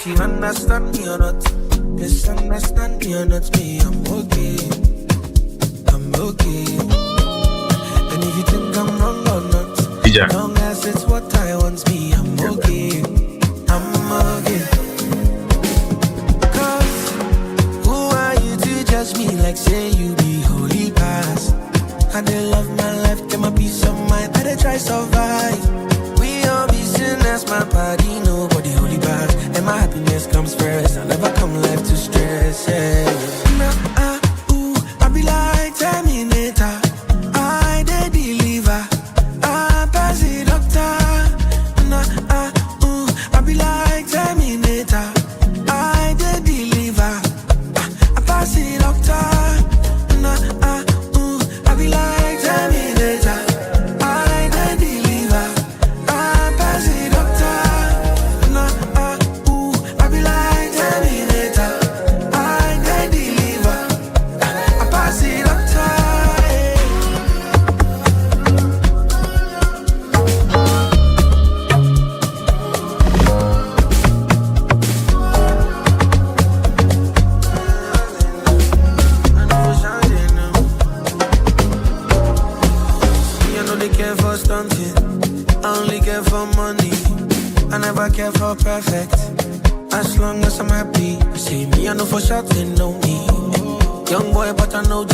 she understand me or not. Misunderstand me or not, me, I'm okay. I'm okay. And if you think I'm wrong or not, as long as it's what I want, me, I'm okay. I'm okay. Cause who are you to judge me like say you be holy past? I dey love my life, get my peace of mind, I dey try survive. We all be sinners, my body, nobody holy past. And my happiness comes first, I never come life to stress, yeah. I be like Terminator, I dey deliver, I pass the doctor. I be like Terminator, I dey deliver, I pass the doctor. I be like Terminator, I dey deliver, I pass the doctor. I be like Terminator, I dey deliver, I pass the doctor. I know they care for stunting, I only care for money. I never care for perfect, as long as I'm happy. See me, I know for sure they know me. Young boy, but I know G.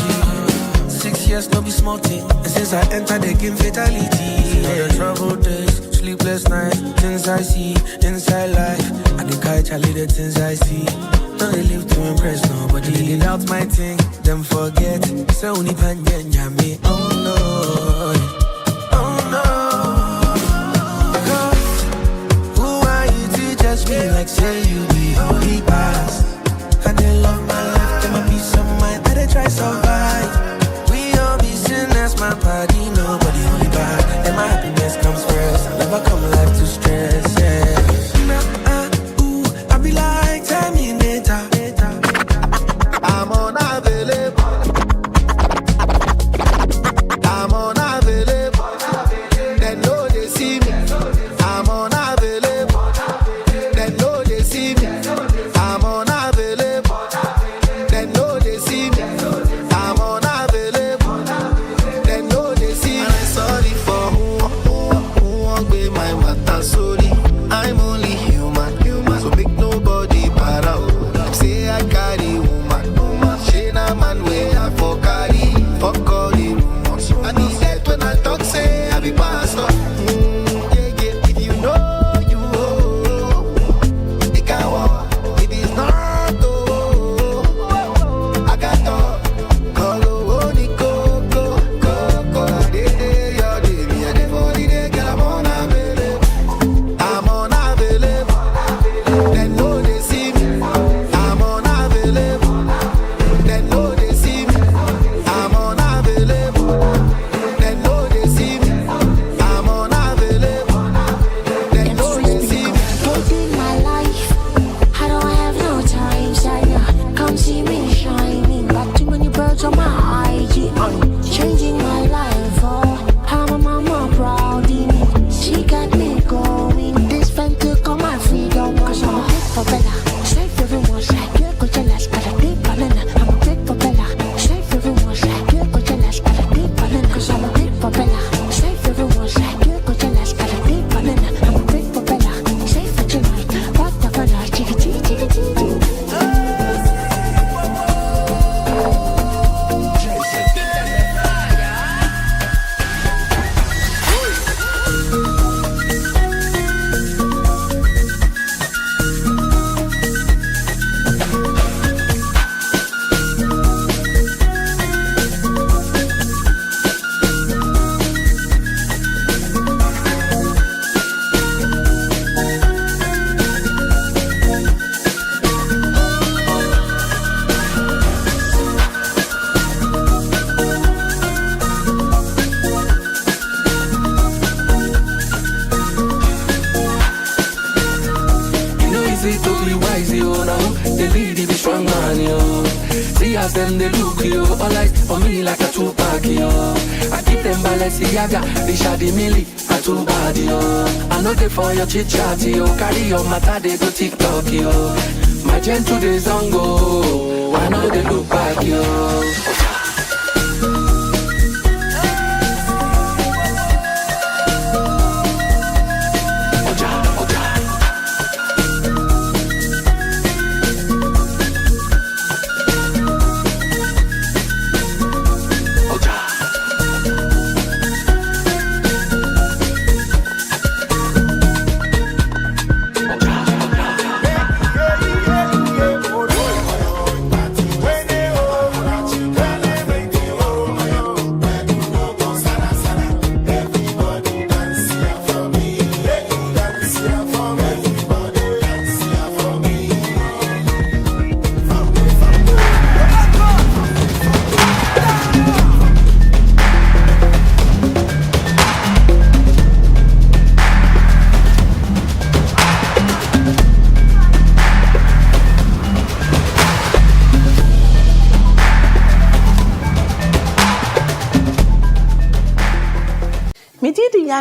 6 years, no be small thing. And since I entered the game, fatality. All the troubled days, sleepless nights, things I see inside life. I dey catch a little things I see. No, they live to impress nobody. They doubt my thing, them forget. Say only pan me. Oh no. Me like say you be holy past. I dey love my life, get my peace of mind, I dey try survive. We all be sinners, my body, nobody holy bad. And my happiness comes first, I never come life to stress, yeah. I be like Terminator, I'm unavailable. I'm unavailable. They know they see me. I'm unavailable. They know they see me. I'm unavailable. They know they see me. I'm unavailable. They know they see me. I'm sorry for who won't be my matter. Sorry, I'm only human. So make nobody para. Say I carry woman. She na man way I for carry. Fuck all the rumors. I need that when I talk say I be pastor. If you know you. It is not I got I'm unavailable. They know they see me. I'm unavailable. They know they see me. I'm unavailable. They know they see me. I'm unavailable. They know they see me. Living my life, I don't have no time, Saya. Come see me shining. Got too many birds on my IG. Changing my life, oh. How my mama proud in me. She got me going. This fan took all my freedom. Cause I'm a big for Bella. Safe everyone's like you, go jealous. Got a big banana. I'm a big for Bella. Safe everyone's like you, go jealous. Got a big banana. Cause I'm a big for Bella. Safe everyone's like you, go jealous. Got a big banana. I'm a big for Bella. Safe for tonight. What the fun? Chitty chitty chitty chitty. as them they look you. All eyes on me like a Tupac, yo. I keep them Balenciaga, they shady milli. I too bad, yo. I know they for your chit chat, yo. Carry your matter, they go TikTok, yo. My gentle days on go. I know they look back, yo.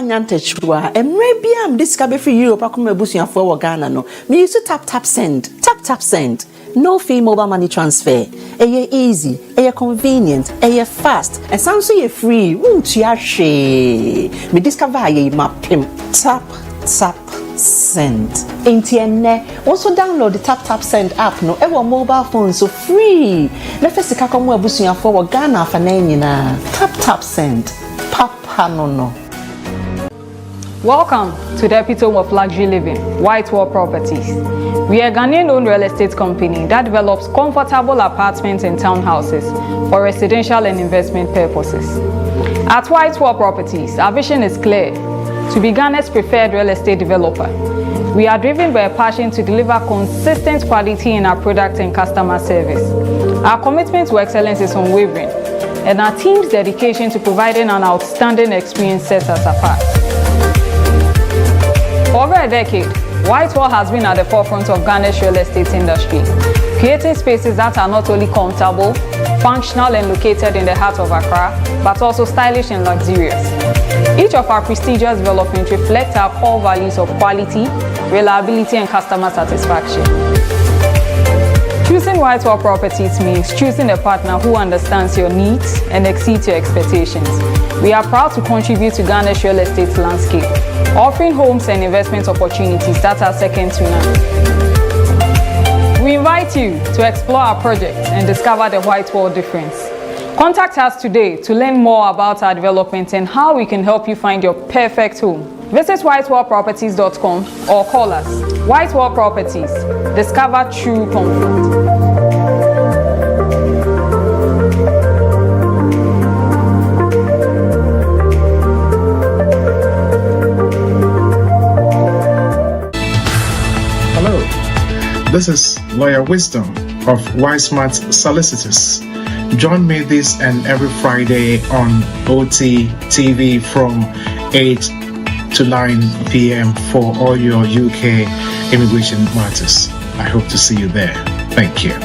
Nyantechwa emre bia am discover free Europe akoma abusuafo wo Ghana no me use tap send no fee mobile money transfer eye easy eye convenient eye fast and sound so ye free wontua hwe me discover aye mapem tap send entienne also download the tap send app no e wo mobile phone so free na fesika komo abusuafo wo Ghana afa na nyina tap send papa no. Welcome to the epitome of luxury living, White Wall Properties. We are a Ghanaian-owned real estate company that develops comfortable apartments and townhouses for residential and investment purposes. At White Wall Properties, our vision is clear: to be Ghana's preferred real estate developer. We are driven by a passion to deliver consistent quality in our product and customer service. Our commitment to excellence is unwavering, and our team's dedication to providing an outstanding experience sets us apart. For over a decade, White Wall has been at the forefront of Ghana's real estate industry, creating spaces that are not only comfortable, functional and located in the heart of Accra, but also stylish and luxurious. Each of our prestigious developments reflects our core values of quality, reliability and customer satisfaction. Choosing White Wall Properties means choosing a partner who understands your needs and exceeds your expectations. We are proud to contribute to Ghana's real estate landscape, offering homes and investment opportunities that are second to none. We invite you to explore our projects and discover the White Wall difference. Contact us today to learn more about our development and how we can help you find your perfect home. Visit whitewallproperties.com or call us. White Wall Properties. Discover true comfort. This is Lawyer Wisdom of Wismart Solicitors. Join me this and every Friday on OT TV from 8 to 9 p.m. for all your UK immigration matters. I hope to see you there. Thank you.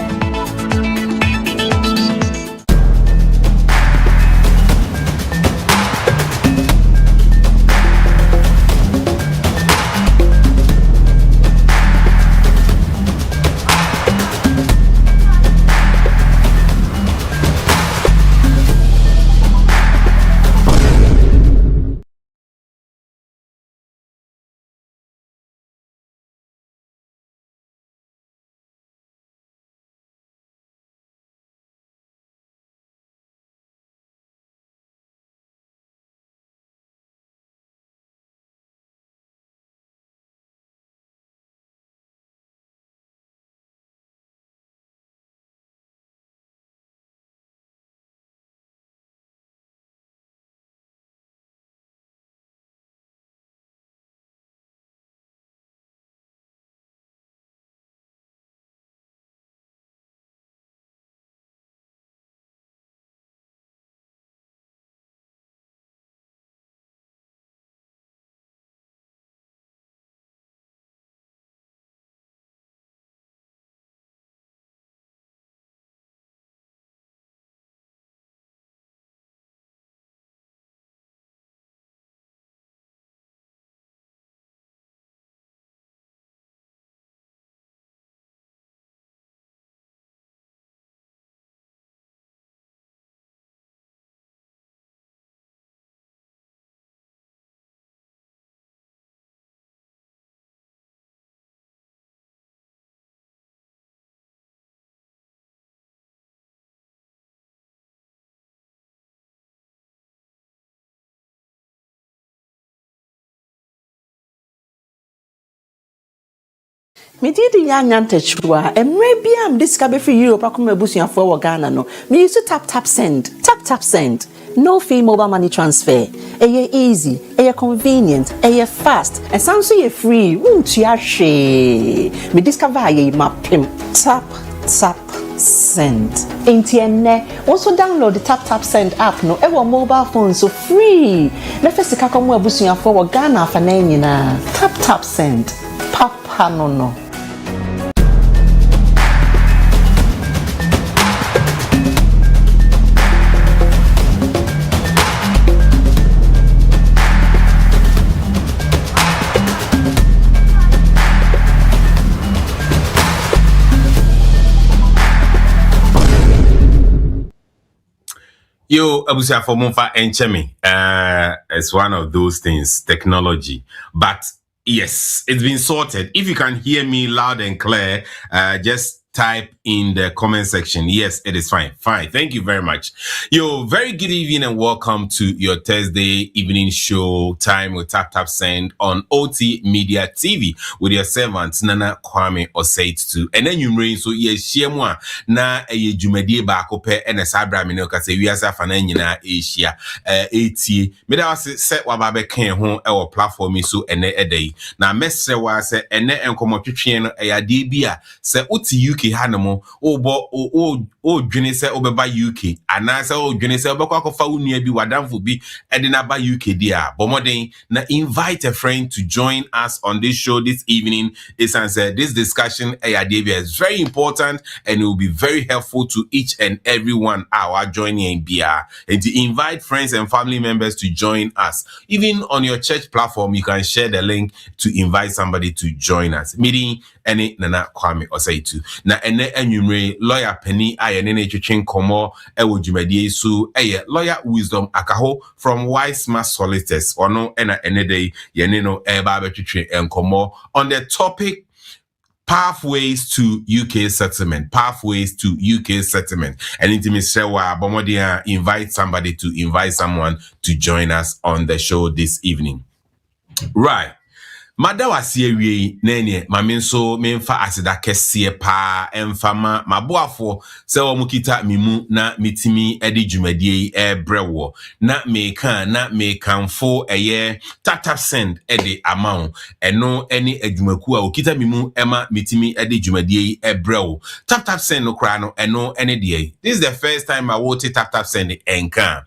Me did the young antechua, and maybe I'm discovered for Europe. I come a bushing for Ghana. No, me used to tap send, tap send. No fee mobile money transfer. Easy, convenient, fast, and sounds so free. Won't you share? Me discover ye map him. Tap send. Ain't also download the tap send app. No, ever mobile phone so free. Let's first come a bushing for Ghana for na. Tap send. Papa no. Yo, Abusia for Monfa Enchemi. It's one of those things, technology. But yes, it's been sorted. If you can hear me loud and clear, just type in the comment section. Yes, it is fine. Fine. Thank you very much. Yo, very good evening and welcome to your Thursday evening show time with Tap Send on OT Media TV with your servant Nana Kwame Osei-Tutu. And then you bring so yes, shemwa na jumadi ba kope and a sabra minoka se we asa fananyina Asia 80. Me da was set wababe ken ho e platform so ene edai. Na mesre wa se ene enkomo twetwe no e ade bia se uti UK hanamo o dwene se obeba UK anase o dwene se obekwa kofa unua bi wadamfo bi ede na ba UK dia bomoden na invite a friend to join us on this show this evening. Is answer this discussion is very important and it will be very helpful to each and everyone our joining BR and to invite friends and family members to join us. Even on your church platform you can share the link to invite somebody to join us. Meeting any Nana Kwame Osei-Tutu na ene enwumre lawyer Penny ayene twetwen komo ewo dwumadie so lawyer Wisdom Akaho from Wismart Solicitors ono ena ene day yene no eba betwetwen enkomo on the topic pathways to UK settlement. And intimacy Bomodia invite somebody to invite someone to join us on the show this evening. Right. Madawasi wie nene mamenso memfa asida kese pa emfama maboafo se wo mukita mimu na mitimi edi dwumadie brewo na mekanfo tap send edi amount eno eni adwumaku a okita mimu ema mitimi edi dwumadie brewo tap send no kra no eno ene de. This is the first time I will tap send enka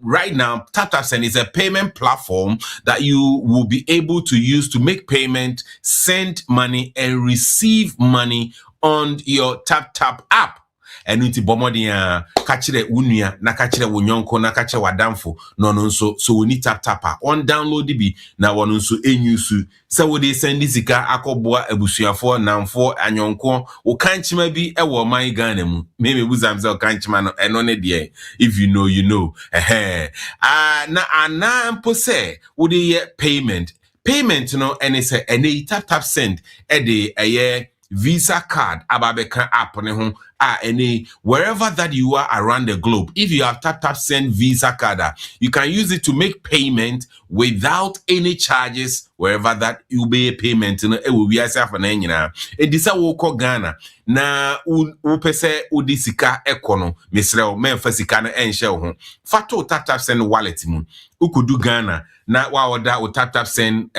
right now, Tap Send is a payment platform that you will be able to use to make payment, send money, and receive money on your Tap app. And uti bomodia kachire unia na kachire wonyonko na kachire wadamfo no so we need Tap on download bi na wono so enyusu se wo de send sika akoboa abusuafo namfo anyonko wo kanchima bi ewo man Ghana mu me buzamze wo kanchima no eno ne de if you know you know na anampo se wo de payment no ene se ene Tap Send e de Visa card ababeka app ne ho any wherever that you are around the globe. If you have Tap Send Visa card, you can use it to make payment without any charges wherever that you be a payment. It will be as if an engine. It is a woko Ghana na upese udisika ekono misreo memfasika na enshel ho fato Tap Send wallet mu ukudu Ghana na wa oda o Tap Send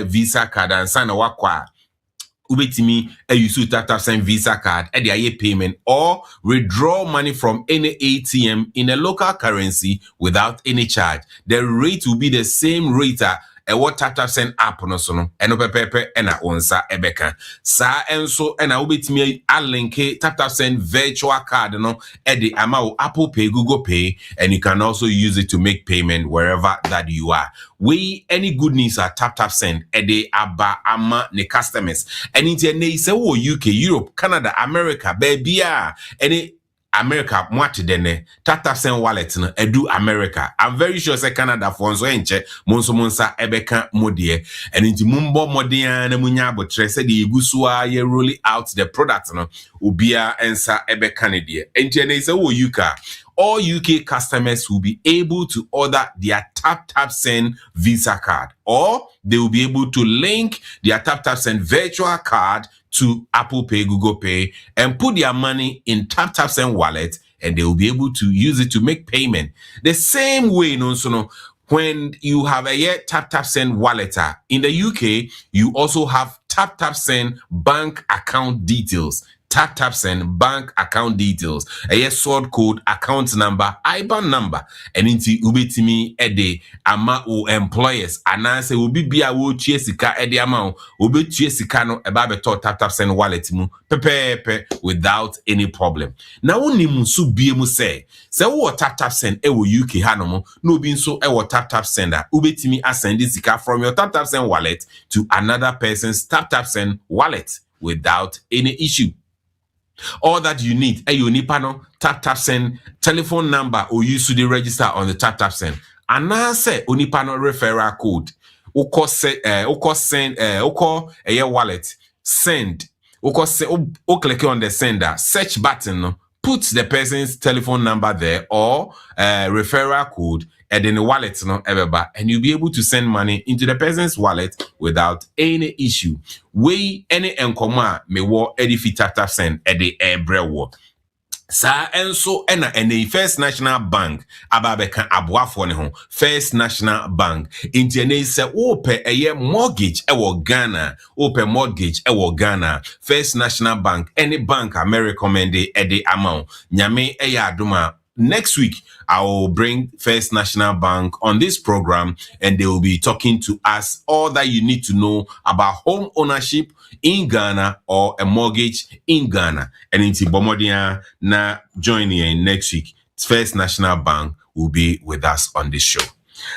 Visa card and sana wakwa ubetimi use Tap Send Visa card at the payment or withdraw money from any ATM in a local currency without any charge. The rate will be the same rate what Tap Send app no so no eno pepepe ena onsa ebeka sa enso ena ubetimi a link Tap Send virtual card no e de ama Apple Pay, Google Pay, and you can also use it to make payment wherever that you are. We any good news at Tap Send e de aba ama ne customers and in ne se wo UK, Europe, Canada, America, baby any America mwati dene Tap Send wallet no edu America. I'm very sure say Canada for so enche monsa ebeka modie and inti mumbo modie na munya abotre say the igusua ye roll out the product no ubia ensa ebeka ne die enti ne say wo UK all UK customers will be able to order their TapTapSend Visa card, or they will be able to link their TapTapSend virtual card to Apple Pay, Google Pay, and put their money in TapTapSend wallet, and they will be able to use it to make payment. The same way, when you have a TapTapSend wallet in the UK, you also have TapTapSend bank account details. TapTapSend bank account details. A sort code, account number, IBAN number. And into ubetimi ede ama o employers. Ananse ubi bia wo chiesika ede ama ubi chiesika no eba beto TapTapSend wallet mu pepe without any problem. Na woni musu biemu se wo TapTapSend e wo UK hanomo no bi nso e wo TapTapSend ubetimi asend sika from your TapTapSend wallet to another person's TapTapSend wallet without any issue. All that you need, Unipano, TapTapSend telephone number or use to register on the TapTapSend. And now say Unipano referral code. Oko wallet send. Click on the sender search button. Put the person's telephone number there or referral code and then the wallet and you'll be able to send money into the person's wallet without any issue. We any enkoma me wo edifi TapTapSend edi ebre wo. Sa enso ena ene First National Bank ababeka aboafo ne ho. First National Bank intiene se ope eye mortgage ewo Ghana, ope mortgage ewo Ghana. First National Bank any bank I may recommend edi amount. Nyame eye aduma. Next week, I will bring First National Bank on this program and they will be talking to us all that you need to know about home ownership in Ghana or a mortgage in Ghana. And in Tibomodia, na joining in next week, First National Bank will be with us on this show.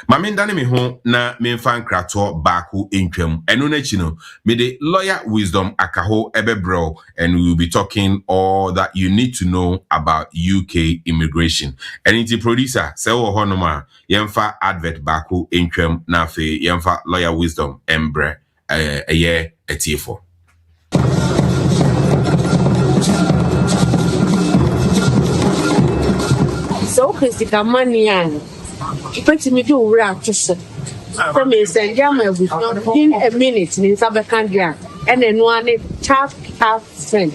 Mami ndane me ho na me fan krato baku intwam eno na chino me de Lawyer Wisdom akaho ebebro, and we will be talking all that you need to know about UK immigration. And it's producer se wo honoma yemfa advert baku intwam na fe yemfa Lawyer Wisdom embre eye etiefo. So Christica Manian. Pretty me do rap just from me send in a minute in Sabacandia and then one TapTapSend.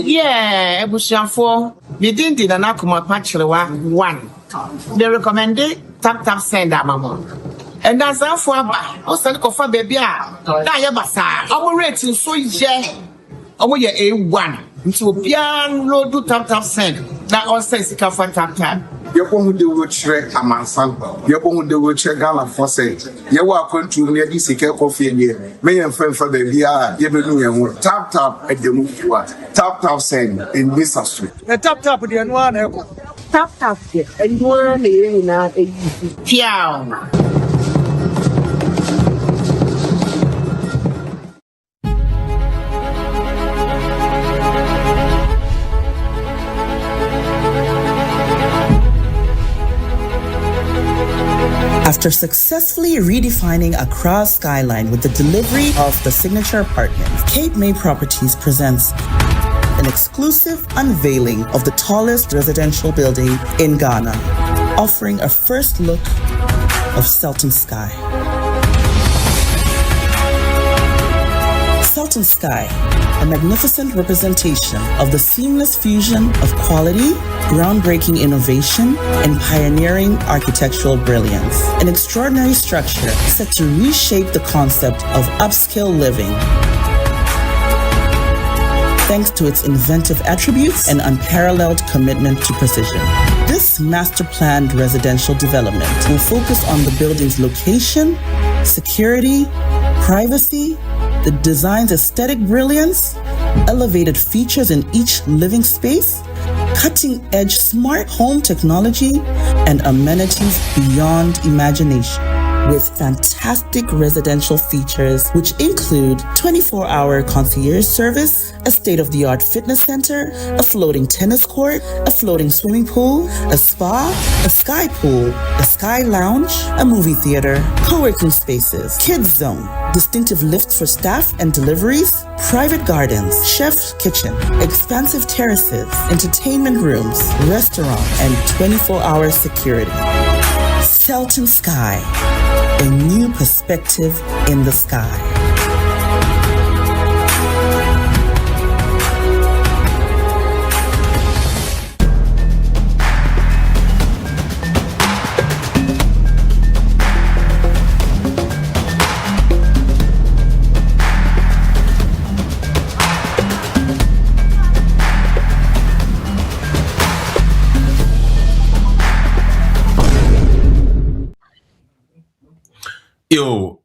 Yeah, Ebusiafo, we didn't did an akuma patchlewa one. They recommended TapTapSend mama. And that's how for also for baby. Yabasa, our rating so yeah. Our year A1. So piano do TapTapSend. That also is a for TapTap. Yɛbɔ de wɔkyerɛ amansan yɛbɔ de wɔkyerɛ Ghana fɔsɛ yɛwɔ akwantu ne yɛde sika kɔfie nie me yɛn fɛnfa baabi a yɛbɛnu yɛn ho TapTap ɛdɛmu fua TapTapSend in this street the TapTap de no ana ɛkɔ TapTap de ɛnua na yɛ nyinaa ɛyi piao. After successfully redefining Accra's skyline with the delivery of the signature apartments, Cape May Properties presents an exclusive unveiling of the tallest residential building in Ghana, offering a first look of Sultan Sky. Sultan Sky, a magnificent representation of the seamless fusion of quality, groundbreaking innovation, and pioneering architectural brilliance. An extraordinary structure set to reshape the concept of upscale living, thanks to its inventive attributes and unparalleled commitment to precision. This master-planned residential development will focus on the building's location, security, privacy, the design's aesthetic brilliance, elevated features in each living space, cutting-edge smart home technology, and amenities beyond imagination. with fantastic residential features, which include 24-hour concierge service, a state-of-the-art fitness center, a floating tennis court, a floating swimming pool, a spa, a sky pool, a sky lounge, a movie theater, co-working spaces, kids zone, distinctive lifts for staff and deliveries, private gardens, chef's kitchen, expansive terraces, entertainment rooms, restaurant, and 24-hour security. Selton Sky, a new perspective in the sky. Yo,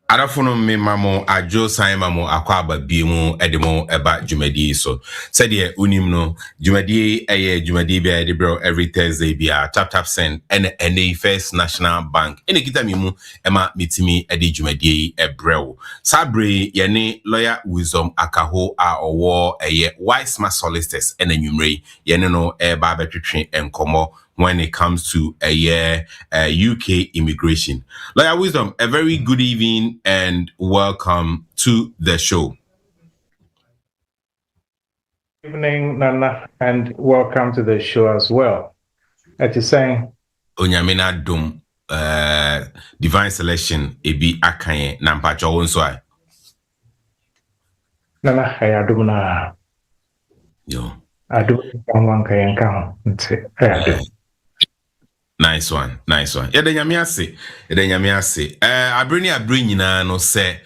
arafono me mamo ajo san mamo akwa aba biemu edemo eba jumadi so. Said ye unim no jumadi jumadi be edebro every Thursday bia tap send NA First National Bank. Ene kita mimu ema mitimi edi jumadi ebrew. Sabre yene lawyer Wisdom Akaho a owo wise ma solicitors ene nyumre yene no eba betwetwe enkomo when it comes to UK immigration. Lawyer Wisdom, a very good evening and welcome to the show. Good evening, Nana, and welcome to the show as well. As you saying, Onyamina Dum, Divine Selection, Ebi Akaye, Nampacho Onswai. Nana, I adum na. Yo. Adum one kayen count. Nice one. Yede nyame ase. Abri nyina no se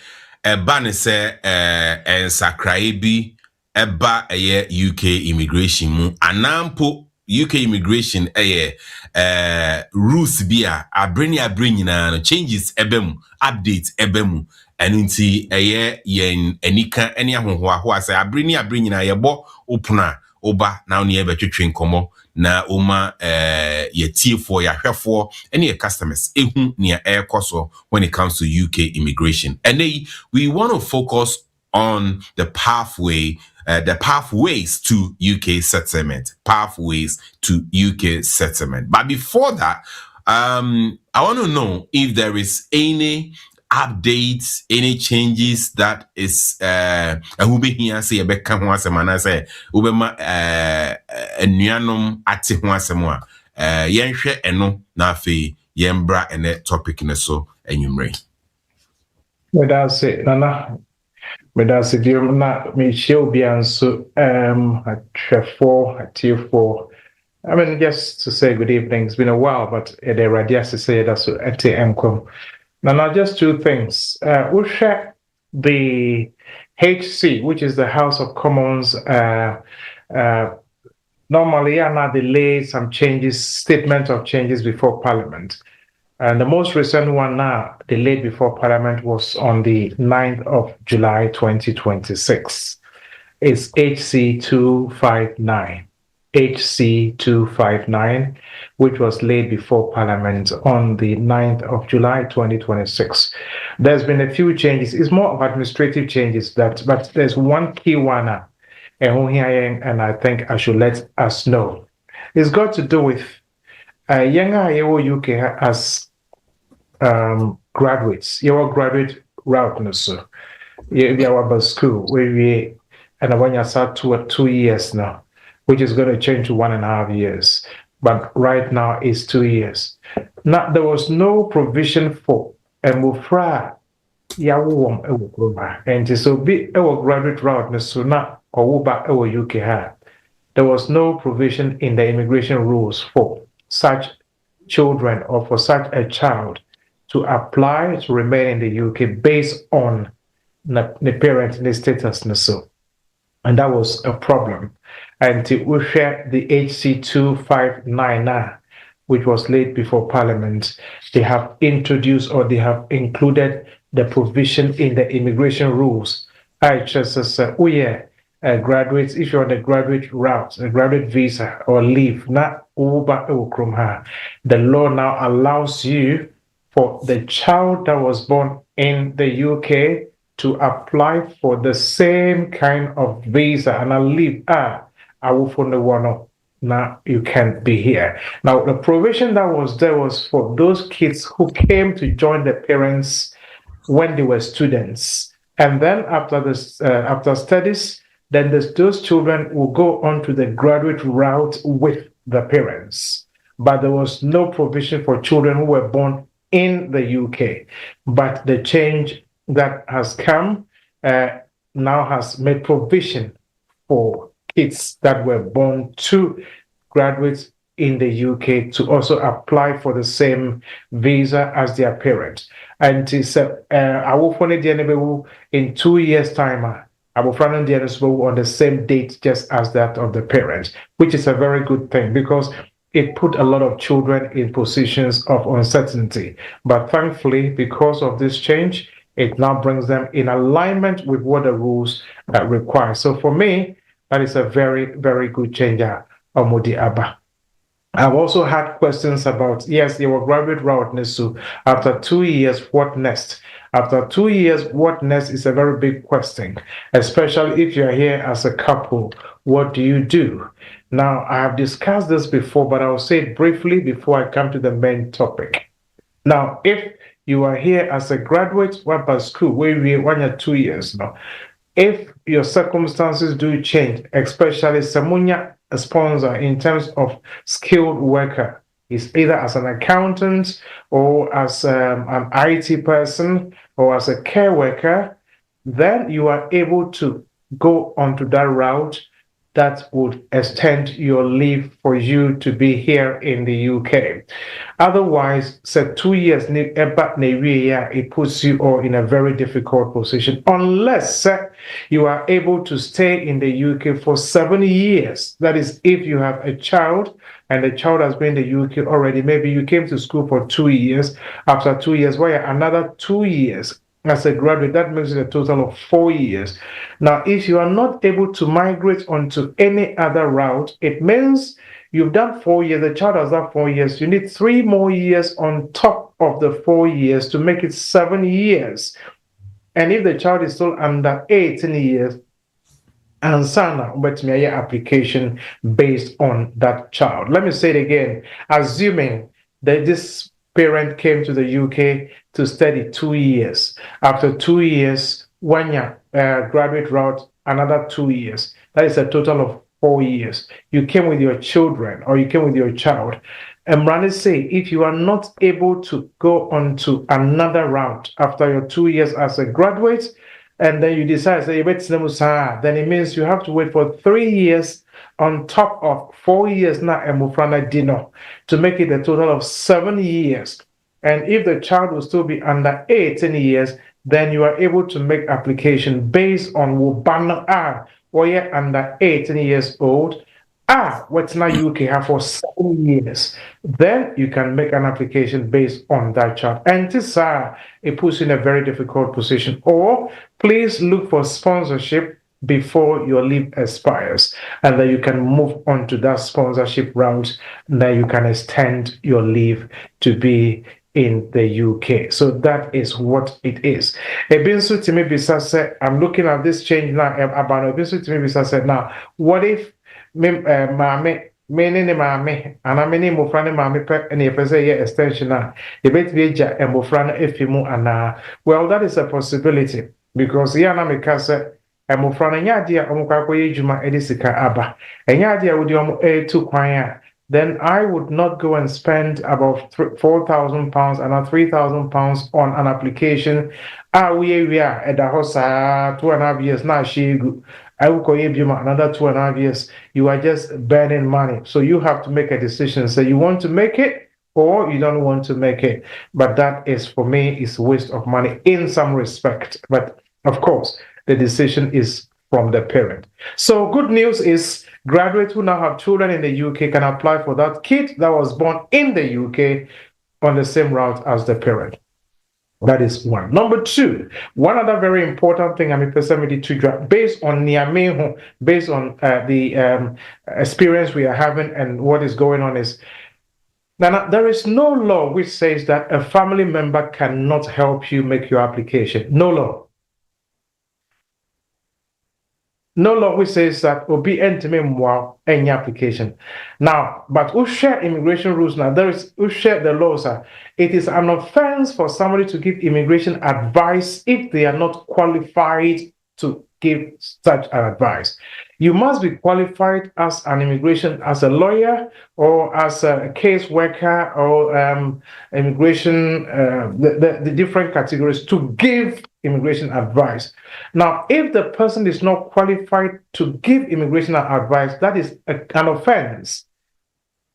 eba ne se ensakrae bi eba UK immigration mu anampo UK immigration rules bi a abri nyina no changes ebemu updates ebemu enunti yen enika eni ahohoaho se abri nyina yebo opuna oba na oni ebetwetwe nkomo na oma yetifo yahwefo any your customers ehu near air coso when it comes to UK immigration. And we want to focus on the pathways to UK settlement. But before that, I want to know if there is any updates, any changes that is who be here say beka ho asema say ubema enuanom ate ho asema yenhwe eno na afi yembra ene topic ne so enwumre. That's it, Nana. That's it. You na me show bi anso at 4. I mean, just to say good evening. It's been a while, but the radius to say that's at MCOM. Now, just two things. We'll share the HC, which is the House of Commons. Normally, Anna delayed some changes, statement of changes before Parliament. And the most recent one now delayed before Parliament was on the 9th of July, 2026. It's HC 259. HC 259, which was laid before Parliament on the 9th of July 2026. There's been a few changes. It's more of administrative changes, but there's one key one, and I think I should let us know. It's got to do with younger UK as graduates. Your graduate route, so you are school where we and I want you start 2 years now, which is going to change to 1.5 years. But right now it's 2 years. Now, there was no provision for a mufra yawom and so be our graduate route, so now or our UK. There was no provision in the immigration rules for such children or for such a child to apply to remain in the UK based on the parent status. And that was a problem. And we share the HC 259, which was laid before Parliament. They have introduced or they have included the provision in the immigration rules. I just say, graduates, if you're on a graduate route, a graduate visa or leave, not over the law now allows you for the child that was born in the UK to apply for the same kind of visa and a leave. I will find the one. Now you can be here. Now the provision that was there was for those kids who came to join their parents when they were students, and then after studies, then those children will go on to the graduate route with the parents. But there was no provision for children who were born in the UK. But the change that has come now has made provision for kids that were born to graduates in the UK to also apply for the same visa as their parents. And it's in 2 years' time, on the same date just as that of the parents, which is a very good thing because it put a lot of children in positions of uncertainty. But thankfully, because of this change, it now brings them in alignment with what the rules require. So for me, that is a very, very good change, Omudi Abba. I've also had questions about, yes, your graduate route, Nesu. After 2 years, what next? After 2 years, what next is a very big question, especially if you're here as a couple. What do you do? Now, I have discussed this before, but I'll say it briefly before I come to the main topic. Now, if you are here as a graduate, what school, where we 1 or 2 years now, if your circumstances do change, especially Samunya, a sponsor in terms of skilled worker, is either as an accountant or as an IT person or as a care worker, then you are able to go onto that route that would extend your leave for you to be here in the UK. Otherwise, say 2 years, it puts you all in a very difficult position unless you are able to stay in the UK for 7 years. That is, if you have a child and the child has been in the UK already, maybe you came to school for 2 years. After 2 years, another 2 years as a graduate, that makes it a total of 4 years. Now, if you are not able to migrate onto any other route, it means you've done 4 years, the child has done 4 years, you need 3 more years on top of the 4 years to make it 7 years. And if the child is still under 18 years, and Sana, but may application based on that child. Let me say it again, assuming that this parent came to the UK to study 2 years. After 2 years, 1 year graduate route, another 2 years. That is a total of 4 years. You came with your children or you came with your child. And Rani say, if you are not able to go on to another route after your 2 years as a graduate, and then you decide, say, then it means you have to wait for 3 years on top of 4 years now Emufrana Dino to make it a total of 7 years. And if the child will still be under 18 years, then you are able to make application based on Wubana or you're under 18 years old. What's now UK have for 7 years. Then you can make an application based on that child. And this it puts you in a very difficult position. Or please look for sponsorship before your leave expires, and then you can move on to that sponsorship route. Then you can extend your leave to be in the UK. So that is what it is. Ebinsu Timi Bisa said, I'm looking at this change now. Ebinsu Timi Bisa said, now, what if maame and I'm many more friendly mammy and if I say extension now, the bet veja and mofrana efimu and well, that is a possibility because Yana Mikasa and mofrana yadia omukako juma edisika abba and yadia would you to kwaya. Then I would not go and spend about £4,000 and £3,000 on an application. We are at the house 2.5 years now. I will call you another 2.5 years. You are just burning money. So you have to make a decision. Say you want to make it or you don't want to make it. But that is, for me, is waste of money in some respect. But of course, the decision is from the parent. So good news is graduates who now have children in the UK can apply for that kid that was born in the UK on the same route as the parent. That is one. Number two, one other very important thing I'm interested to based on Niameho, based on the experience we are having and what is going on is Now, there is no law which says that a family member cannot help you make your application. No law. No law which says that will be any application. Now, but who share immigration rules now? There is who share the laws. It is an offense for somebody to give immigration advice if they are not qualified to give such an advice. You must be qualified as an immigration, as a lawyer or as a case worker or immigration, the different categories to give immigration advice. Now, if the person is not qualified to give immigration advice, that is an offense.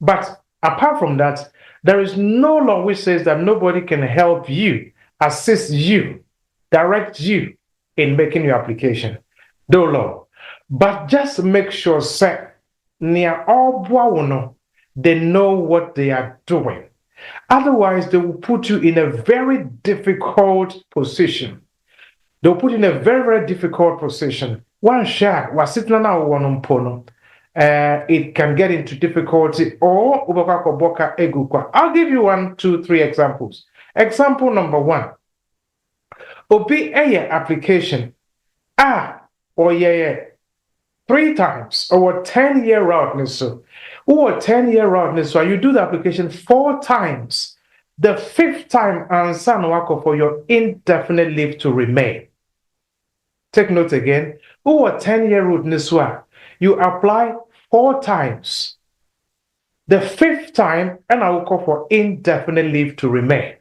But apart from that, there is no law which says that nobody can help you, assist you, direct you in making your application. No law. But just make sure, sir, near all they know what they are doing. Otherwise, they will put you in a very difficult position. They'll put you in a very, very difficult position. One shot was sitting on our one pono. It can get into difficulty or I'll give you 1, 2, 3 examples. Example number 1. Obi a application. Or 3 times or 10-year route. So, or 10-year route. So you do the application 4 times. The 5th time answer for your indefinite leave to remain. Take note again. Or 10-year route. You apply 4 times. The 5th time, and I will call for indefinite leave to remain.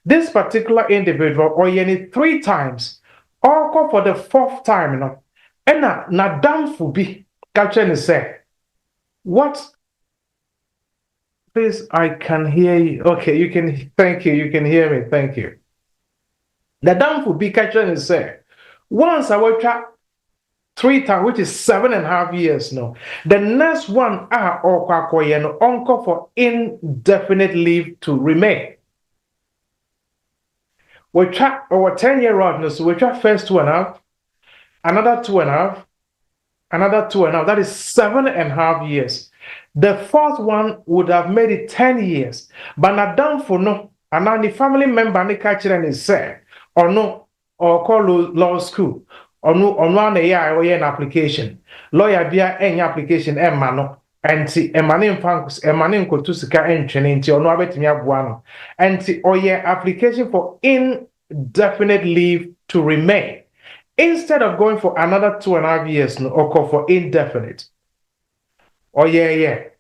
This particular individual, or 3 times, or call for the 4th time, and na damful be capture and say, what? Please, I can hear you. Okay, you can. Thank you. You can hear me. Thank you. The damful be capture and say, once I will try 3 times, which is 7.5 years now. The next one or call for indefinite leave to remain. We try our 10-year roadness, we try first 2.5, another 2.5, another 2.5. That is 7.5 years. The 4th one would have made it 10 years. But not done for no. And now the family member they catch it and they say, or no, or call law school, or no, on one year or an application. Lawyer be any application, mano. Anti emanin fankus emanin kotusika entry or no abetimi abuano. Anti oye application for indefinite leave to remain. Instead of going for another 2.5 years, no, or call for indefinite. Or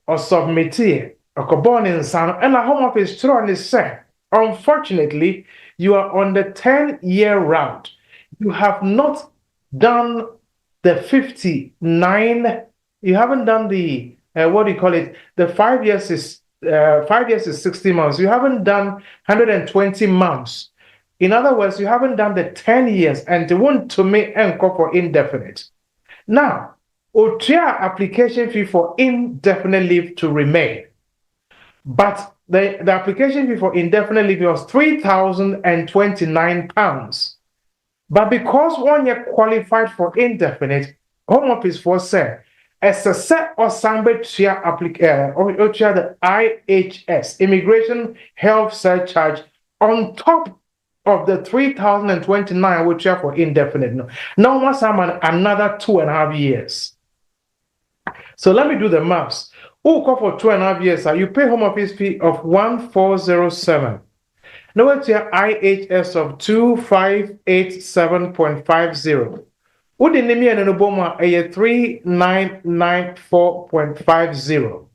or submit it, or born in son, and a home office through is say, unfortunately, you are on the 10-year route. You have not done the 59, you haven't done the what do you call it? The 5 years is 5 years is 60 months. You haven't done 120 months. In other words, you haven't done the 10 years, and they want to make encore for indefinite. Now, Otria application fee for indefinite leave to remain, but the application fee for indefinite leave was £3,029. But because 1 year qualified for indefinite, Home Office for say. As a set or somebody or the IHS, Immigration Health Surcharge, on top of the 3,029 which are for indefinite. Now once I'm another 2.5 years. So let me do the maths. Who call for 2.5 years? You pay Home Office fee of 1,407. Now it's your IHS of 2,587.50. What the name and Obama a 3,994.50.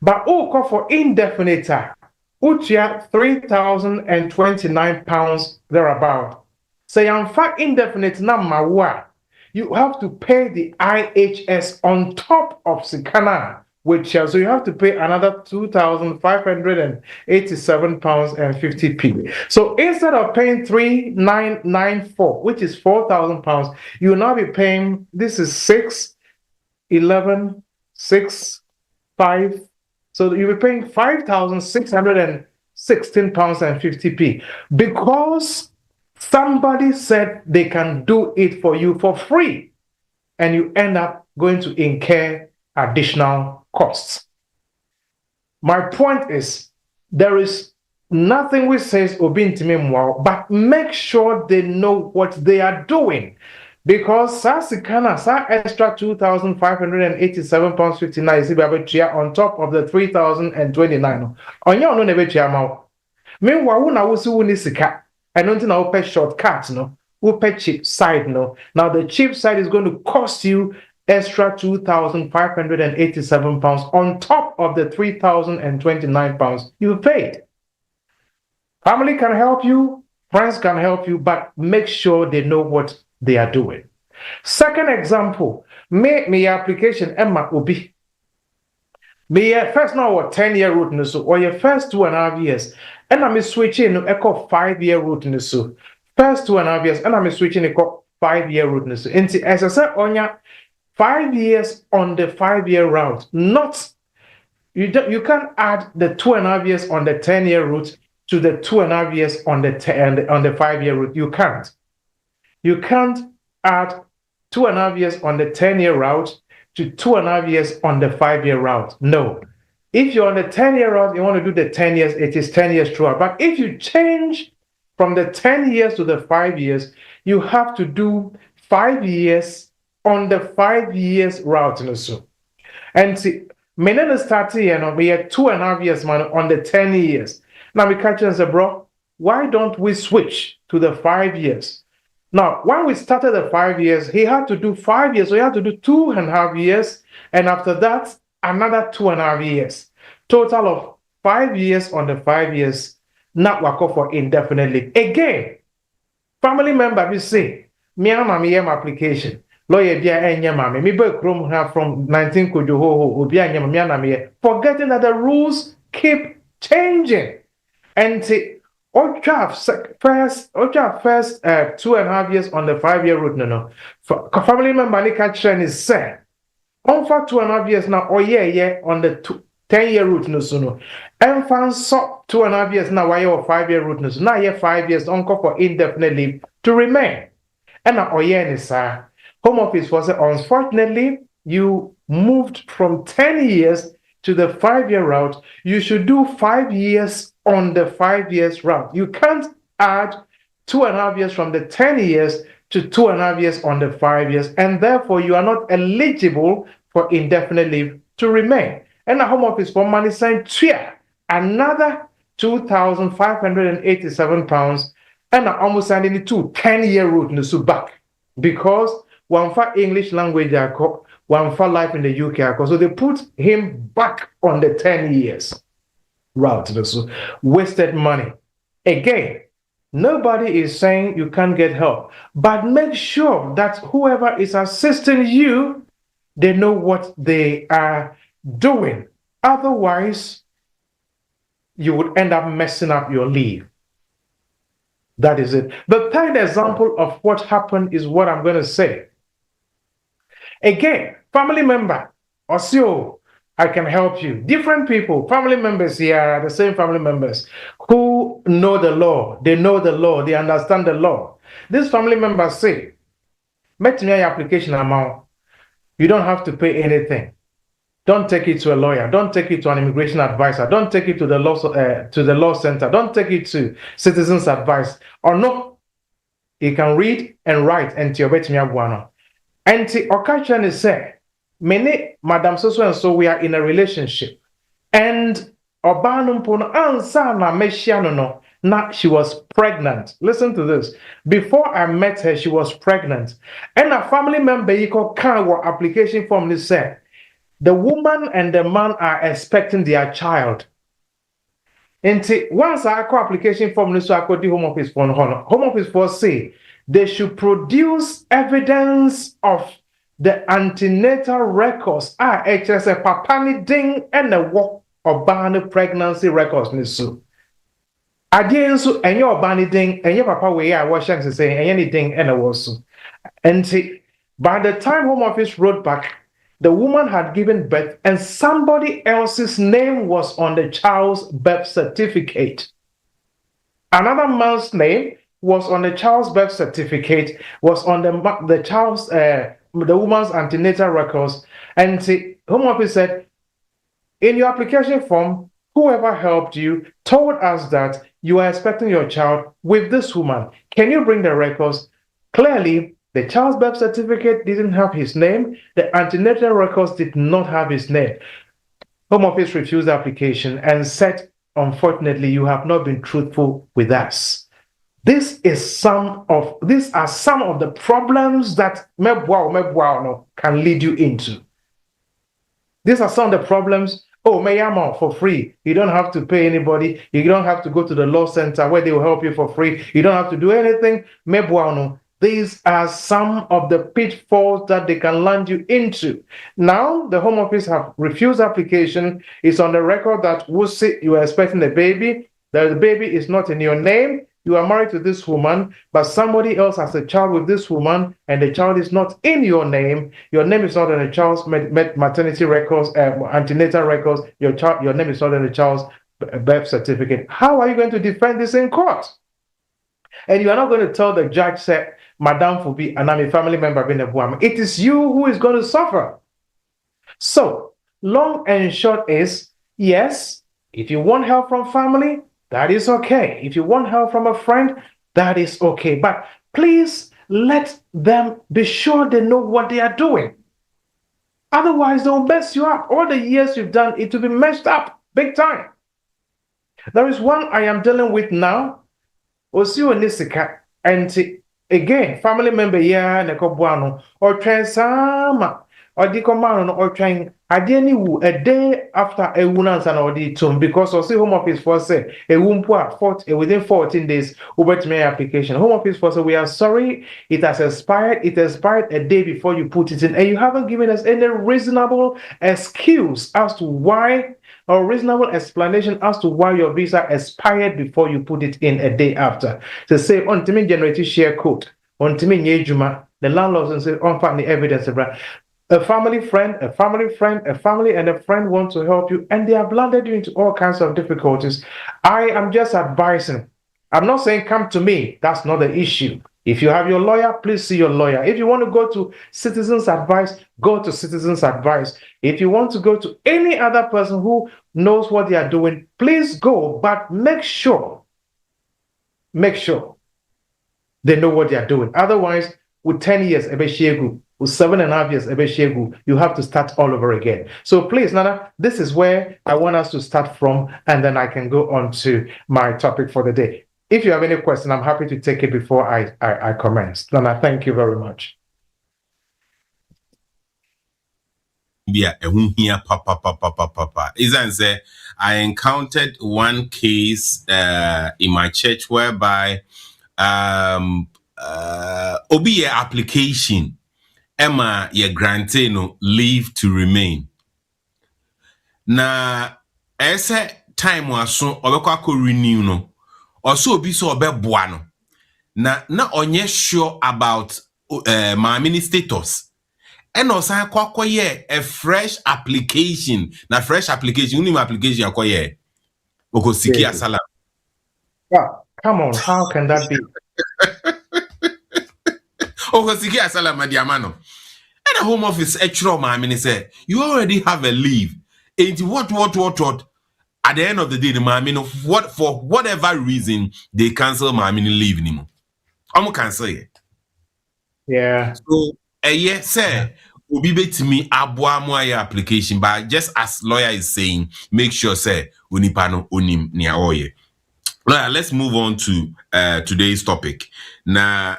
But who call for indefinite time? Utia £3,029 thereabout. Say in fact indefinite number one. You have to pay the IHS on top of Sikana, which so you have to pay another £2,587.50. So instead of paying 3,994, which is £4,000, you will now be paying, this is 6, 11, 6, 5. So you'll be paying £5,616.50 because somebody said they can do it for you for free, and you end up going to incur additional costs. My point is, there is nothing which says obi ntimi mwa, but make sure they know what they are doing. Because sa extra £2,587.59 is on top of the 3,029. Onye no never chia ma. Meanwhile, na wo si wo ni sika. I don't know pay shortcut no. Who pay cheap side no. Now the cheap side is going to cost you extra £2,587 on top of the £3,029 you paid. Family can help you, friends can help you, but make sure they know what they are doing. Second example, me application Emma Obi. Me first now what 10-year route no so or your first 2.5 years. And I'm switching to echo 5-year route no so. First 2.5 years, and I'm switching to 5-year route no so. And as I said, on your 5 years on the 5-year route, not you can't add the 2.5 years on the 10-year route to the 2.5 years on the 5-year route. You can't. You can't add 2.5 years on the 10-year route to 2.5 years on the 5-year route. No. If you're on the 10-year route, you want to do the 10 years, it is 10 years throughout. But if you change from the 10 years to the 5 years, you have to do 5 years on the 5 years route. And see, many start here, we had 2.5 years man on the 10 years. Now we catch and say, bro, why don't we switch to the 5 years? Now, when we started the 5 years, he had to do 5 years, so he had to do 2.5 years, and after that, another 2.5 years. Total of 5 years on the 5 years, not work for indefinitely. Again, family member, we say, me and my application. Lawyer Bia and Yamame, me boy Chrome from 19 Kujuho, Ubia and Yamame, forgetting that the rules keep changing. And first 2.5 years on the 5-year route, no. Family member Nika Chen is said, on for 2.5 years now, or yeah, on the 10-year route, no sooner. And found so 2.5 years now, why or 5-year route, no now, yeah, 5 years, on call for indefinite leave to remain. And now, sir, Home Office was unfortunately, you moved from 10 years to the 5-year route. You should do 5 years on the 5 years route. You can't add 2.5 years from the 10 years to 2.5 years on the 5 years, and therefore you are not eligible for indefinite leave to remain. And the Home Office for money signed another £2,587, and I almost sending it to 10-year route in the back because one for English language, one for life in the UK, so they put him back on the 10 years route. So wasted money. Again, nobody is saying you can't get help, but make sure that whoever is assisting you, they know what they are doing. Otherwise, you would end up messing up your leave. That is it. The third example of what happened is what I'm going to say. Again, family member, Osio, I can help you. Different people, family members here are the same family members who know the law. They know the law. They understand the law. These family members say, "Met me your application amount. You don't have to pay anything. Don't take it to a lawyer. Don't take it to an immigration advisor. Don't take it to the law center. Don't take it to citizens advice. Or no, you can read and write and to bet me abuano." And the occasion is said, many Madam so and so we are in a relationship, and Obanum Pono Ansa na Meshiano no. Now she was pregnant. Listen to this. Before I met her, she was pregnant, and a family member yiko can what application form this said. The woman and the man are expecting their child. And once I call application form this, I call the Home Office for Home Office for say they should produce evidence of the antenatal records. HS a papani ding and a walk or ban pregnancy records. Nisu. Again, so and your banny ding and your papa way I was to say anything and a was. And by the time Home Office wrote back, the woman had given birth and somebody else's name was on the child's birth certificate. Another man's name was on the child's birth certificate, was on the child's, the woman's antenatal records. And Home Office said, in your application form, whoever helped you told us that you are expecting your child with this woman. Can you bring the records? Clearly, the child's birth certificate didn't have his name. The antenatal records did not have his name. Home Office refused the application and said, unfortunately, you have not been truthful with us. These are some of the problems that Mebwao can lead you into. These are some of the problems. Oh, Mayama for free. You don't have to pay anybody. You don't have to go to the law center where they will help you for free. You don't have to do anything. Mebwao. These are some of the pitfalls that they can land you into. Now, the Home Office have refused application. It's on the record that you are expecting a baby. That the baby is not in your name. You are married to this woman, but somebody else has a child with this woman, and the child is not in your name. Your name is not in the child's maternity records, antenatal records. Your name is not in the child's birth certificate. How are you going to defend this in court? And you are not going to tell the judge, say, Madam Fubi, and I'm a family member being a woman. It is you who is going to suffer. So, long and short is, yes, if you want help from family, that is okay. If you want help from a friend, that is okay. But please let them be sure they know what they are doing. Otherwise, they'll mess you up. All the years you've done, it will be messed up big time. There is one I am dealing with now. Osio Nisika, and again, family member, yeah, Nekobuano, or transama, or Dikomano, or trying. I didn't a day after a woman's and already tomb because also Home Office for say a womb within 14 days over to my application. Home Office for say we are sorry, it has expired. It expired a day before you put it in, and you haven't given us any reasonable excuse as to why, or reasonable explanation as to why your visa expired before you put it in a day after. So say on to me generate share code, on to me Juma, the landlord say on find the evidence. A family and a friend want to help you, and they have landed you into all kinds of difficulties. I am just advising. I'm not saying come to me. That's not the issue. If you have your lawyer, please see your lawyer. If you want to go to Citizens Advice, go to Citizens Advice. If you want to go to any other person who knows what they are doing, please go. But make sure they know what they are doing. Otherwise, with 10 years, with 7.5 years, you have to start all over again. So please, Nana, this is where I want us to start from, and then I can go on to my topic for the day. If you have any question, I'm happy to take it before I commence. Nana, thank you very much. Yeah, I encountered one case in my church whereby obi application Emma ye grante no leave to remain. Na ese time waso obekwa ko renew no. Also obi so obeboa no. Na onye sure about maamini status. And also kwakoye a fresh application. Na fresh application, unim application kwakoye. Oko siki asala. Wow, come on, how can that be? Siki asala madiamano. And the Home Office extra maamini say, you already have a leave. And what? At the end of the day, the maamini, for whatever reason, they cancel maamini leave anymore. I'm cancel it. Yeah. So, yes, sir. Obi betimi abwa moya application, but just as lawyer is saying, make sure, sir, unipano unim niya oye. Right, let's move on to today's topic. Na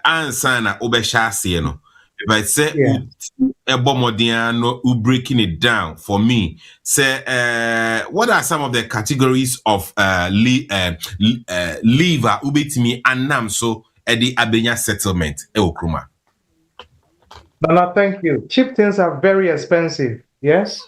answer na obeshasi no. If I say breaking it down for me, say what are some of the categories of leave ubetimi anam so the abenya settlement Okruma. Nana, thank you. Cheap things are very expensive. Yes.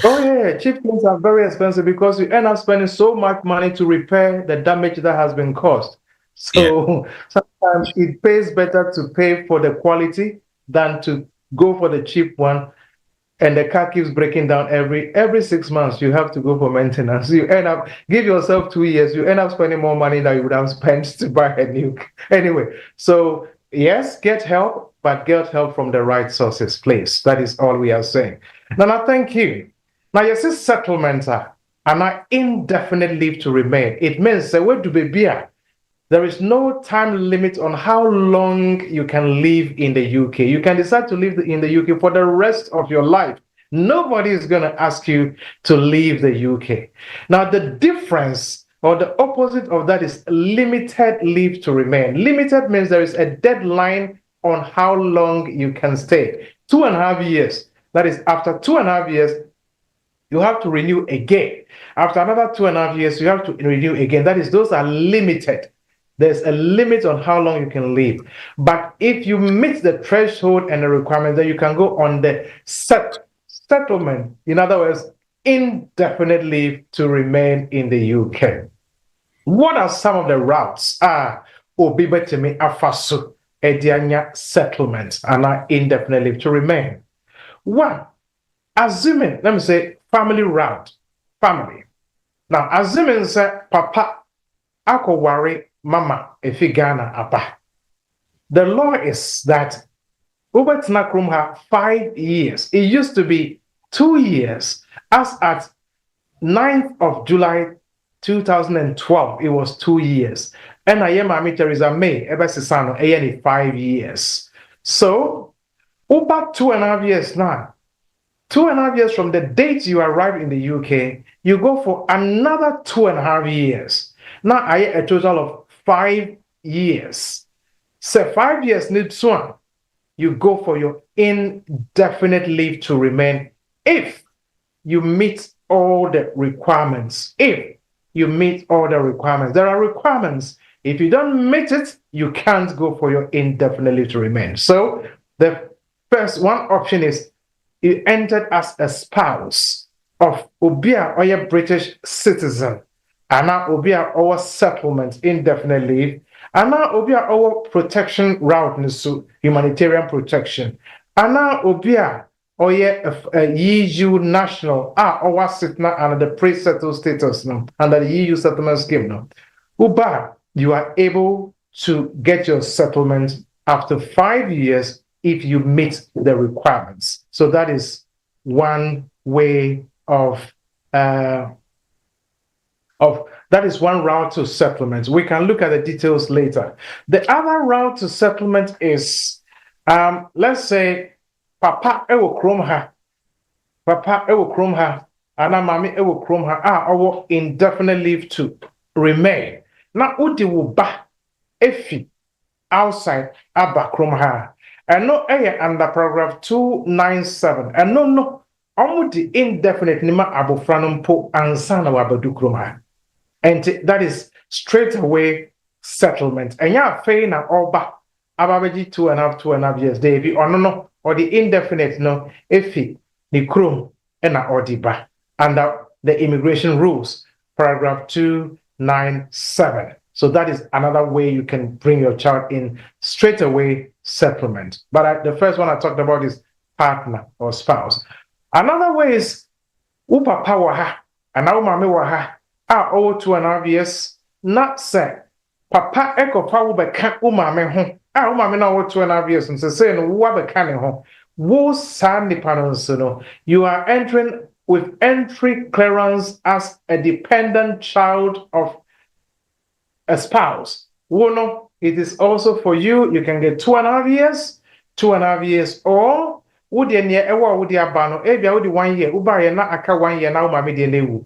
Oh yeah, cheap things are very expensive because you end up spending so much money to repair the damage that has been caused. So sometimes it pays better to pay for the quality than to go for the cheap one, and the car keeps breaking down every 6 months. You have to go for maintenance. You end up give yourself 2 years. You end up spending more money than you would have spent to buy a new. Anyway, so yes, get help, but get help from the right sources, please. That is all we are saying. Nana, thank you. Now, you see settlement and an indefinite leave to remain. It means that where do be there is no time limit on how long you can live in the UK. You can decide to live in the UK for the rest of your life. Nobody is going to ask you to leave the UK. Now, the difference or the opposite of that is limited leave to remain. Limited means there is a deadline on how long you can stay. 2.5 years. That is, after 2.5 years, you have to renew again. After another 2.5 years, you have to renew again. That is, those are limited. There's a limit on how long you can live. But if you meet the threshold and the requirement, then you can go on the settlement. In other words, indefinite leave to remain in the UK. What are some of the routes? Obibetimi afasu edianya settlement and indefinite leave to remain. One, assuming, let me say, family route. Family. Now, assuming say papa ako worry mama efi Ghana apa. The law is that Ubetna Krumha 5 years. It used to be 2 years. As at 9th of July 2012, it was 2 years. And I am Mami Theresa May, Ebesisano, 5 years. So, over 2.5 years now. 2.5 years from the date you arrive in the UK, you go for another 2.5 years. Now, I a total of 5 years. So 5 years needs one. You go for your indefinite leave to remain if you meet all the requirements. If you meet all the requirements. There are requirements. If you don't meet it, you can't go for your indefinite leave to remain. So the first one option is you entered as a spouse of Obia or a British citizen. And now Obia our settlement indefinite leave. And now Obia our protection route, so humanitarian protection. And now Obia or a EU national our sitting under the pre-settled status under the EU settlement scheme now. Uba, you are able to get your settlement after 5 years if you meet the requirements. So that is one way of that is one route to settlement. We can look at the details later. The other route to settlement is, let's say, Papa ewo krom ha, and Mami ewo krom ha, our indefinite leave to remain. Now, udi wuba efi outside aba krom ha, and no under paragraph 297, and no, omudi indefinite nima abofranum po ansana wabadu krom ha. And that is straight away settlement. And ya fey na oba ababeji 2.5 years. They be no or the indefinite no efi ni krum ena odiba under the immigration rules, paragraph 297. So that is another way you can bring your child in straight away settlement. But the first one I talked about is partner or spouse. Another way is upa power ha and now mami wa ha. Over 2.5 years, not say, Papa Echo Power Becan Umame home. Umame now over 2.5 years and say, no, what became home. Wo Sandy Panosono, you are entering with entry clearance as a dependent child of a spouse. Wono, it is also for you. You can get 2.5 years, 2.5 years, or would you near ewa would you abano? Ebia would 1 year, Uba na aka 1 year now, Mammy Denewu.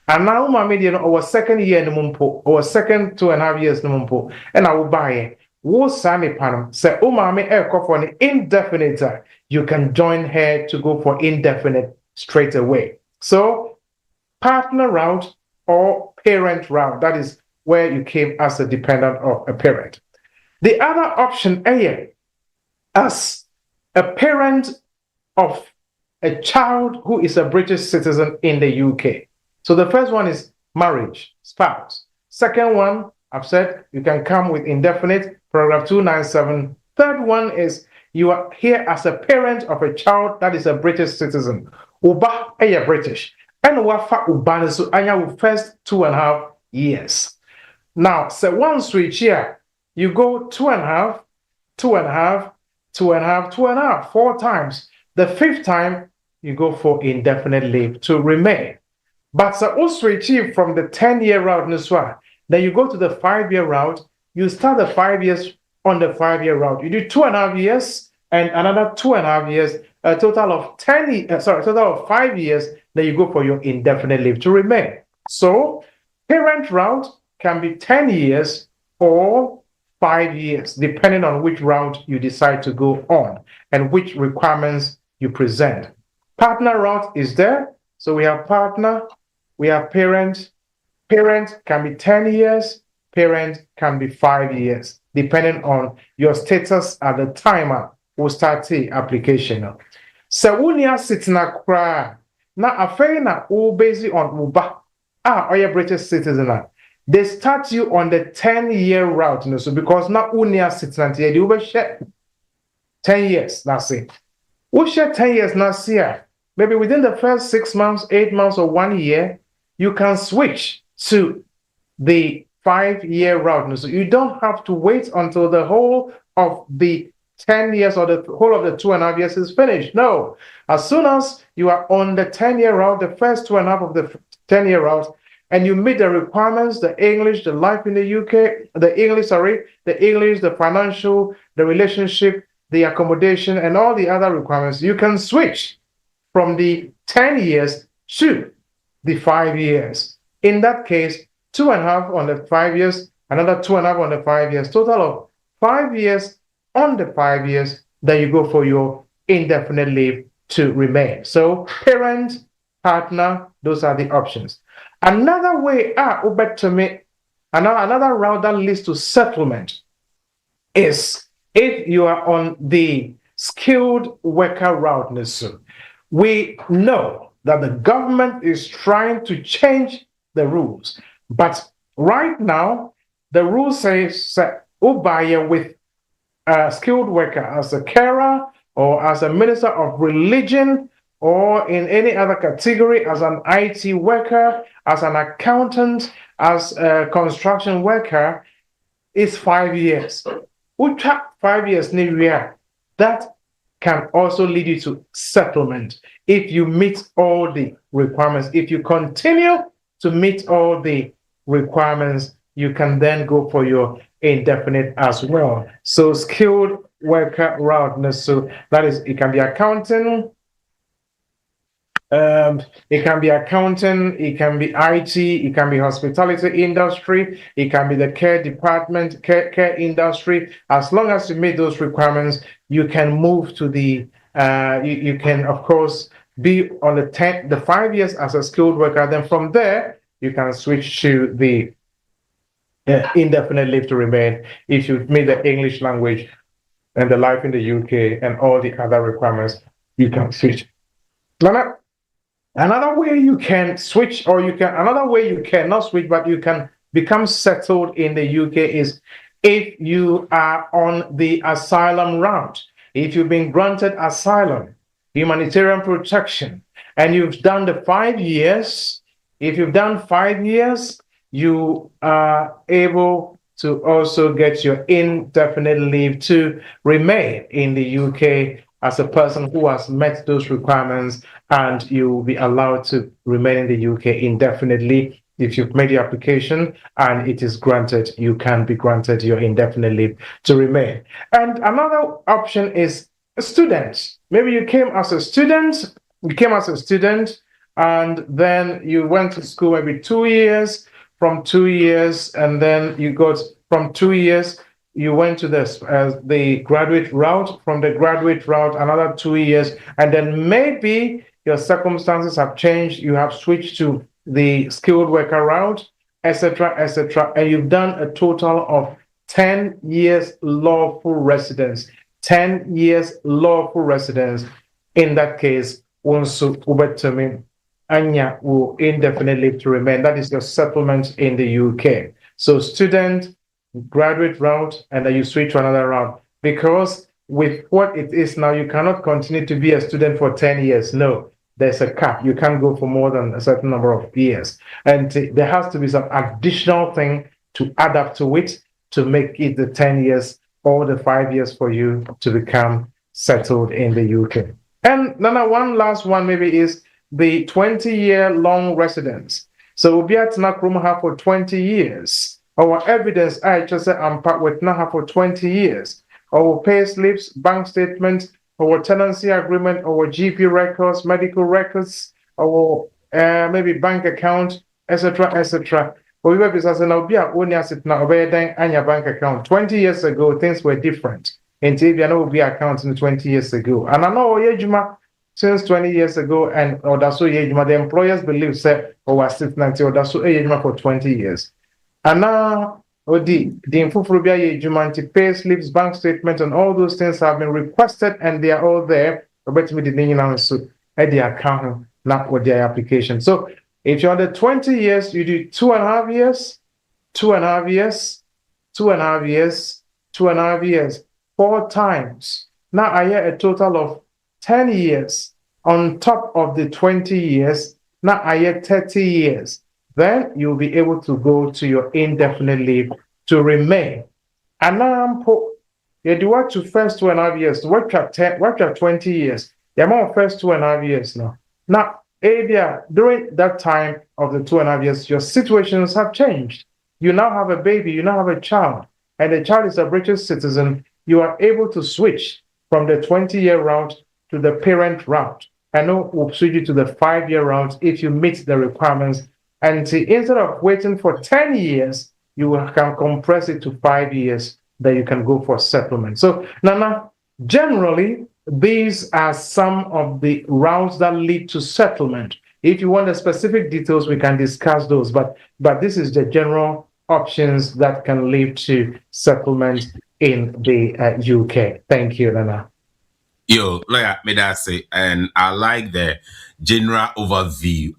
And now, Mammy, our second year in the Mumpo, or second 2.5 years in the Mumpo, and I will buy it. Wo Sami Panam say, oh, Mammy, for an indefinite, you can join her to go for indefinite straight away. So, partner route or parent route, that is where you came as a dependent of a parent. The other option, as a parent of a child who is a British citizen in the UK. So the first one is marriage, spouse. Second one, I've said you can come with indefinite, paragraph 297. Third one is you are here as a parent of a child that is a British citizen. Uba aya British. And wafa ubane so anya first 2.5 years. Now, so once we here, you go 2.5, 2.5, 2.5, 2.5, 4 times. The fifth time, you go for indefinite leave to remain. But so also achieve from the 10-year route, then you go to the 5-year route. You start the 5 years on the 5-year route. You do 2.5 years and another 2.5 years, a total of 5 years. Then you go for your indefinite leave to remain. So parent route can be 10 years or 5 years, depending on which route you decide to go on and which requirements you present. Partner route is there. So we have partner, we have parent. Parent can be 10 years, parent can be 5 years, depending on your status at the time we'll start the application. So when you sit na kra, na afei na based on uba, or your British citizen, they start you on the 10-year route, so because now unia citizen, you will share 10 years, that's it. We share 10 years now, maybe within the first 6 months, 8 months, or 1 year, you can switch to the 5-year route. So you don't have to wait until the whole of the 10 years or the whole of the 2.5 years is finished. No, as soon as you are on the 10-year route, the first 2.5 of the 10-year route, and you meet the requirements, the English, the life in the UK, the English, the financial, the relationship, the accommodation, and all the other requirements, you can switch from the 10 years to the 5 years. In that case, 2.5 on the 5 years, another 2.5 on the 5 years, total of 5 years on the 5 years, then you go for your indefinite leave to remain. So parent, partner, those are the options. Another way, another route that leads to settlement is if you are on the skilled worker route. We know that the government is trying to change the rules. But right now, the rule says that Ubaya with a skilled worker as a carer or as a minister of religion or in any other category, as an IT worker, as an accountant, as a construction worker, is 5 years. Ucha 5 years, that can also lead you to settlement if you meet all the requirements. If you continue to meet all the requirements, you can then go for your indefinite as well. So skilled worker route, so that is, it can be accounting, it can be IT, it can be hospitality industry, it can be the care department, care industry. As long as you meet those requirements, you can move to the, you can of course be on the 5 years as a skilled worker. Then from there, you can switch to the indefinite leave to remain if you meet the English language and the life in the UK and all the other requirements. You can switch. Another way you can switch, or another way you cannot switch, but you can become settled in the UK is if you are on the asylum route. If you've been granted asylum, humanitarian protection, and you've done the 5 years, if you've done 5 years, you are able to also get your indefinite leave to remain in the UK as a person who has met those requirements, and you will be allowed to remain in the UK indefinitely. If you've made the application and it is granted, you can be granted your indefinite leave to remain. And another option is students. Maybe you came as a student, and then you went to school maybe 2 years, from 2 years, and then you got from 2 years, you went to the graduate route. From the graduate route, another 2 years, and then maybe your circumstances have changed. You have switched to the skilled worker route, etc., and you've done a total of 10 years lawful residence. 10 years lawful residence. In that case, once Ubertami Anya will indefinitely leave to remain. That is your settlement in the UK. So student, graduate route, and then you switch to another route. Because with what it is now, you cannot continue to be a student for 10 years. No, there's a cap. You can't go for more than a certain number of years. And there has to be some additional thing to add up to it to make it the 10 years or the 5 years for you to become settled in the UK. And Nana, one last one maybe is the 20-year long residence. So we'll be at Nakrumha for 20 years. Our evidence, I just said, I'm part with Naha for 20 years. Our pay slips, bank statements, our tenancy agreement, our GP records, medical records, our maybe bank account, etc., etc. We will be saying now, be only asset now, obey then your bank account. 20 years ago, things were different. And if you know, be accounting 20 years ago. And I know, Yejuma, since 20 years ago, and or that's so Yejuma, the employers believe, say, or was sitting until that's so Yejuma for 20 years. And now, the Infofobia Yejuma, pay slips, bank statements, and all those things have been requested, and they are all there. But me the name so at the account, not with their application. So if you're under 20 years, you do 2.5 years, 2.5 years, 2.5 years, 2.5 years, 4 times. Now I hear a total of 10 years on top of the 20 years. Now I hear 30 years. Then you'll be able to go to your indefinite leave to remain. And now you do what to first 2.5 years, work at 20 years. The amount of first 2.5 years now. Now, during that time of the 2.5 years, your situations have changed. You now have a baby, you now have a child, and the child is a British citizen. You are able to switch from the 20-year route to the parent route. And now we'll switch you to the 5-year route if you meet the requirements. And instead of waiting for 10 years, you can compress it to 5 years that you can go for settlement. So, Nana, generally, these are some of the routes that lead to settlement. If you want the specific details, we can discuss those. But this is the general options that can lead to settlement in the UK. Thank you, Nana. Yo, lawyer, may I say, and I like the general overview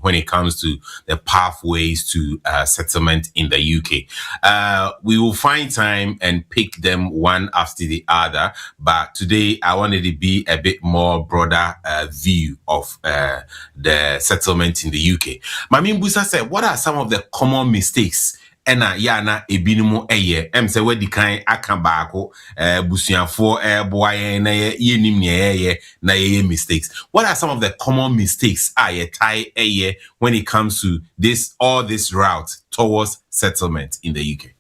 when it comes to the pathways to settlement in the UK. We will find time and pick them one after the other, but today I wanted to be a bit more broader view of the settlement in the UK. Mami Mbusa said, what are some of the common mistakes ena yana ebinumu se wedi kan aka baako busuafo boaye na ye nim ne na ye mistakes. What are some of the common mistakes ye tie when it comes to all this route towards settlement in the UK?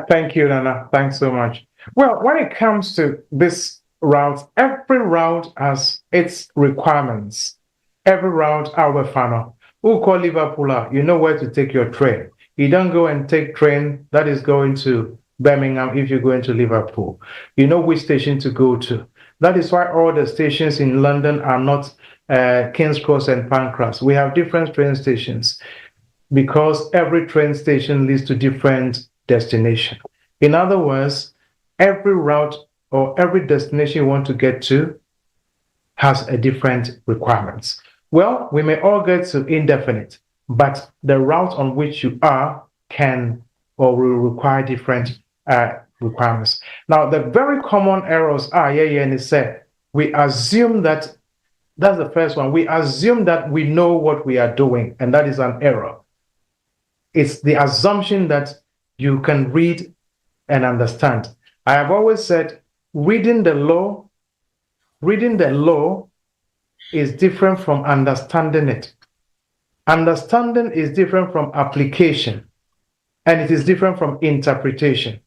Thank you, Nana. Thanks so much. Well, when it comes to this route, every route has its requirements. Every route our funnel. Who call Liverpool? You know where to take your train. You don't go and take train that is going to Birmingham if you're going to Liverpool. You know which station to go to. That is why all the stations in London are not King's Cross and Pancras. We have different train stations because every train station leads to different destination. In other words, every route or every destination you want to get to has a different requirements. Well, we may all get to indefinite, but the route on which you are can or will require different requirements. Now, the very common errors are, and it said, we assume that's the first one. We assume that we know what we are doing, and that is an error. It's the assumption that you can read and understand. I have always said, reading the law is different from understanding it. Understanding is different from application, and it is different from interpretation.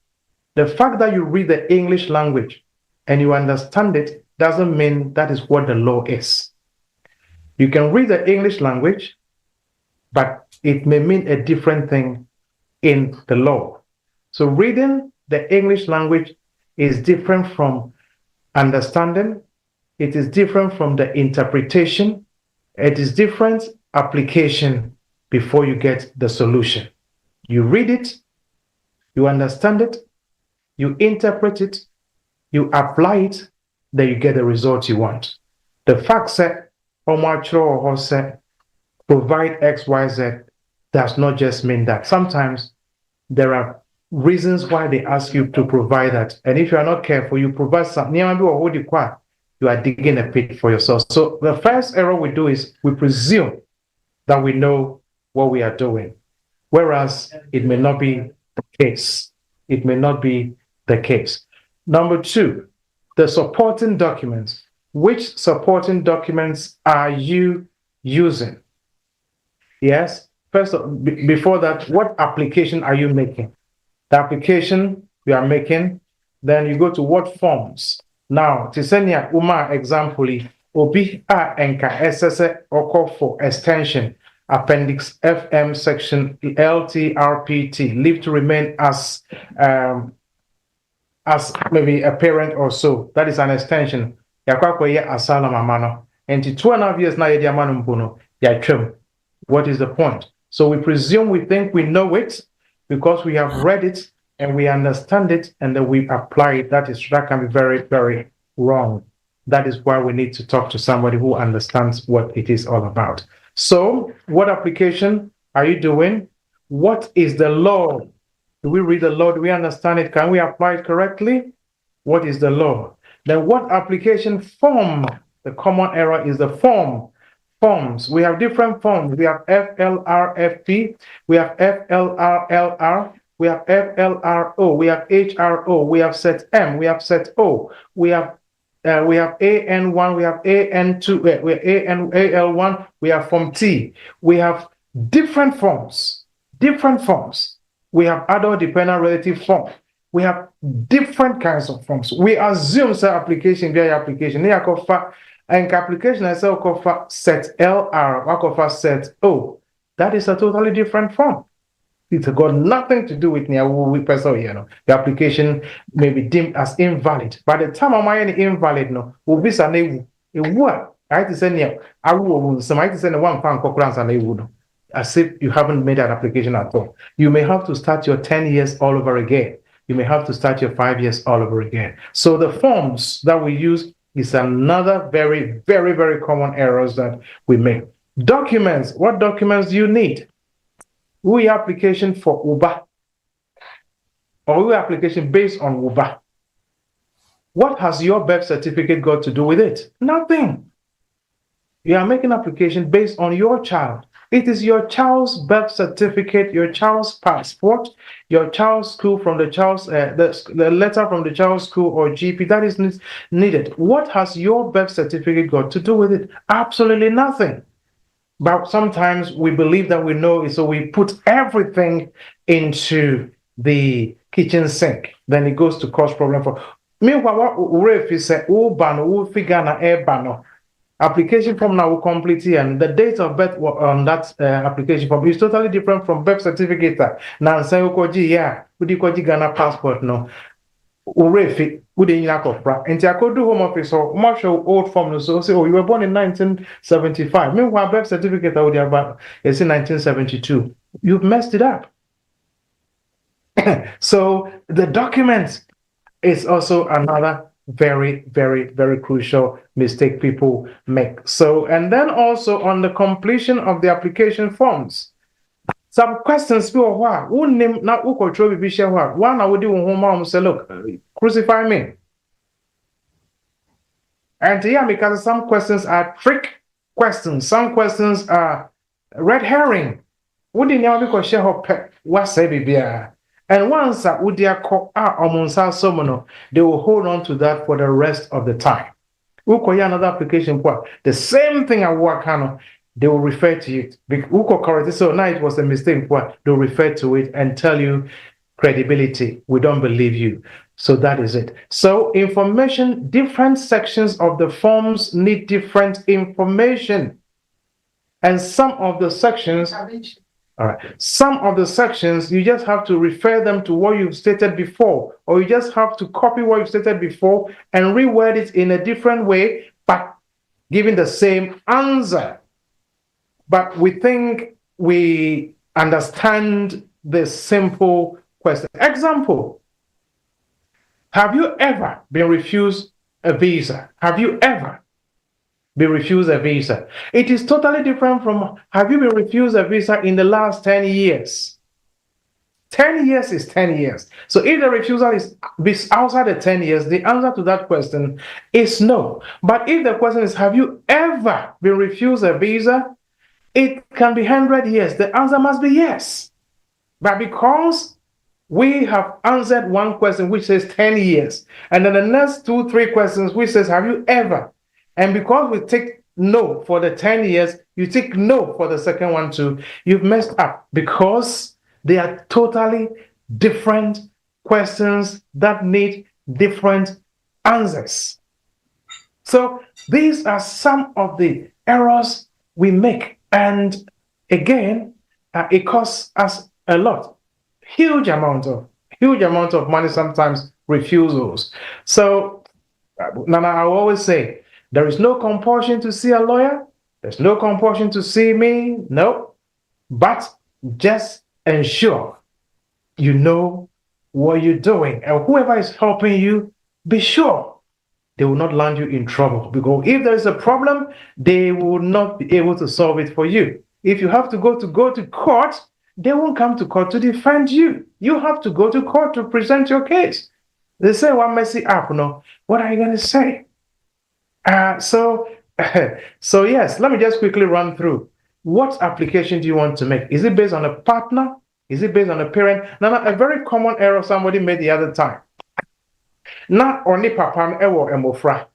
The fact that you read the English language and you understand it doesn't mean that is what the law is. You can read the English language, but it may mean a different thing in the law. So reading the English language is different from understanding. It is different from the interpretation. It is different application before you get the solution. You read it, you understand it, you interpret it, you apply it, then you get the result you want. The fact that provide X, Y, Z does not just mean that. Sometimes there are reasons why they ask you to provide that. And if you are not careful, you provide something, you are digging a pit for yourself. So the first error we do is we presume that we know what we are doing, whereas it may not be the case. It may not be the case. Number two, the supporting documents. Which supporting documents are you using? Yes. First, before that, what application are you making? The application you are making, then you go to what forms. Now, Tisenia Uma example, Obi a enka SSA or for extension, Appendix FM section LTRPT, leave to remain as maybe a parent or so. That is an extension. Yakwa asala mamano. And 2.5 years now, yediamanumbuno, yachum. What is the point? So we presume, we think we know it because we have read it and we understand it, and then we apply it. That can be very, very wrong. That is why we need to talk to somebody who understands what it is all about. So, what application are you doing? What is the law? Do we read the law? Do we understand it? Can we apply it correctly? What is the law? Then what application form? The common error is the form. Forms. We have different forms. We have FLRFP, we have FLRLR, we have FLRO, we have HRO, we have set M, we have set O, we have AN1, we have AN2, we have AL1, we have form T. We have different forms. We have adult dependent relative form. We have different kinds of forms. We assume application via application. And application is set LR, set O. That is a totally different form. It's got nothing to do with the application may be deemed as invalid. By the time I'm invalid, no, will be some what I to send I will some I to send one pound cockrans and they would, as if you haven't made an application at all. You may have to start your 10 years all over again. You may have to start your 5 years all over again. So the forms that we use is another very, very, very common errors that we make. Documents. What documents do you need? We application for Uber or we application based on Uber. What has your birth certificate got to do with it? Nothing. You are making application based on your child. It is your child's birth certificate, your child's passport, your child's school from the child's the letter from the child's school or GP that is needed. What has your birth certificate got to do with it? Absolutely nothing. But sometimes we believe that we know it, so we put everything into the kitchen sink. Then it goes to cause problem for. Meanwhile, what if say application form now will complete it, and the date of birth on that application form is totally different from birth certificate. Now say ukoji Ghana passport no. Urefi and I could do home office or marshal old form so say, oh, you were born in 1975. Meanwhile, birth certificate would have is in 1972. You've messed it up. So the document is also another very, very, very crucial mistake people make. So, and then also on the completion of the application forms, some questions people who name now who control the vision one I would do home say, look, crucify me. And yeah, because some questions are trick questions, some questions are red herring. Wouldn't you because share what say be and once they will hold on to that for the rest of the time. Another application, the same thing at work, they will refer to it. So now it was a mistake, they'll refer to it and tell you credibility. We don't believe you. So that is it. So information, different sections of the forms need different information. And some of the sections, all right, some of the sections, you just have to refer them to what you've stated before, or you just have to copy what you've stated before and reword it in a different way, but giving the same answer. But we think we understand this simple question. Example, have you ever been refused a visa? Have you ever been refused a visa? It is totally different from have you been refused a visa in the last 10 years? 10 years is 10 years. So if the refusal is outside the 10 years, the answer to that question is no. But if the question is have you ever been refused a visa, it can be 100 years. The answer must be yes. But because we have answered one question which says 10 years, and then the next 2-3 questions which says, have you ever? And because we take no for the 10 years, you take no for the second one too, you've messed up, because they are totally different questions that need different answers. So these are some of the errors we make, and again, it costs us a lot, huge amount of money, sometimes refusals. So Nana, I always say, there is no compulsion to see a lawyer. There's no compulsion to see me. No, but just ensure you know what you're doing, and whoever is helping you, be sure they will not land you in trouble, because if there is a problem, they will not be able to solve it for you. If you have to go to court, they won't come to court to defend you. You have to go to court to present your case. They say, one messy up, no? What are you going to say? So yes, let me just quickly run through. What application do you want to make? Is it based on a partner? Is it based on a parent? Now, a very common error somebody made the other time. Not only papa ewo emofra,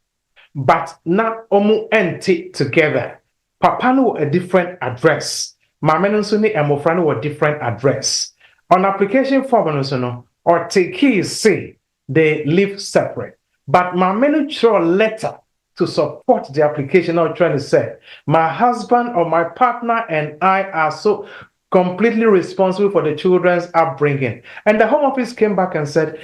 but not omu enti together. Papa no a different address. Mama no so ni emofra no a different address. On application form no so no, or take say they live separate. But mama no show a letter to support the application. I'm trying to say, my husband or my partner and I are so completely responsible for the children's upbringing. And the Home Office came back and said,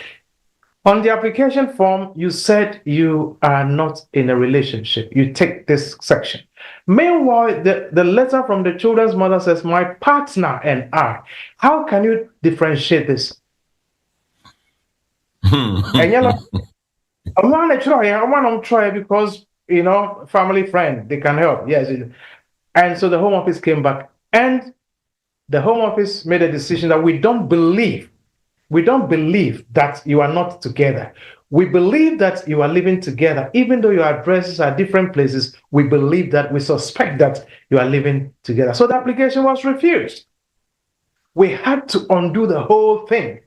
on the application form, you said you are not in a relationship. You take this section. Meanwhile, the letter from the children's mother says, my partner and I. How can you differentiate this? And you know, I want to try because, you know, family friend, they can help. Yes. And so the Home Office came back, and the Home Office made a decision that we don't believe that you are not together. We believe that you are living together, even though your addresses are different places. We suspect that you are living together. So the application was refused. We had to undo the whole thing,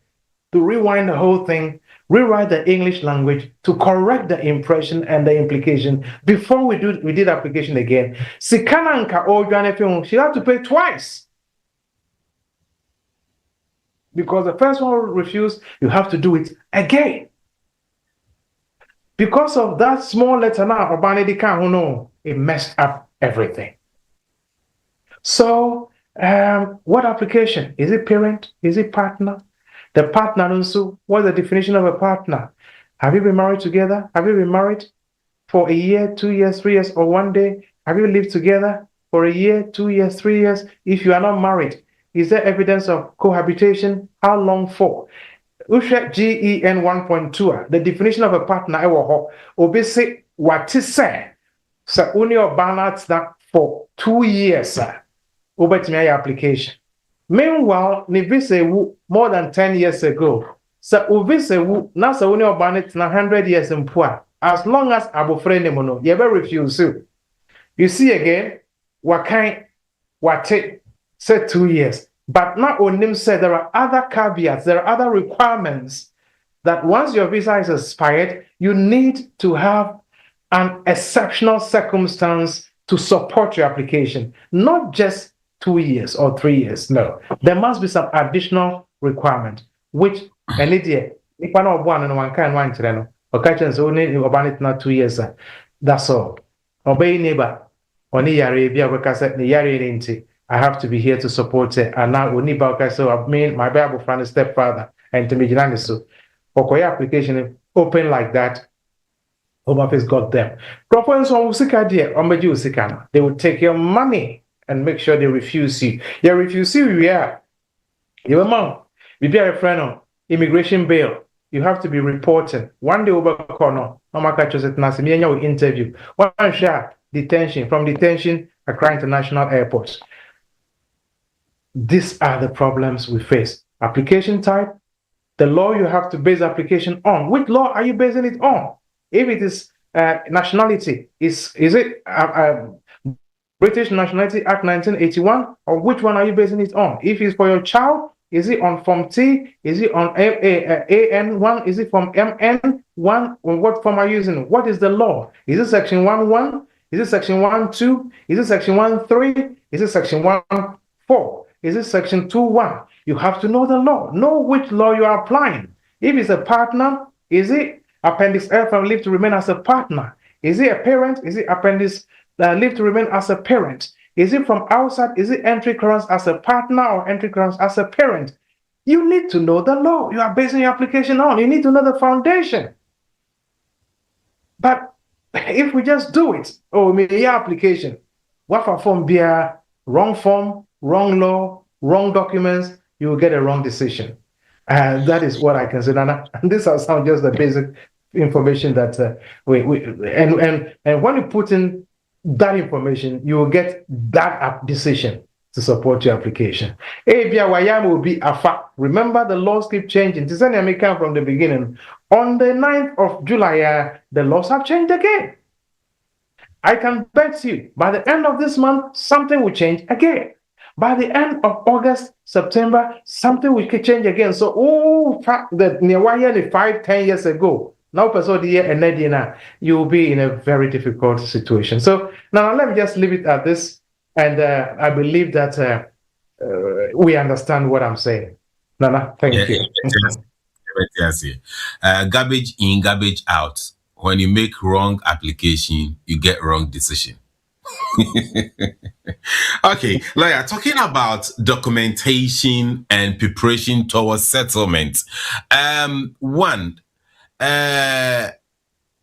to rewind the whole thing, rewrite the English language to correct the impression and the implication before we did application again. Sikananka or she had to pay twice. Because the first one refused, you have to do it again. Because of that small letter now, it messed up everything. So, what application? Is it parent? Is it partner? The partner also, what's the definition of a partner? Have you been married together? Have you been married for a year, 2 years, 3 years, or 1 day? Have you lived together for a year, 2 years, 3 years? If you are not married, is there evidence of cohabitation? How long for? GEN 1.2, the definition of a partner, obese what is say, so only your balance that for 2 years, over to my application. Meanwhile, Nivise more than 10 years ago, so Uvise now so only your balance 100 years in poor. As long as Abu Frene Mono, you ever refuse you. You see again, what take said 2 years. But not only said there are other caveats, there are other requirements that once your visa is expired, you need to have an exceptional circumstance to support your application. Not just 2 years or 3 years. No, there must be some additional requirement, which an idiot, if I know one and one kind one to occasions only about it not 2 years. That's all. Obey neighbor. Only Arabia because the I have to be here to support it. And now we need so I've made my Bible friend stepfather and to me so for application open like that. Home Office got them. They will take your money and make sure they refuse you. They refuse you, yeah. Your mom, be a friend of immigration bail. You have to be reporting. One day over corner, Mama catches it Nasimia interview. One shot detention from detention Accra International Airport. These are the problems we face. Application type, the law you have to base application on. Which law are you basing it on? If it is nationality, is it British Nationality Act 1981, or which one are you basing it on? If it's for your child Is it on Form T? Is it on AN1? Is it from MN1? What form are you using? What is the law? Is it Section 1.1? Is it Section 1.2? Is it Section 1.3? Is it Section 1.4? Is it Section 2.1? You have to know the law. Know which law you are applying. If it's a partner, is it Appendix F and leave to remain as a partner? Is it a parent? Is it Appendix leave to remain as a parent? Is it from outside? Is it entry clearance as a partner or entry clearance as a parent? You need to know the law you are basing your application on. You need to know the foundation. But if we just do it, your application, what for form be a wrong form, wrong law, wrong documents, you will get a wrong decision. And that is what I can say. And this are some just the basic information that and when you put in that information, you will get that decision to support your application. Will be a fact. Remember, the laws keep changing. Tisani may come from the beginning. On the 9th of July, the laws have changed again. I can bet you by the end of this month, something will change again. By the end of August, September, something will change again. So, fact that near 5-10 years ago, now, you will be in a very difficult situation. So now let me just leave it at this, and I believe that we understand what I'm saying. Nana, thank you. Garbage in, garbage out. When you make wrong application, you get wrong decision. Okay, lawyer, talking about documentation and preparation towards settlement. One.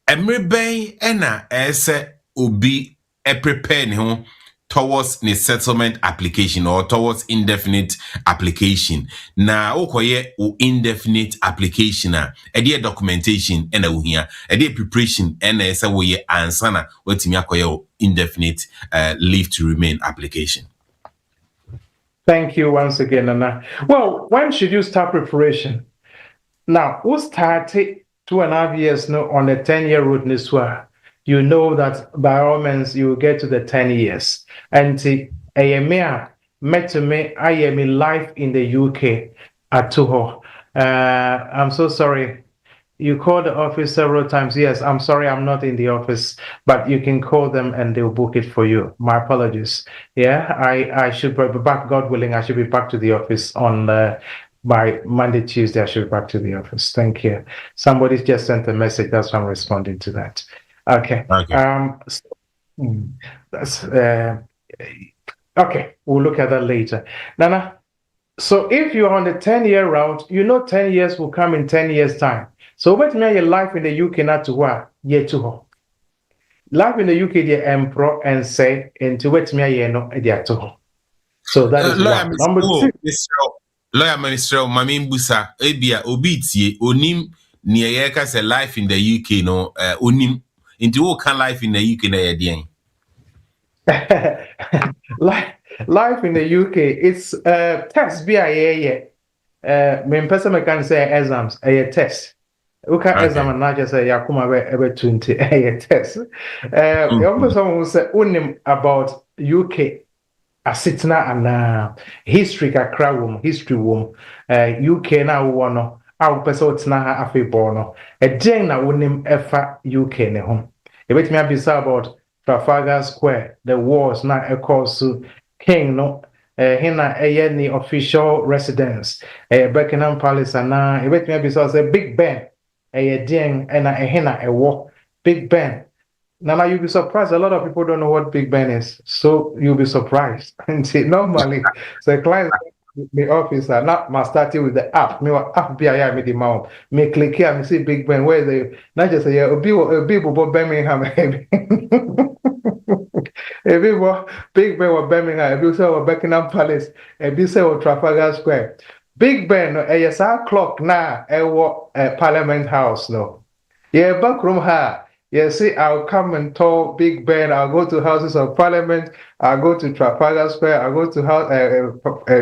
Emrebe ena ese obi prepare ne towards the settlement application or towards indefinite application. Na okoye indefinite application a ede documentation ena wo hia ede preparation ena ese wo ye ansa na watimi akoye indefinite leave to remain application. Thank you once again, Nana. Well, when should you start preparation? Now, who started 2.5 years now on a 10-year road Niswa, you know that by all means you will get to the 10 years. And I am in life in the UK at Tuho. I'm so sorry. You called the office several times. Yes, I'm sorry I'm not in the office, but you can call them and they'll book it for you. My apologies. Yeah, I should be back, God willing, I should be back to the office on by Monday, Tuesday, I should be back to the office. Thank you. Somebody just sent a message. That's why I'm responding to that. Okay. Okay. We'll look at that later. Nana, so if you're on the 10-year route, you know 10 years will come in 10 years' time. So what me your life in the UK not to what? Year to ho. Life in the UK, the emperor and say, into what me no idea to ho. So that is one. Number two. Lawyer Minister, Mamin Busa, Ebia, Obitie, Onim, Niayaka, say life in the UK, no, Onim, into all can life in the UK, Life in the UK, it's test BIA, main person can say exams, a test. Okay, exam and not just say Yakuma ever 20, a test. Someone will say Onim about UK. Asitna and history kakra wom history wom UK na wo no a wo pese otna ha afebo no e den na wonim efa UK ne ho e betimi abisa about Trafalgar Square the wars na cause king no hina ni official residence Buckingham Palace na e betimi abisa say Big Ben den na hina wo Big Ben. Now you'll be surprised. A lot of people don't know what Big Ben is, so you'll be surprised. And see, normally, the client, the officer, not must start with the app. Me app BIA me the mount. Me click here. Me see Big Ben. Where the not just say a people Birmingham. Big Ben or Birmingham. If you say Buckingham Palace, if you say Trafalgar Square, Big Ben. Yes, our clock now. Parliament House no. Yeah, backroom ha. Yeah, see, I'll come and talk Big Ben. I'll go to Houses of Parliament. I'll go to Trafalgar Square. I'll go to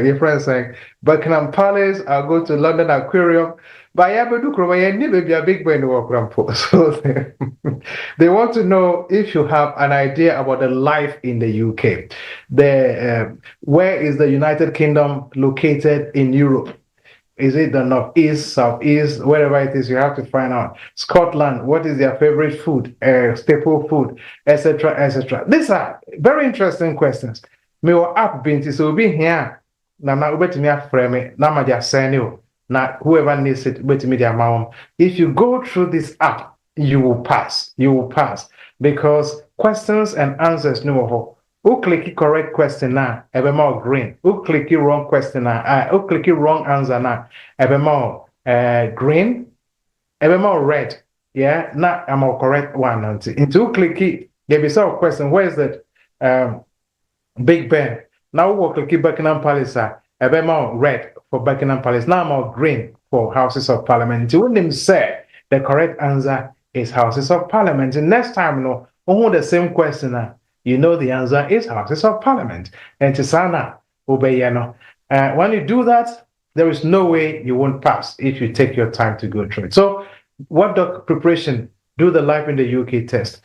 your friend saying Buckingham Palace. I'll go to London Aquarium. But yeah, but look, maybe a Big Ben walk around. So they want to know if you have an idea about the life in the UK. Where is the United Kingdom located in Europe? Is it the northeast, southeast, wherever it is? You have to find out. Scotland, what is their favorite food, staple food, etc., etc. These are very interesting questions. Me or app binti so be here. Na ubeti me frame na ma dia send you. Na whoever needs it ubeti me dia mawon. If you go through this app, you will pass. You will pass because questions and answers no. Who click correct question now? Ebe more green. Who click wrong question now? Who click wrong answer now? Ebe more green. Ebe more red. Yeah, now I'm more correct one. Into who click there be some question. Where is that Big Ben? Now who click Buckingham Palace? Ebe more red for Buckingham Palace. Now more green for Houses of Parliament. When them say the correct answer is Houses of Parliament. And next time, no, who the same question now? You know the answer is Houses of Parliament. And Tisana, Ubeyano. When you do that, there is no way you won't pass if you take your time to go through it. So, what doc preparation? Do the Life in the UK test.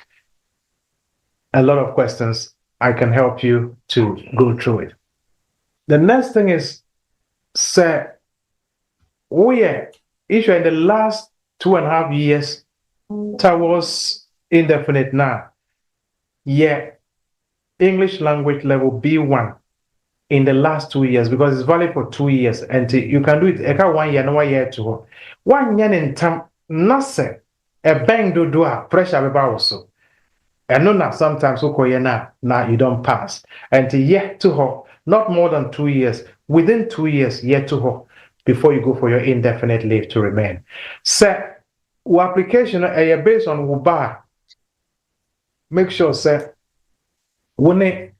A lot of questions. I can help you to go through it. The next thing is, sir, if you're in the last 2.5 years towards indefinite now, English language level B1 in the last 2 years because it's valid for 2 years and you can do it 1 year, no 1 year to 1 year in time. Nothing a bang do pressure about also. And no, now sometimes now you don't pass and yet to her not more than 2 years within 2 years yet to her before you go for your indefinite leave to remain. So, application based on Uba. Make sure, sir. When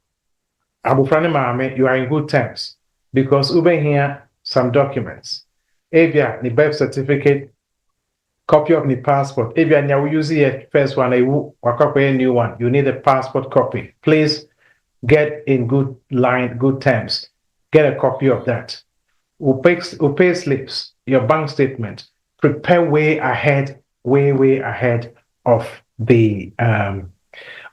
Abufrani Mame, you are in good terms because Ube here some documents. Avia, the birth certificate, copy of the passport. Avia, now we use the first one, a new one. You need a passport copy. Please get in good terms. Get a copy of that. Pay slips, your bank statement. Prepare way ahead of the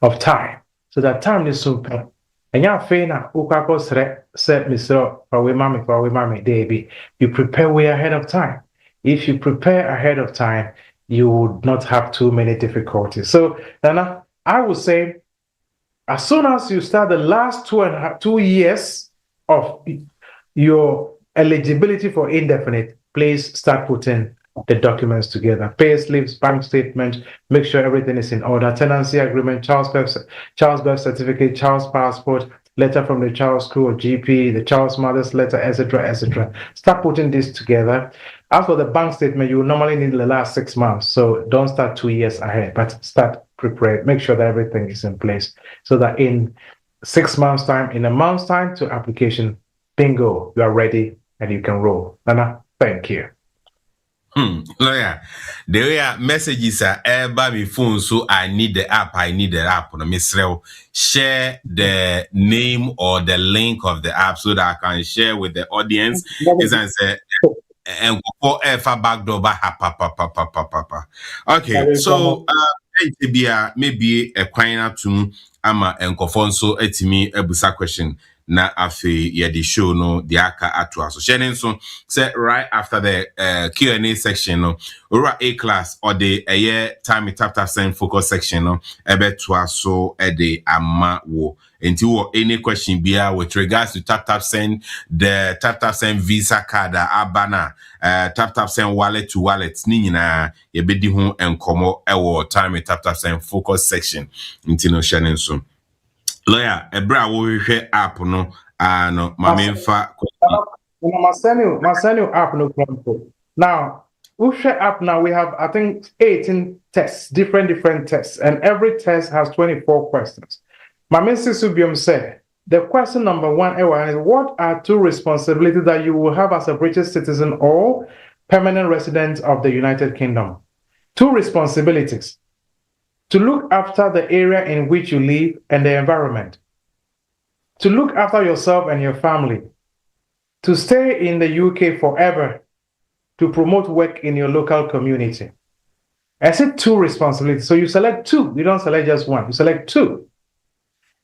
of time. So that time is super. And ya fena ukako set Mr. For mami, Debbie. You prepare way ahead of time. If you prepare ahead of time, you would not have too many difficulties. So Nana, I would say as soon as you start the last 2 years of your eligibility for indefinite, please start putting the documents together. Pay slips, bank statement, make sure everything is in order. Tenancy agreement, child's birth certificate, child's passport, letter from the child's school or GP, the child's mother's letter, etc., etc. Start putting this together. As for the bank statement, you will normally need the last 6 months. So don't start 2 years ahead, but start prepared. Make sure that everything is in place so that in 6 months' time, in a month's time to application, bingo, you are ready and you can roll. Nana, thank you. Lawyer, the way messages are by my phone, so I need the app. No, Miss Rel, share the name or the link of the app so that I can share with the audience. As I say, and go for backdoor, okay, so maybe a quina to ama and Kofonso etimi ebusa question. Na afi yeah the show no the aka atwa so sharing so say right after the Q&A section no ora A class or the year time tap send focus section no ebe to so the ama wo until any question be with regards to tap send the tap send visa card abana tap send wallet to wallet ni nyina ye bedi ho enkomo ewo time tap send focus section until no sharing so lawyer, ebra wo hwe app no no mamemfa Marcelo app no problem. Now, Ushe app now we have I think 18 tests, different tests, and every test has 24 questions. Mamesi Subium said the question number 1 is what are 2 responsibilities that you will have as a British citizen or permanent resident of the United Kingdom? 2 responsibilities. to look after the area in which you live and the environment, to look after yourself and your family, to stay in the UK forever, to promote work in your local community. I said 2 responsibilities. So you select 2. You don't select just 1. You select 2.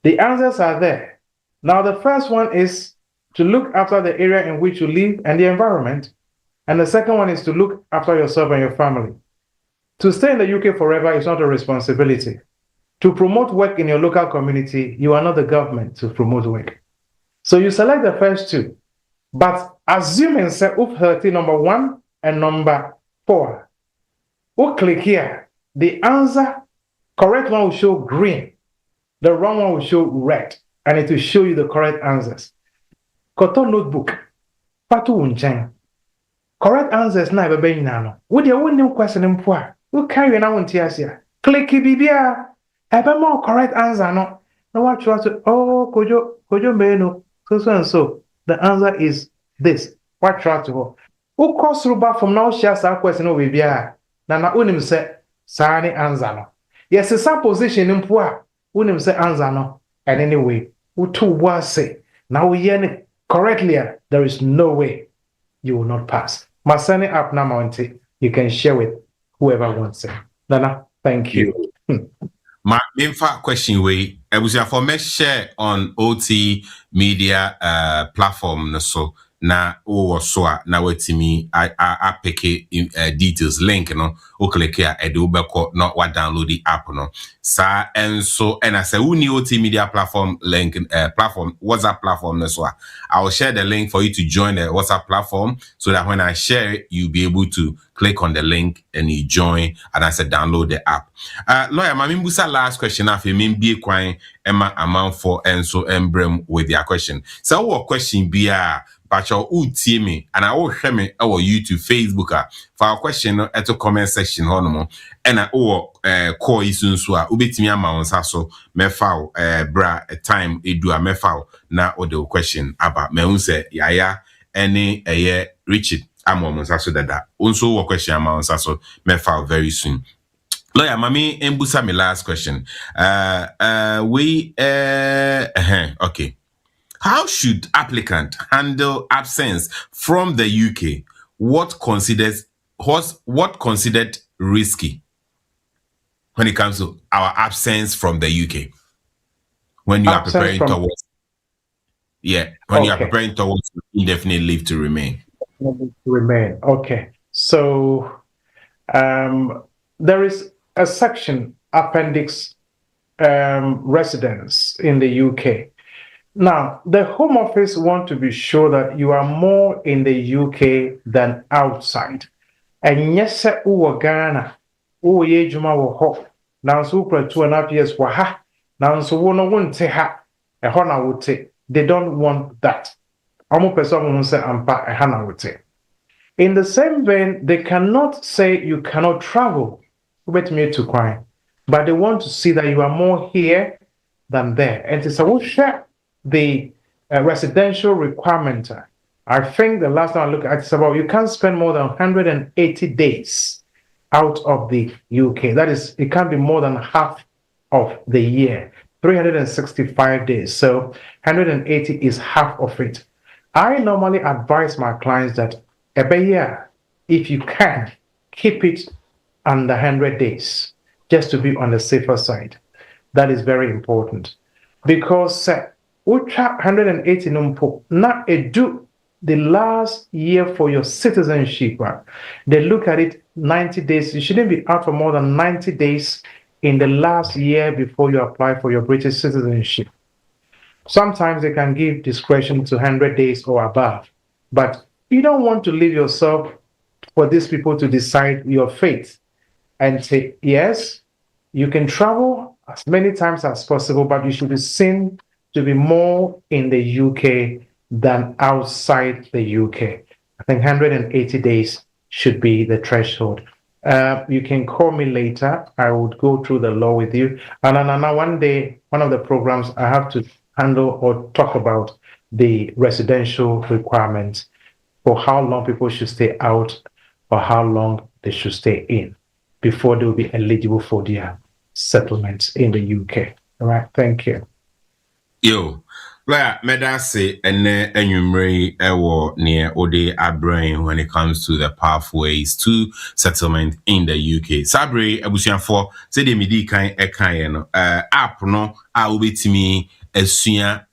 The answers are there. Now, the first one is to look after the area in which you live and the environment. And the second one is to look after yourself and your family. To stay in the UK forever is not a responsibility. To promote work in your local community, you are not the government to promote work. So you select the first 2. But assuming say number 1 and number 4, we'll click here. The answer, correct one will show green. The wrong one will show red. And it will show you the correct answers. Koto notebook. Patu unchen. Correct answers na bebe nyano. Wo de won nim question mpo a. Wo carry na won tiasia. Click bibia. Ebe mo correct answer no. Na what you to oh kojo meno. So and so. The answer is this. What try to wo cross ruba from now share sa question o bibia. Na unim say sani answer no. Yes, some position mpo a. Unim say answer no. And anyway, wo to was say. Now we hear correctly, there is no way you will not pass. My signing up now, Monty, you can share with whoever wants it. Nana, thank you. My main question way, I was for me share on OT media platform so na so na wetimi I pick details link no o click here e do beko no wa download the app no sa and so and I say who need OT media platform link platform WhatsApp platform no so I will share the link for you to join the WhatsApp platform so that when I share it you'll be able to click on the link and you join and I said download the app. Lawyer mami mbusa last question afi me bie kwan Emma amount for and so embrem with their question. So what question be Pacho utie me and I will share me our YouTube, Facebook for our question at the comment section honomo and I call isun so ubetimi ama onsa so me foul bra time edu a me foul na o the question about me unse yaya any Richard ama onsa so dada also what question ama onsa so me foul very soon. Lawyer mami embusa me last question okay. How should applicant handle absence from the UK? What considered risky when it comes to our absence from the UK? When you are preparing towards you are preparing towards indefinite leave to remain. Okay. So there is a section appendix residence in the UK. Now, the Home Office want to be sure that you are more in the UK than outside. And yes, uwa Ghana, uwa yejuma wo ho. Now, so 2.5 years wa ha. Now, so wono wonte ha. Ehona wote. They don't want that. Amo person won't say ampa ehana wote. In the same vein, they cannot say you cannot travel. Wait me to cry. But they want to see that you are more here than there. And it's a share the residential requirement. I think the last time I looked at it's about you can't spend more than 180 days out of the UK. That is, it can't be more than half of the year, 365 days. So 180 is half of it. I normally advise my clients that every year, if you can, keep it under 100 days, just to be on the safer side. That is very important. Because 180 numpo na edu the last year for your citizenship. They look at it 90 days. You shouldn't be out for more than 90 days in the last year before you apply for your British citizenship. Sometimes they can give discretion to 100 days or above, but you don't want to leave yourself for these people to decide your fate and say, yes, you can travel as many times as possible, but you should be seen to be more in the UK than outside the UK. I think 180 days should be the threshold. You can call me later. I would go through the law with you. And one day, one of the programs, I have to handle or talk about the residential requirements for how long people should stay out or how long they should stay in before they will be eligible for their settlements in the UK. All right, thank you. Yo, Lawyer, medase ene enyumre ewo near Ode Abrain when it comes to the pathways to settlement in the UK. Sabre ebusianfo se de midi kan ekan no app no a obetimi esua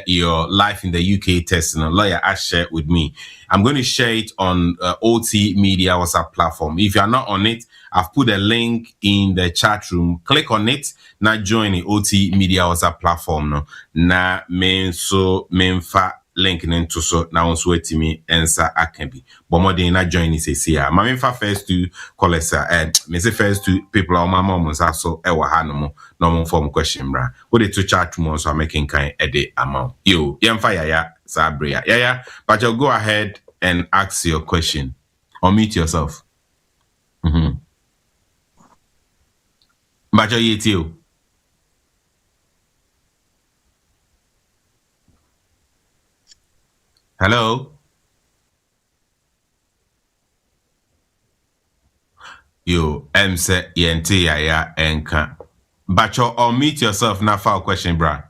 your life in the UK test no lawyer I share with me. I'm going to share it on OT Media WhatsApp platform. If you are not on it, I've put a link in the chat room. Click on it. Now join the OT Media WhatsApp platform. No, na menfa link into so now on sweaty me answer I can be. But more than not join is here. My menfa first to call us and me say first to people on my mom was also ewa hanamo normal form question bra. What the two chat room so making kind a day amount. Yo, yamfa ya sabria. Yeah, but you'll go ahead and ask your question. Unmute yourself. But you. Hello? You, say yente ya enka. But you unmute yourself now for a question, bra.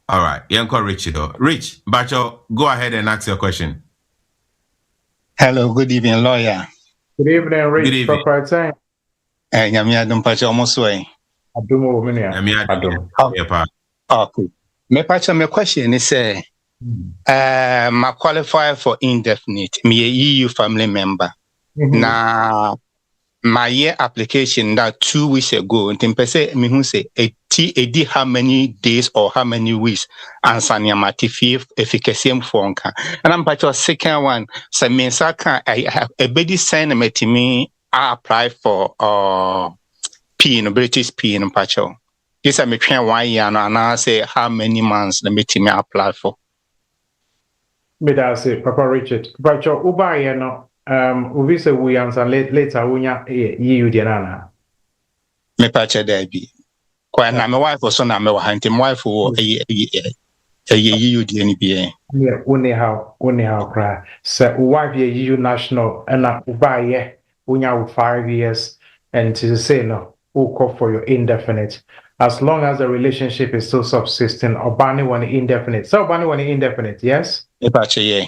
All right, Yanko Richie though. Rich, but you go ahead and ask your question. Hello, good evening, lawyer. Good evening, Rich. Good evening. Proper time. Nyame adom pacha almost way. Adumo minia. Adum. Okay. Me pacha me question is ma qualify for indefinite. Me a EU family member. Na my year application that 2 weeks ago, and say me who say a how many days or how many weeks answer nyamati efficacy fonka. And I'm part of second one. So me saka a bedi sign me I apply for British P in Pacho. This I me 1 year and I say how many months the meeting me apply for. Me da say Papa Richard. Pacho uba ye no. We say we answer later unya EU diana. Me pacha there be. Kwa na me wife so na me wa hanti my wife wo EU diani be. Yeah, only how cry. So wife ye EU national and na uba ye unya 5 years and to say no who call for your indefinite. As long as the relationship is still subsisting, or banning one indefinite. So banning one indefinite, yes? Me pacha yeah.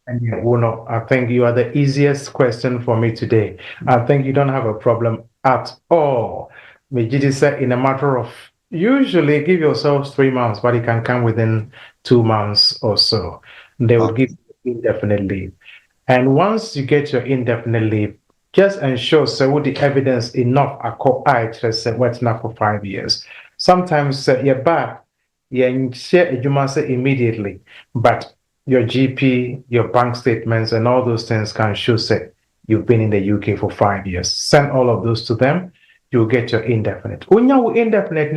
And yeah, Uno, I think you are the easiest question for me today. I think you don't have a problem at all. Mejidi said in a matter of, usually give yourselves 3 months, but it can come within 2 months or so. They will give you indefinite leave. And once you get your indefinite leave, just ensure so with the evidence enough what's not for 5 years. Sometimes you're back, you share immediately, but your GP, your bank statements, and all those things can show say you've been in the UK for 5 years. Send all of those to them. You'll get your indefinite. When you're indefinite,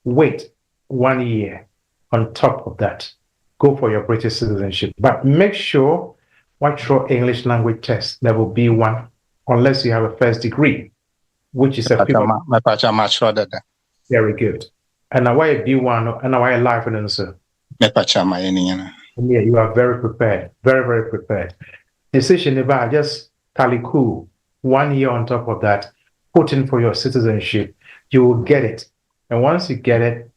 wait 1 year. On top of that, go for your British citizenship. But make sure watch your English language test level B1, unless you have a first degree, which is my pacha much rather than. Very good. And now why B1 and now why life and answer. My pacha my any. Yeah, you are very prepared. Very, very prepared. Decision about just tally cool. 1 year on top of that, put in for your citizenship. You will get it. And once you get it,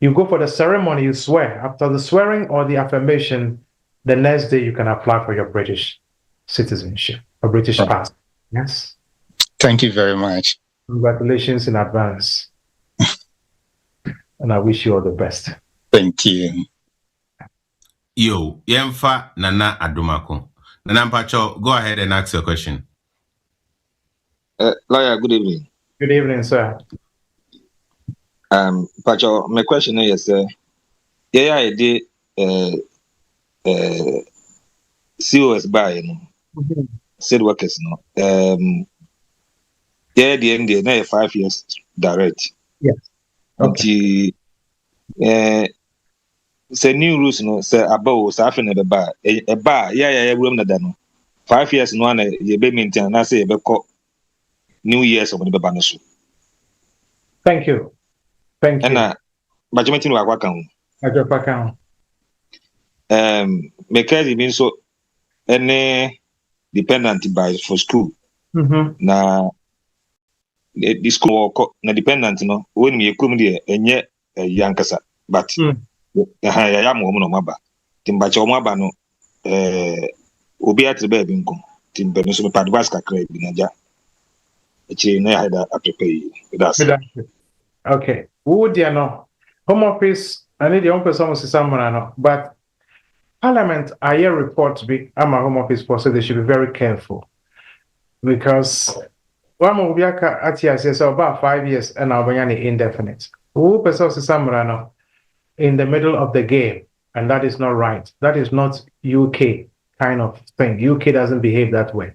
you go for the ceremony, you swear. After the swearing or the affirmation, the next day you can apply for your British citizenship, a British passport. Yes. Thank you very much. Congratulations in advance. And I wish you all the best. Thank you. Yo, Yemfa Nana Adumako. Nana Pacho, go ahead and ask your question. Lawyer, good evening. Good evening, sir. Pacho, my question is, yeah, I did COS buy, said workers, yeah, the end, now 5 years direct. Yes. Okay. Say new rules, no, say about Safin at the bar. A bar, yeah, room that done. 5 years, no one, you be maintained, I say, New Year's of the Banishu. Thank you. Thank you. And but you mentioned Wakakan. Wakakan. Because you been so any dependent by for school. Na the school work na dependent no when me ekrum de enye yankasa but ya mo no maba timbache o maba no obi atrebe bi nko timbe no so advice kakra bi na ja echi na ya da prepare that's okay who dia no home office I need the home person sisamana no but parliament aye report be ama home office for so they should be very careful because one will be at yes about 5 years and Albania indefinite. Who person no in the middle of the game, and that is not right. That is not UK kind of thing. UK doesn't behave that way,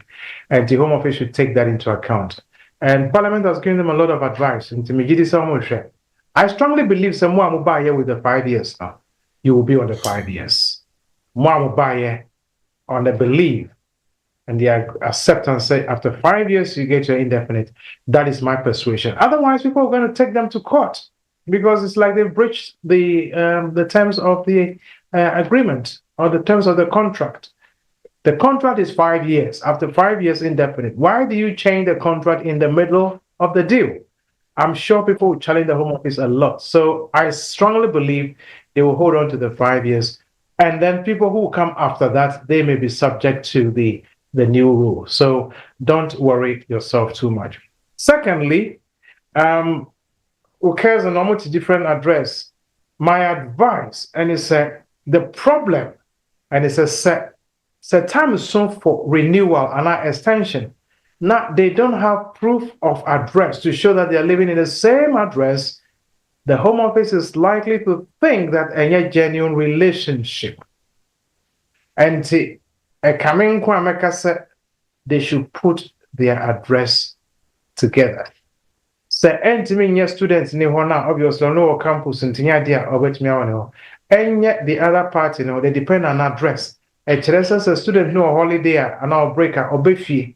and the Home Office should take that into account. And Parliament has given them a lot of advice. I strongly believe someone will buy here with the 5 years now. You will be on the 5 years. More will buy here on the belief. And the acceptance say after 5 years you get your indefinite. That is my persuasion. Otherwise, people are going to take them to court because it's like they've breached the terms of the agreement or the terms of the contract. The contract is 5 years. After 5 years, indefinite. Why do you change the contract in the middle of the deal? I'm sure people will challenge the Home Office a lot. So I strongly believe they will hold on to the 5 years, and then people who come after that, they may be subject to the new rule. So don't worry yourself too much. Secondly, who cares a normal to different address? My advice, and it's the problem, and it's a time is soon for renewal and extension. Now they don't have proof of address to show that they are living in the same address. The Home Office is likely to think that a genuine relationship. And coming Kwameka they should put their address together. So, entering students in Hona, obviously, no campus in Tinia or Wetmiano. And yet the other party, they depend on address. A student no holiday and our breaker or fee.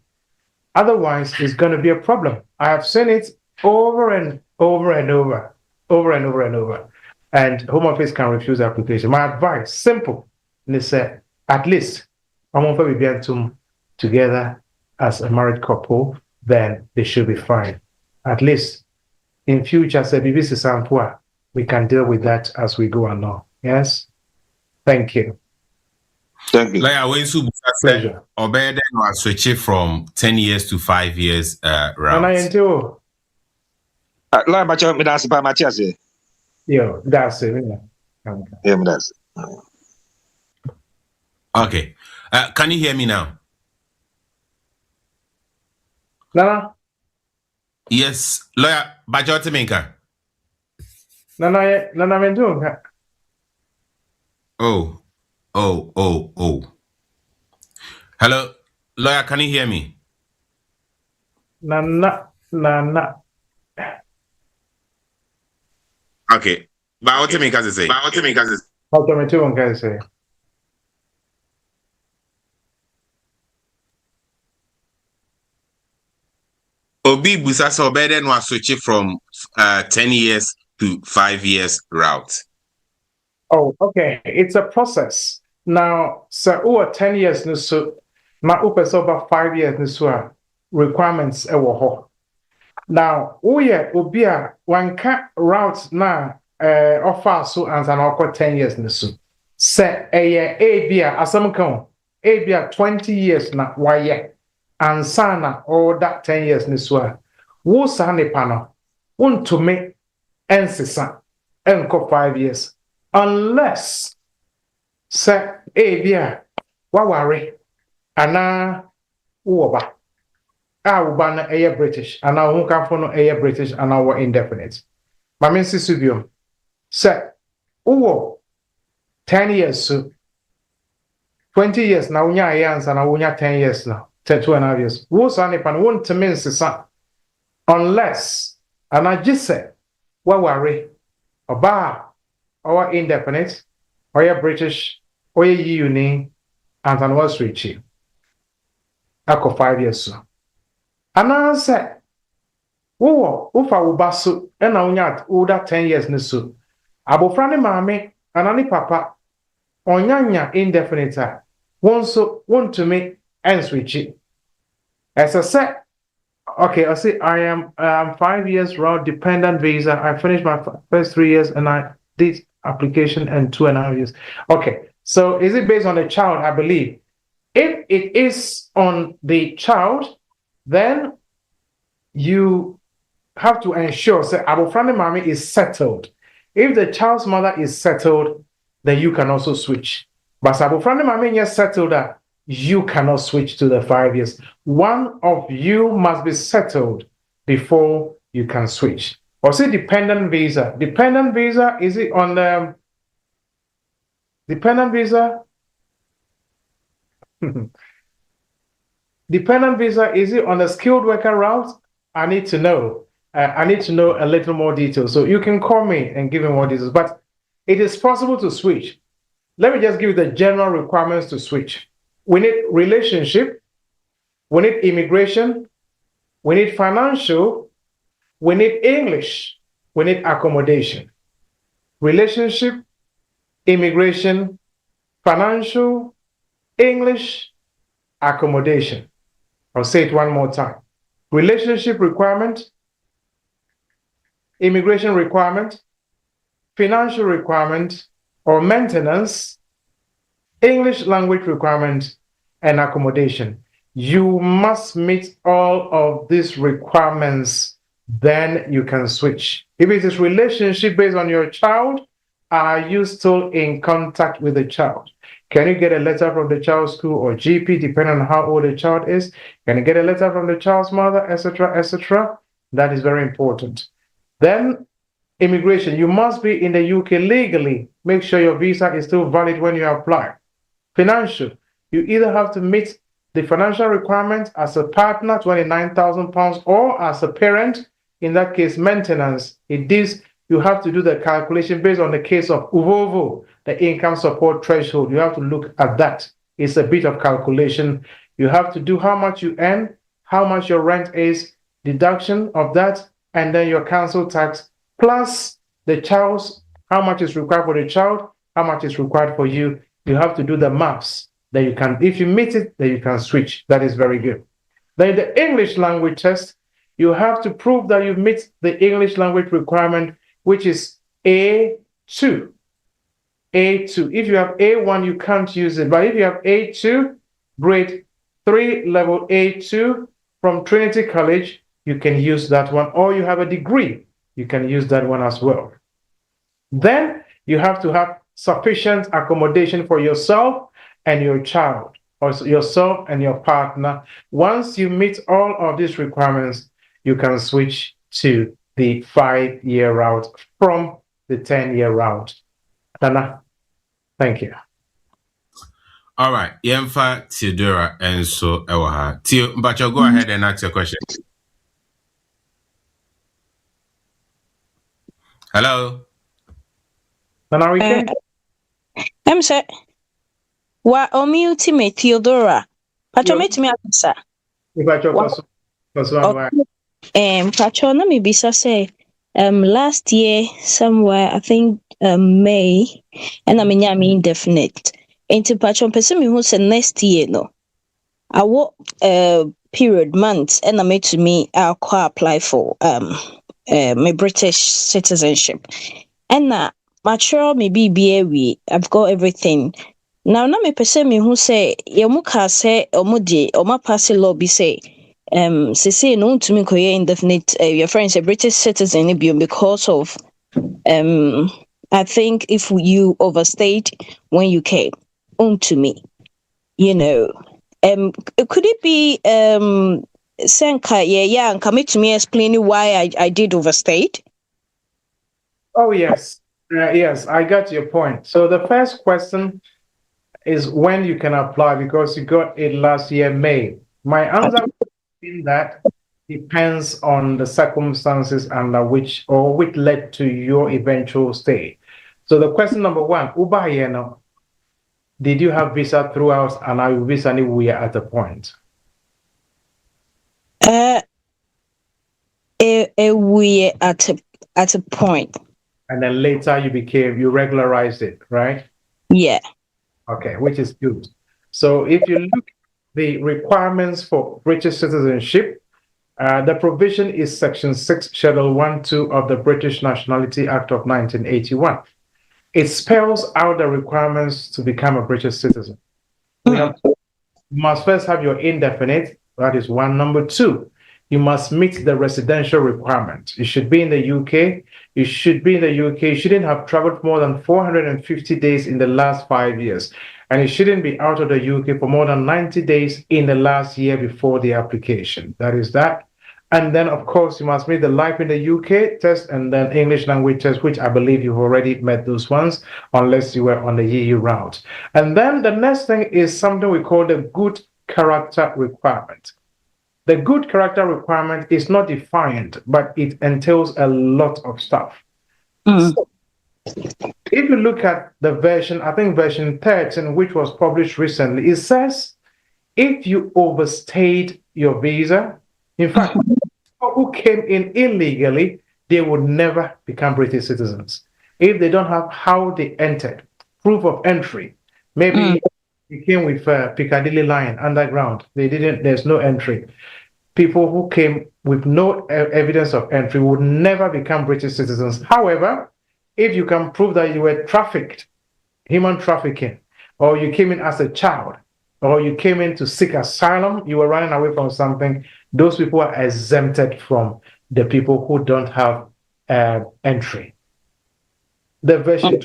Otherwise, it's going to be a problem. I have seen it over and over and over. And Home Office can refuse the application. My advice, simple. They say, at least, I'm going to be together as a married couple, then they should be fine. At least in future, say BBC Sampua, we can deal with that as we go along. Yes? Thank you. Thank you. Like when Subu said, Obeden was switching from 10 years to 5 years round. Like Macho, me that's by Machias. Yo, that's it. Yeah, that's it. Okay. Can you hear me now? Nana? Yes, lawyer Bajote Minka. Nana Mendunga. Oh. Hello, lawyer, can you hear me? Nana. Okay. Bajote Minka say. Bajote say. Obi Busasa Obeden was switching from 10 years to 5 years route. Oh, okay. It's a process. Now, so 10 years, so now over 5 years, requirements. Now, Obia, one cat route now, offer so and an 10 years, so say a beer, as some come, a beer 20 years now, why, and sana all that 10 years, niswa, wo sane pano, want to make ensisa, enko 5 years. Unless, say, bia, wawari, ana uoba, ubana air British, and now who come for air British and our indefinite. Mamin Sisubium, say, 10 years, so 20 years now, unya yans and unya 10 years now, 2.5 years. Who's on pan won't to mean unless, and I just said, wawari, oba. Or indefinite, or your British, or your uni, and an was reaching. Ako 5 years so. And I said, oh, ufa ubasu, and I unyat, that 10 years nisu. Abo frani mame, and ani papa, onyanya indefinite, want to me, and switch it. As I said, okay, I say I am 5 years round dependent visa. I finished my first 3 years and I did application and 2.5 years. Okay, so is it based on the child? I believe. If it is on the child, then you have to ensure that Abofrane Mami is settled. If the child's mother is settled, then you can also switch. But Abofrane Mami is settled, you cannot switch to the 5 years. One of you must be settled before you can switch. Or say dependent visa. Dependent visa, is it on the dependent visa? Dependent visa, is it on the skilled worker route? I need to know. I need to know a little more detail. So you can call me and give me more details. But it is possible to switch. Let me just give you the general requirements to switch. We need relationship. We need immigration. We need financial. We need English. We need accommodation. Relationship, immigration, financial, English, accommodation. I'll say it one more time. Relationship requirement, immigration requirement, financial requirement or maintenance, English language requirement, and accommodation. You must meet all of these requirements, then you can switch. If it is relationship based on your child, are you still in contact with the child? Can you get a letter from the child's school or GP, depending on how old the child is? Can you get a letter from the child's mother, etc., etc.? That is very important. Then, immigration. You must be in the UK legally. Make sure your visa is still valid when you apply. Financial. You either have to meet the financial requirements as a partner, £29,000, or as a parent, in that case, maintenance. It is, you have to do the calculation based on the case of UVOVO, the income support threshold. You have to look at that. It's a bit of calculation. You have to do how much you earn, how much your rent is, deduction of that, and then your council tax, plus the child's, how much is required for the child, how much is required for you. You have to do the maths. Then you can, if you meet it, then you can switch. That is very good. Then the English language test, you have to prove that you meet the English language requirement, which is A2. A2. If you have A1, you can't use it. But if you have A2, grade 3, level A2 from Trinity College, you can use that one. Or you have a degree, you can use that one as well. Then you have to have sufficient accommodation for yourself and your child, or yourself and your partner. Once you meet all of these requirements, you can switch to the 5-year route from the 10-year route. Nana, thank you. All right. Yemfa Theodora and so Ewaha. Theo, but you'll go ahead and ask your question. Hello. Nana, we can. I'm sorry. Wa omute me Theodora. Patromate me akasa. Patro na me bisa say last year somewhere I think May and I'm indefinite. Into patron person me who said next year no. I work period months and I made to me I'll apply for my British citizenship. And mature maybe be I've got everything. Now na me person me who say yemuka say omudi oma pass law be say say no to me koye indefinite your friend say British citizen because of I think if you overstayed when you came to me, you know, could it be Senka and come to me explaining why I did overstayed? Oh yes, yes, I got your point. So the first question is when you can apply, because you got it last year May. My answer in that depends on the circumstances under which led to your eventual stay. So the question number one, Ubayeno, did you have visa throughout and are you visa anywhere at a point? We at a point. And then later you regularized it, right? Yeah. Okay, which is good. So if you look the requirements for British citizenship, the provision is Section 6, Schedule 1-2 of the British Nationality Act of 1981. It spells out the requirements to become a British citizen. You must first have your indefinite, that is one. Number two, you must meet the residential requirement. You should be in the UK. You should be in the UK. You shouldn't have traveled more than 450 days in the last 5 years. And you shouldn't be out of the UK for more than 90 days in the last year before the application. That is that. And then, of course, you must meet the Life in the UK test and then English language test, which I believe you've already met those ones, unless you were on the EU route. And then the next thing is something we call the good character requirement. The good character requirement is not defined, but it entails a lot of stuff. So, if you look at the version, I think version 13, which was published recently, it says if you overstayed your visa, in fact, people who came in illegally, they would never become British citizens. If they don't have how they entered, proof of entry, maybe you came with Piccadilly line, underground, there's no entry. People who came with no evidence of entry would never become British citizens. However, if you can prove that you were trafficked, human trafficking, or you came in as a child, or you came in to seek asylum, you were running away from something, those people are exempted from the people who don't have entry. The version,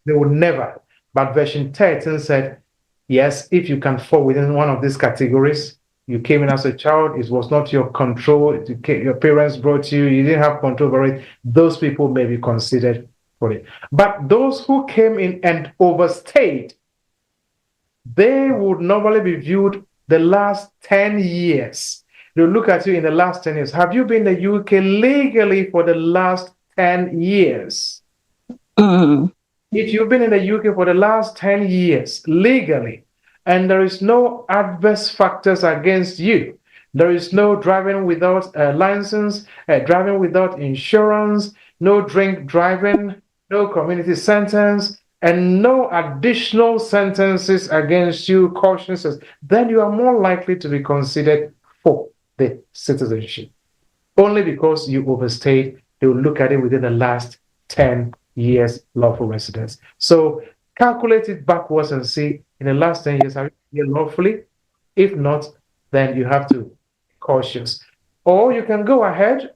they would never, but version 13 said, yes, if you can fall within one of these categories, you came in as a child, it was not your control, your parents brought you, you didn't have control over it, those people may be considered for it. But those who came in and overstayed, they would normally be viewed the last 10 years. They'll look at you in the last 10 years. Have you been in the UK legally for the last 10 years? If you've been in the UK for the last 10 years legally, and there is no adverse factors against you, there is no driving without a license, driving without insurance, no drink driving, no community sentence, and no additional sentences against you, cautions, then you are more likely to be considered for the citizenship. Only because you overstayed, they will look at it within the last 10 years lawful residence. So calculate it backwards and see in the last 10 years, have you been here lawfully? If not, then you have to be cautious. Or you can go ahead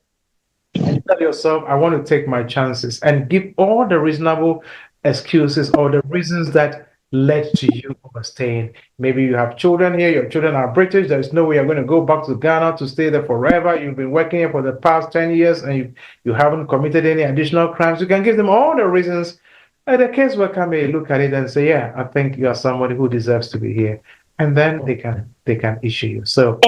and tell yourself, I want to take my chances, and give all the reasonable excuses or the reasons that led to you overstaying. Maybe you have children here, your children are British, there's no way you're going to go back to Ghana to stay there forever. You've been working here for the past 10 years and you haven't committed any additional crimes. You can give them all the reasons. And the caseworker may look at it and say, yeah, I think you are somebody who deserves to be here. And then they can issue you. So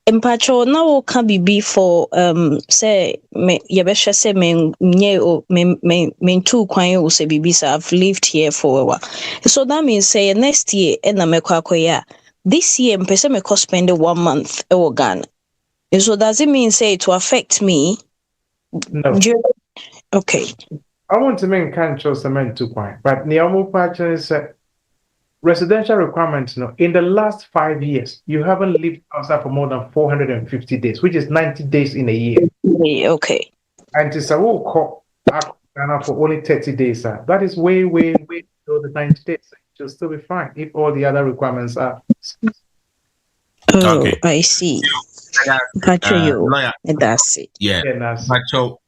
Mpacho na wo ka bibi for say me yebehwe say me two kwan o say bibi say I've lived here for a while. So that means say next year na me kwakoya. This year mpese me cost spend 1 month e wo Ghana. So does it mean say it will affect me? No. Okay. I want to make control cement 2 point, but Niamu Pacha is residential requirements. No, in the last 5 years, you haven't lived outside for more than 450 days, which is 90 days in a year. Okay. And it's a call Ghana for only 30 days. That is way below the 90 days. You'll still be fine if all the other requirements are. Okay. I see. That's it. Yeah, Pacho,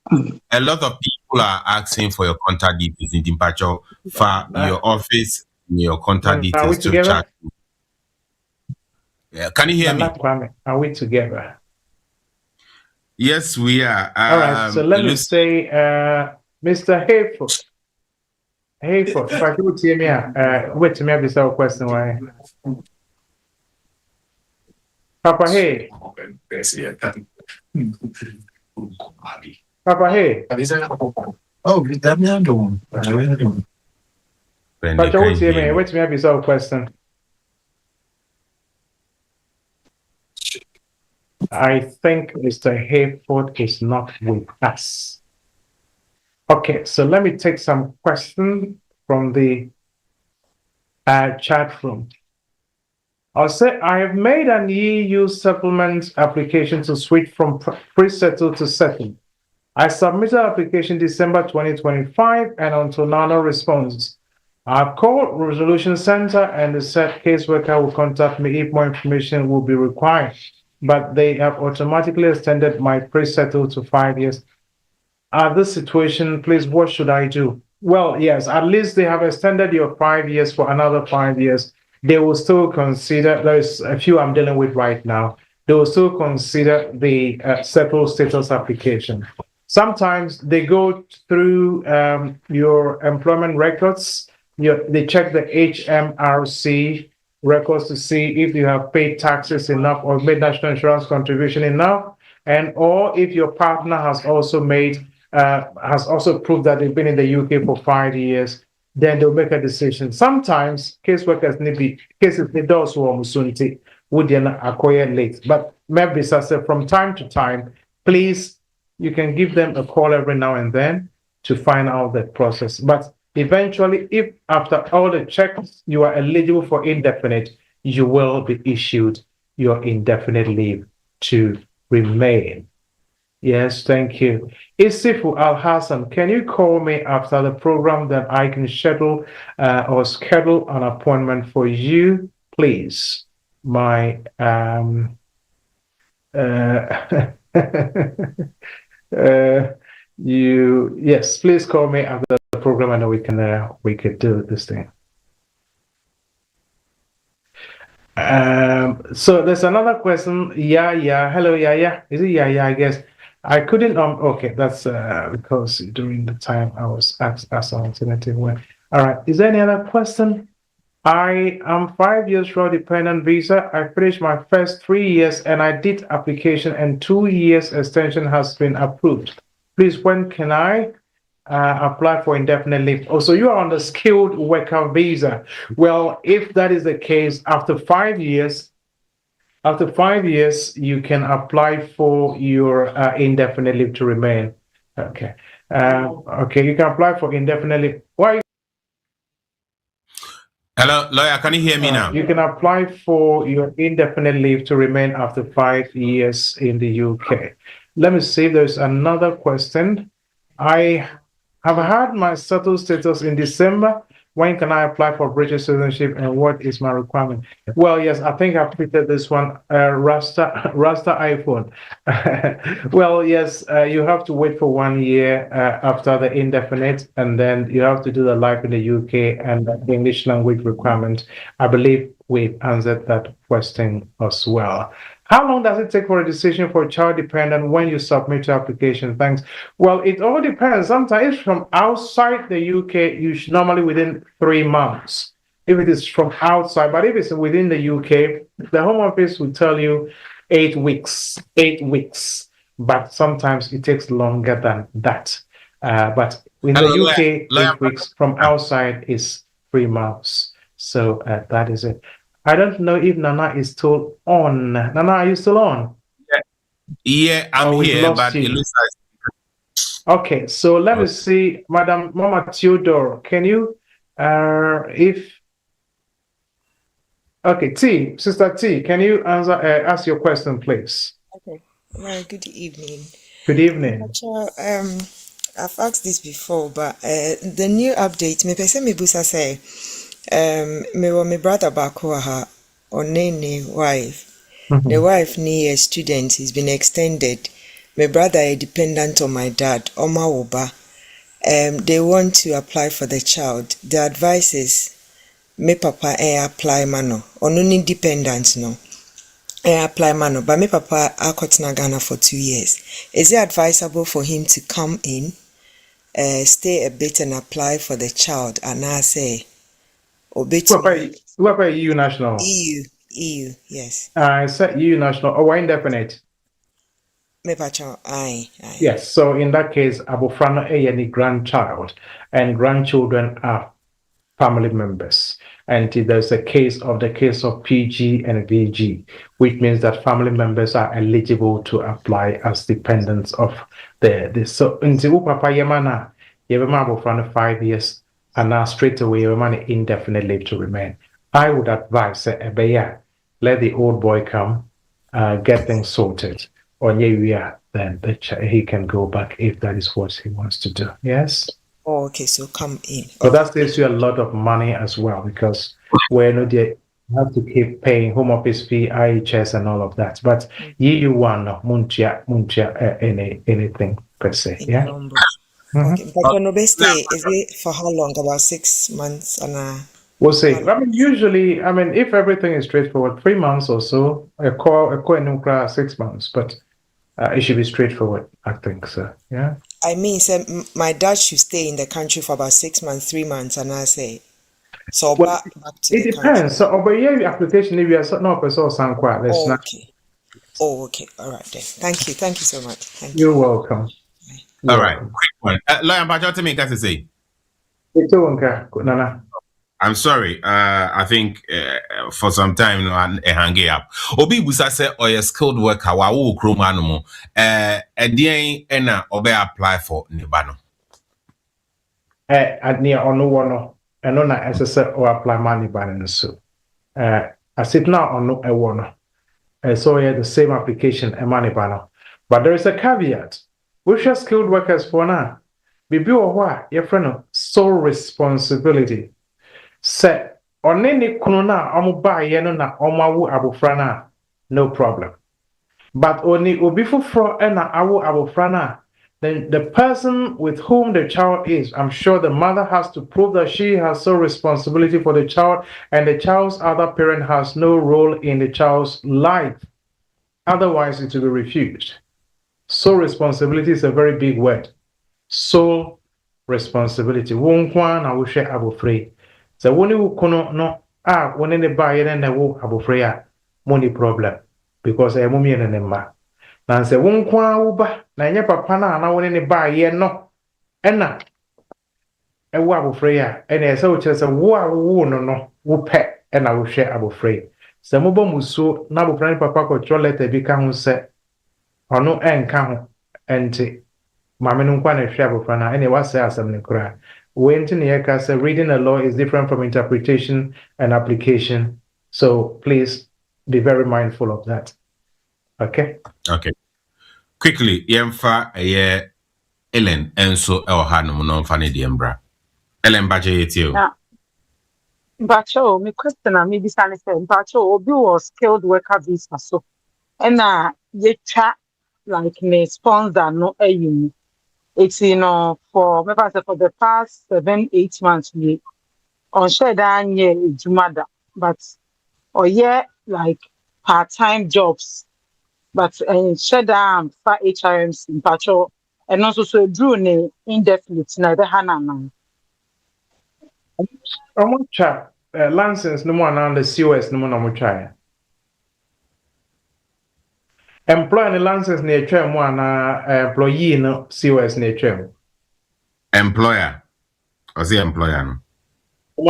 a lot of people are asking for your contact details in Pacho for your office, your contact details to chat. Yeah, can you hear me? Are we together? Yes, we are. All right, so let me say, Mr. Hayford. Hayford, if I could hear me, wait to me have this question. Why? Papa, hey. Papa, hey. Oh, that me ando. But wait to me. Wait to me have this question. I think Mr. Hayford is not with us. Okay, so let me take some questions from the chat room. I'll say I have made an EU settlement application to switch from pre-settled to settled. I submitted application December 2025 and until now no response. I've called Resolution Center and the said caseworker will contact me if more information will be required, but they have automatically extended my pre-settled to 5 years. At this situation, please, what should I do? Well, yes, at least they have extended your 5 years for another 5 years. They will still consider, there's a few I'm dealing with right now, they will still consider the settled status application. Sometimes they go through your employment records, they check the HMRC records to see if you have paid taxes enough or made national insurance contribution enough, and or if your partner has also proved that they've been in the UK for 5 years, then they'll make a decision. Sometimes caseworkers cases they do so would acquire late. But maybe from time to time, please, you can give them a call every now and then to find out the process. But eventually, if after all the checks you are eligible for indefinite, you will be issued your indefinite leave to remain. Yes, thank you. Isifu Al Hassan, can you call me after the program that I can schedule an appointment for you, please? My yes, please call me after the program and we could do this thing. So there's another question. Hello, is it I guess I couldn't okay, that's because during the time I was asked as an alternative way. All right, is there any other question? I am 5 years raw dependent visa. I finished my first 3 years and I did application and 2 years extension has been approved. Please, when can I apply for indefinite leave? Oh, so you are on the skilled worker visa. Well, if that is the case, after 5 years, you can apply for your indefinite leave to remain. Okay. Okay, you can apply for indefinite leave. Why? Hello, lawyer, can you hear me now? You can apply for your indefinite leave to remain after 5 years in the UK. Let me see if there's another question. I have had my settled status in December. When can I apply for British citizenship and what is my requirement? Well, yes, I think I've tweeted this one, Rasta iPhone. Well, yes, you have to wait for 1 year after the indefinite, and then you have to do the life in the UK and the English language requirement. I believe we've answered that question as well. How long does it take for a decision for a child dependent when you submit your application? Thanks. Well, it all depends. Sometimes from outside the UK, you should normally within 3 months. If it is from outside, but if it's within the UK, the Home Office will tell you 8 weeks. 8 weeks. But sometimes it takes longer than that. But in the UK, 8 weeks. From outside is 3 months. So that is it. I don't know if Nana is still on. Nana, are you still on? Yeah, I'm here, but it looks like... Okay, so let me see, Madam Mama Theodore, can you, T, Sister T, can you ask your question, please? Okay. Well, good evening. Good evening. I've asked this before, but the new update, me pese me busa say, my brother Bakoha or Nene wife. The wife near a student has been extended. My brother a dependent on my dad, Oma Oba. They want to apply for the child. The advice is me papa apply mano. Only dependent no. Apply mano. But me papa akotna Ghana for 2 years. Is it advisable for him to come in, stay a bit and apply for the child? And I say Who are EU national? EU, yes. I said EU national or indefinite. Yes, so in that case, Abofrano any grandchild, and grandchildren are family members. And there's a case of PG and VG, which means that family members are eligible to apply as dependents of the so until Papa Yamana, Yevama Abofrano 5 years. And now straight away, we money indefinite leave to remain. I would advise let the old boy come, get things sorted. Or then he can go back if that is what he wants to do. Yes? Oh, okay, so come in. But that saves you a lot of money as well, because you have to keep paying home office fee, IHS, and all of that. But you want anything per se. Yeah. Okay, but when we stay, is it for how long? About 6 months We'll see. Usually, if everything is straightforward, 3 months or so. A call 6 months, but it should be straightforward, I think so. Yeah. I mean, so my dad should stay in the country for about 6 months, 3 months, and I say, so back to it depends. So, over your application, if you are not person Sanqua, let's not. Oh, okay. All right then. Thank you so much. Thank You're welcome. All right, quick one. Lawyer Bajo, to me, can say? Nana. I'm sorry. I think for some time now, hang up. Obi busa say oye skilled worker wa wo krom anomo. Edien ena obe apply for nibano. Near ono wono. Eno na SSS or apply money ban so. I sit now on no wono. So yeah, the same application a money banner. But there is a caveat. We share skilled workers for now. Bibi or what your friend sole responsibility. Say on any kununa omuba yeno na omawu abufrana, no problem. But only ubifu fro ena awu abufrana. Then the person with whom the child is, I'm sure the mother has to prove that she has sole responsibility for the child and the child's other parent has no role in the child's life. Otherwise, it will be refused. Sole responsibility is a very big word. Sole responsibility. Wonkwa na wushe abufre. So when you kono no when any buy and wo abufre money problem because I mummy and nema. Na se wonkwa uba na nye papa na when any buy no ena e wo abufre ya ena se wo kire se wo no wo pe ena wo hwe abufre se mobo muso na abufre papa ko cholet bi ka ho se ono enka ho enti mame no nkwa na hwe abufre na ena wa se asem ne kura when to say reading a law is different from interpretation and application, so please be very mindful of that. Okay. Quickly, yemfa Ellen enso elhanum non fane diembra. Ellen baje yetio. Bacho, me question na me bisane say bacho obi was skilled worker visa so. And ye chat like me sponsor no ayim. It's for the past 7-8 months we on share down year jumada, but like part-time jobs, but share down for HRMs in patrol and also so drew ne indefinite neither hanana. License no more on the COS no more no try. Employer license near term one employee no COS near term. Employer. Or the employer no.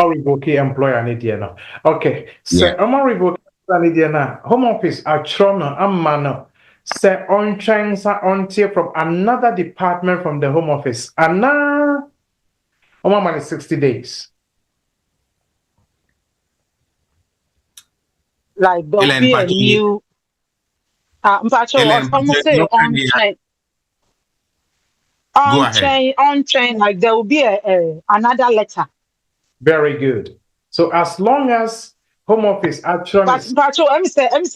Revoke employer need no. Okay. So revoke need na home office atrono amano say on change on from another department from the home office. And now man is 60 days. Like there'll be a new on train, like there will be another letter. Very good. So as long as home office actually, I'm saying,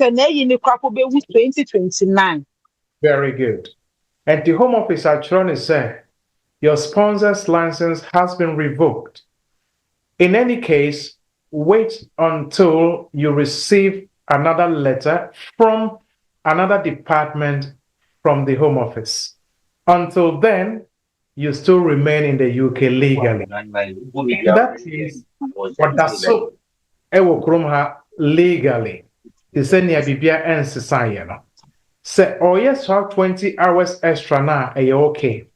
2029. Very good. And the home office actually say your sponsor's license has been revoked. In any case, wait until you receive another letter from another department from the home office. Until then, you still remain in the UK legally. That is what that's so legally. The same Bibia and society. Say, oh yes, 20 hours extra now, okay.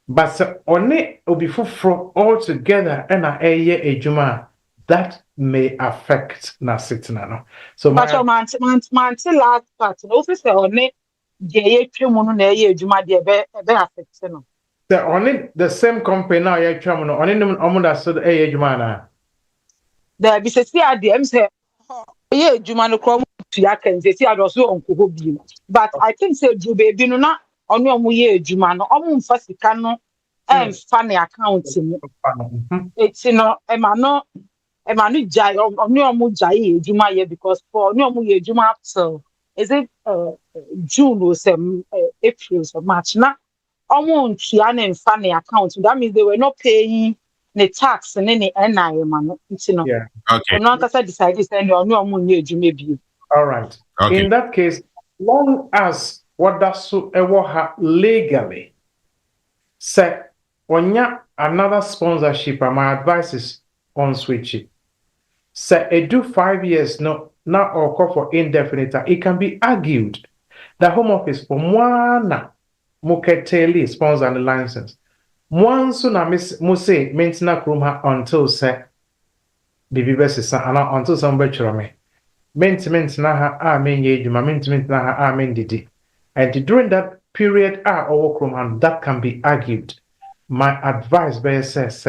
But say, only will be full all together and a juma that may affect na sitina. So my last part, officer only the only the same company now you travel only them omuda so juma na. There be say the say juma no krom tua kenze si adoso onko ho bi. But I think say do baby no na ono omo ye adwuma no omo mfa sika no emfa ne account mu. Eti no emano jai oni omo jai ejuma ye because for oni omo ye ejuma up till is it June or some April or March na omo ntua na mfa ne account. That means they were not paying the tax and any NI man no. Yeah. Okay. Ono ankasa decide send oni omo nye ejuma bi. All right. Okay. In that case, long as what does so legally say onya another sponsorship, my advice is on switch it. Say it do 5 years no now or call for indefinite. It can be argued the Home Office for one muketeli sponsor and license. One soon I say maintenance room until say bibi besi until somebody me. Maintenance na ha menye juma maintenance na ha mendidi. And during that period or room that can be argued. My advice be says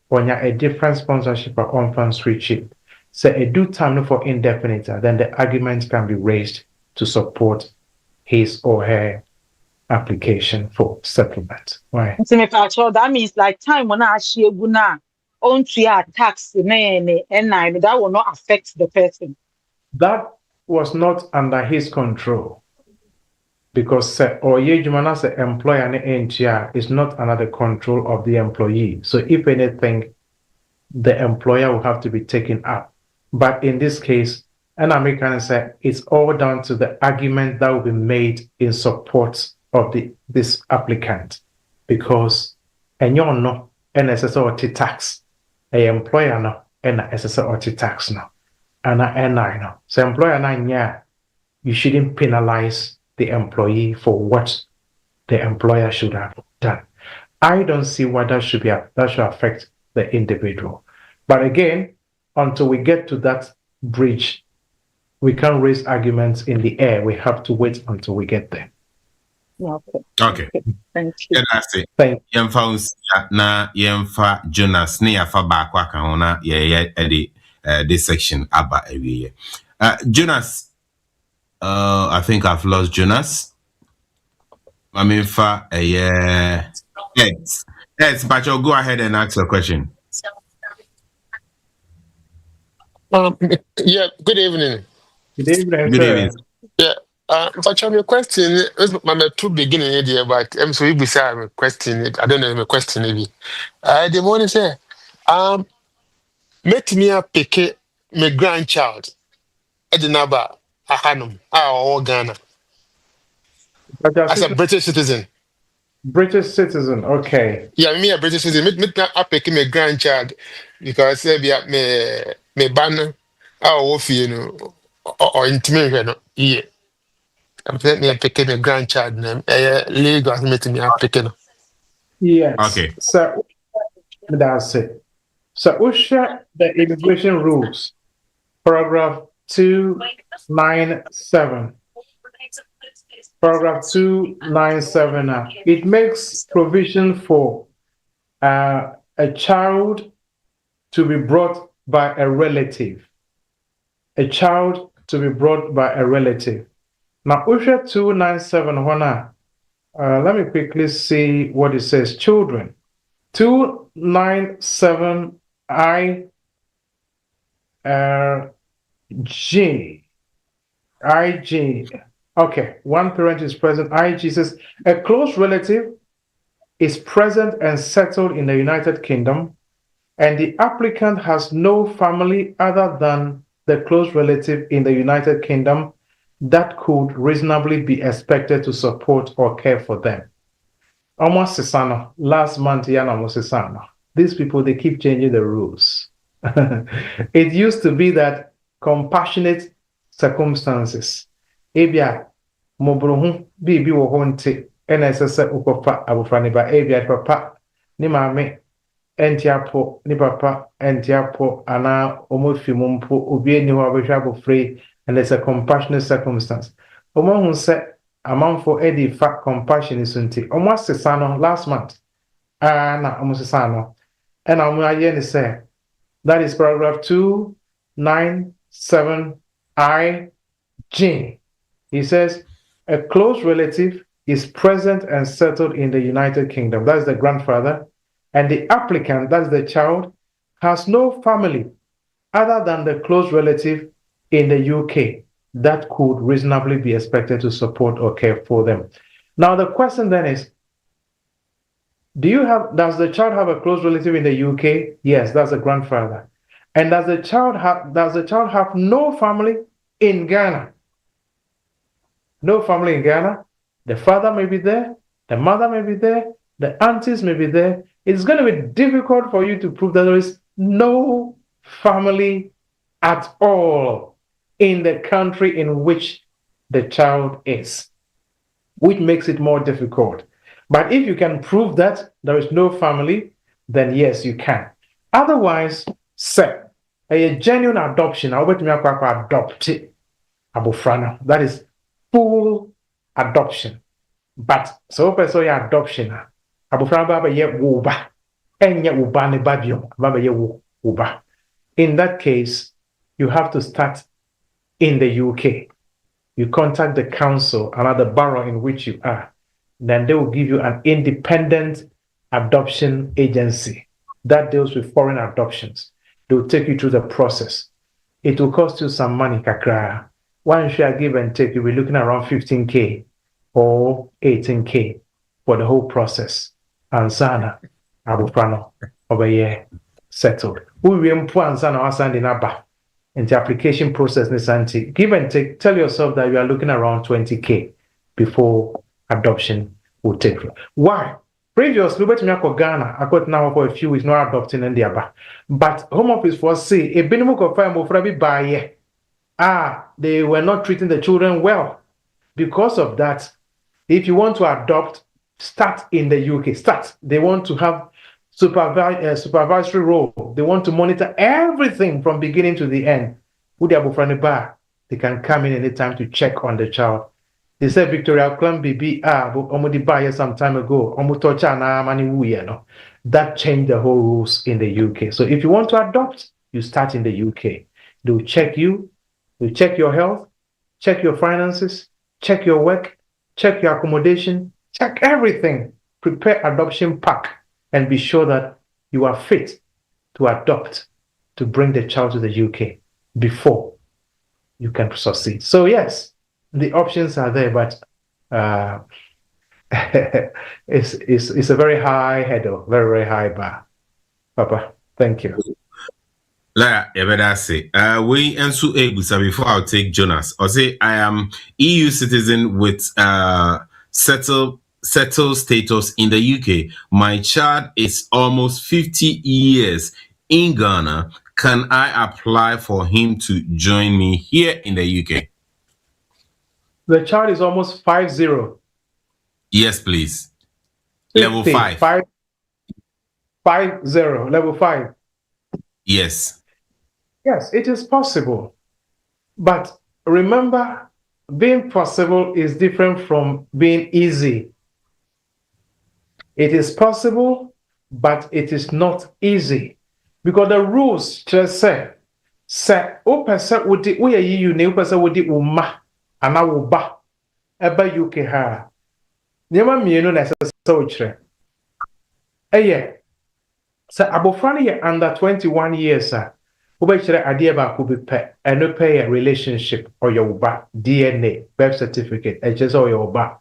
when a different sponsorship or on switch it. So a do time for indefinite, then the argument can be raised to support his or her application for settlement. Why? So that means like time when I share guna on to tax and that will not affect the person. That was not under his control. Because or as an employer and NTR is not under the control of the employee. So if anything, the employer will have to be taken up. But in this case, an American said it's all down to the argument that will be made in support of this applicant. Because and you know NSS tax, a employer no NSS tax no, and NI no. So employer no, you shouldn't penalize the employee for what the employer should have done. I don't see why that should affect the individual. But again, until we get to that bridge, we can't raise arguments in the air. We have to wait until we get there. Okay. Thank you. Thank you. Yemfa Jonas ne yafa baako aka ho na ye this section aba ewie. Jonas, I think I've lost Jonas. Mamifa, yes, but you'll go ahead and ask a question. Yeah, good evening. Good evening. Good evening. Yeah, but your question is my two beginning idea, but I'm so you say a question. I don't know my question maybe. The morning say, met me a pick my grandchild at the Naba Ahanum, our Ghana. As a British citizen. British citizen, okay. Yeah, me a British citizen. Me pick my grandchild because me ban our you know or intimate no yeah. I'm me pick my grandchild name. Legal meeting me picking. Yes. Okay. So that's it. So Usha, the immigration rules, paragraph 297. Paragraph 297. It makes provision for a child to be brought by a relative. A child to be brought by a relative. Now, Usha 297, let me quickly see what it says. Children. 297 IG. Okay, one parent is present. IG says a close relative is present and settled in the United Kingdom, and the applicant has no family other than the close relative in the United Kingdom that could reasonably be expected to support or care for them. Almost Sisano, last month, Sisano. These people, they keep changing the rules. It used to be that compassionate circumstances. Ebia, mobrohu, bibi wo honte, NSS ukofa abufraniba, ebia papa, ni mame, entiapo, ni papa, entiapo, ana omofi mumpo, ubie ni wabesha free, and there's a compassionate circumstance. Omo hun se, amount for Eddie fat compassion is unti. Almost the sano last month. Na almost the sano. And I'm say that is paragraph 297 He says, a close relative is present and settled in the United Kingdom. That's the grandfather. And the applicant, that's the child, has no family other than the close relative in the UK that could reasonably be expected to support or care for them. Now, the question then is, does the child have a close relative in the UK? Yes, that's the grandfather. And does the child have no family in Ghana? No family in Ghana. The father may be there, the mother may be there, the aunties may be there. It's going to be difficult for you to prove that there is no family at all in the country in which the child is, which makes it more difficult. But if you can prove that there is no family, then yes, you can. Otherwise, say, a genuine adoption, I'll bet me adopt abofrana. That is full adoption. But so person ya adoption, abofrana baba ye woba, enye woba ne babio, baba ye woba. In that case, you have to start in the UK. You contact the council and the borough in which you are. Then they will give you an independent adoption agency that deals with foreign adoptions. They will take you through the process. It will cost you some money, kakra. One share give and take, you'll be looking around 15K or 18K for the whole process. And sana, abufrano, over here, settled. We will put ansana asandi naba. In the application process, Nisanti, give and take, tell yourself that you are looking around 20K before adoption will take place. Why? Previously, we went to Ghana. I got now for a few weeks, no adopting in the but Home Office was say a minimum of 5 more by they were not treating the children well. Because of that, if you want to adopt, start in the UK. Start. They want to have supervisory role. They want to monitor everything from beginning to the end. They can come in anytime to check on the child. They said Victoria Clan BB almost buy some time ago. That changed the whole rules in the UK. So if you want to adopt, you start in the UK. They'll check you, they'll check your health, check your finances, check your work, check your accommodation, check everything. Prepare adoption pack and be sure that you are fit to adopt, to bring the child to the UK before you can succeed. So yes, the options are there, but it's a very high hurdle, very, very high bar. Papa, thank you. Like I say, we answer before I'll take Jonas. I'll say I am EU citizen with settled status in the UK. My child is almost 50 years in Ghana. Can I apply for him to join me here in the UK? The child is almost 50. Yes, please. 50, Level 5. 50, level 5. Yes. Yes, it is possible. But remember, being possible is different from being easy. It is possible, but it is not easy. Because the rules just say, o person would we are you ne person would umma ana wo ba eba UK ha. Nyama mienu na so chire. So abofra ye under 21 years Ubechire idea ba could be pay and no pay a relationship or your ba DNA, birth certificate, HS or your ba.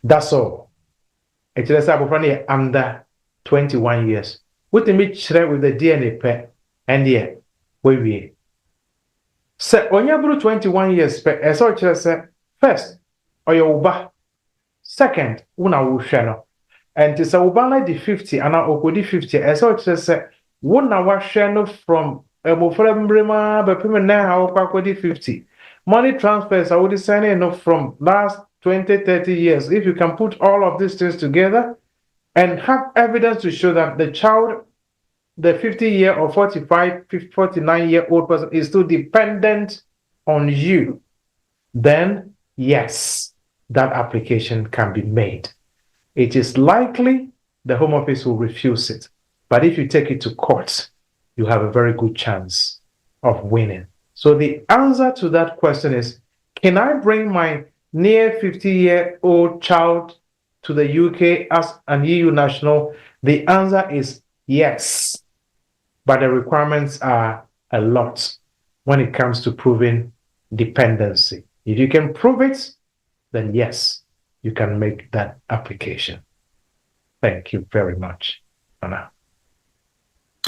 That's all. It's abofra under 21 years. What the meet share with the DNA pay and yeah, we. So on your 21 years pay as all say first or your ba. Second, una will share. And it's a ubana di 50 and a okodi 50 as all say una wa share from but now 50. Money transfers I would send enough from last 20-30 years. If you can put all of these things together and have evidence to show that the child, the 50-year or 45, 49-year-old person is still dependent on you, then yes, that application can be made. It is likely the Home Office will refuse it. But if you take it to court, you have a very good chance of winning. So the answer to that question is, can I bring my near 50-year-old child to the UK as an EU national? The answer is yes. But the requirements are a lot when it comes to proving dependency. If you can prove it, then yes, you can make that application. Thank you very much, Anna.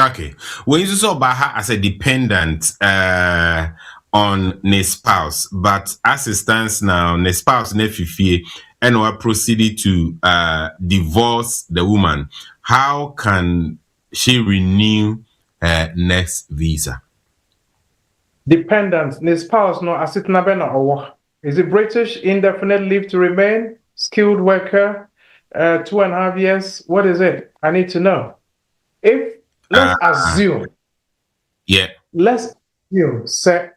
Okay. When you saw Baha as a dependent on the spouse, but as it stands now, the spouse nefifi and we proceeded to divorce the woman, how can she renew her next visa? Dependent, the spouse no as it nabena or is it British indefinite leave to remain, skilled worker, 2.5 years? What is it? I need to know. If let's assume, let's assume, say,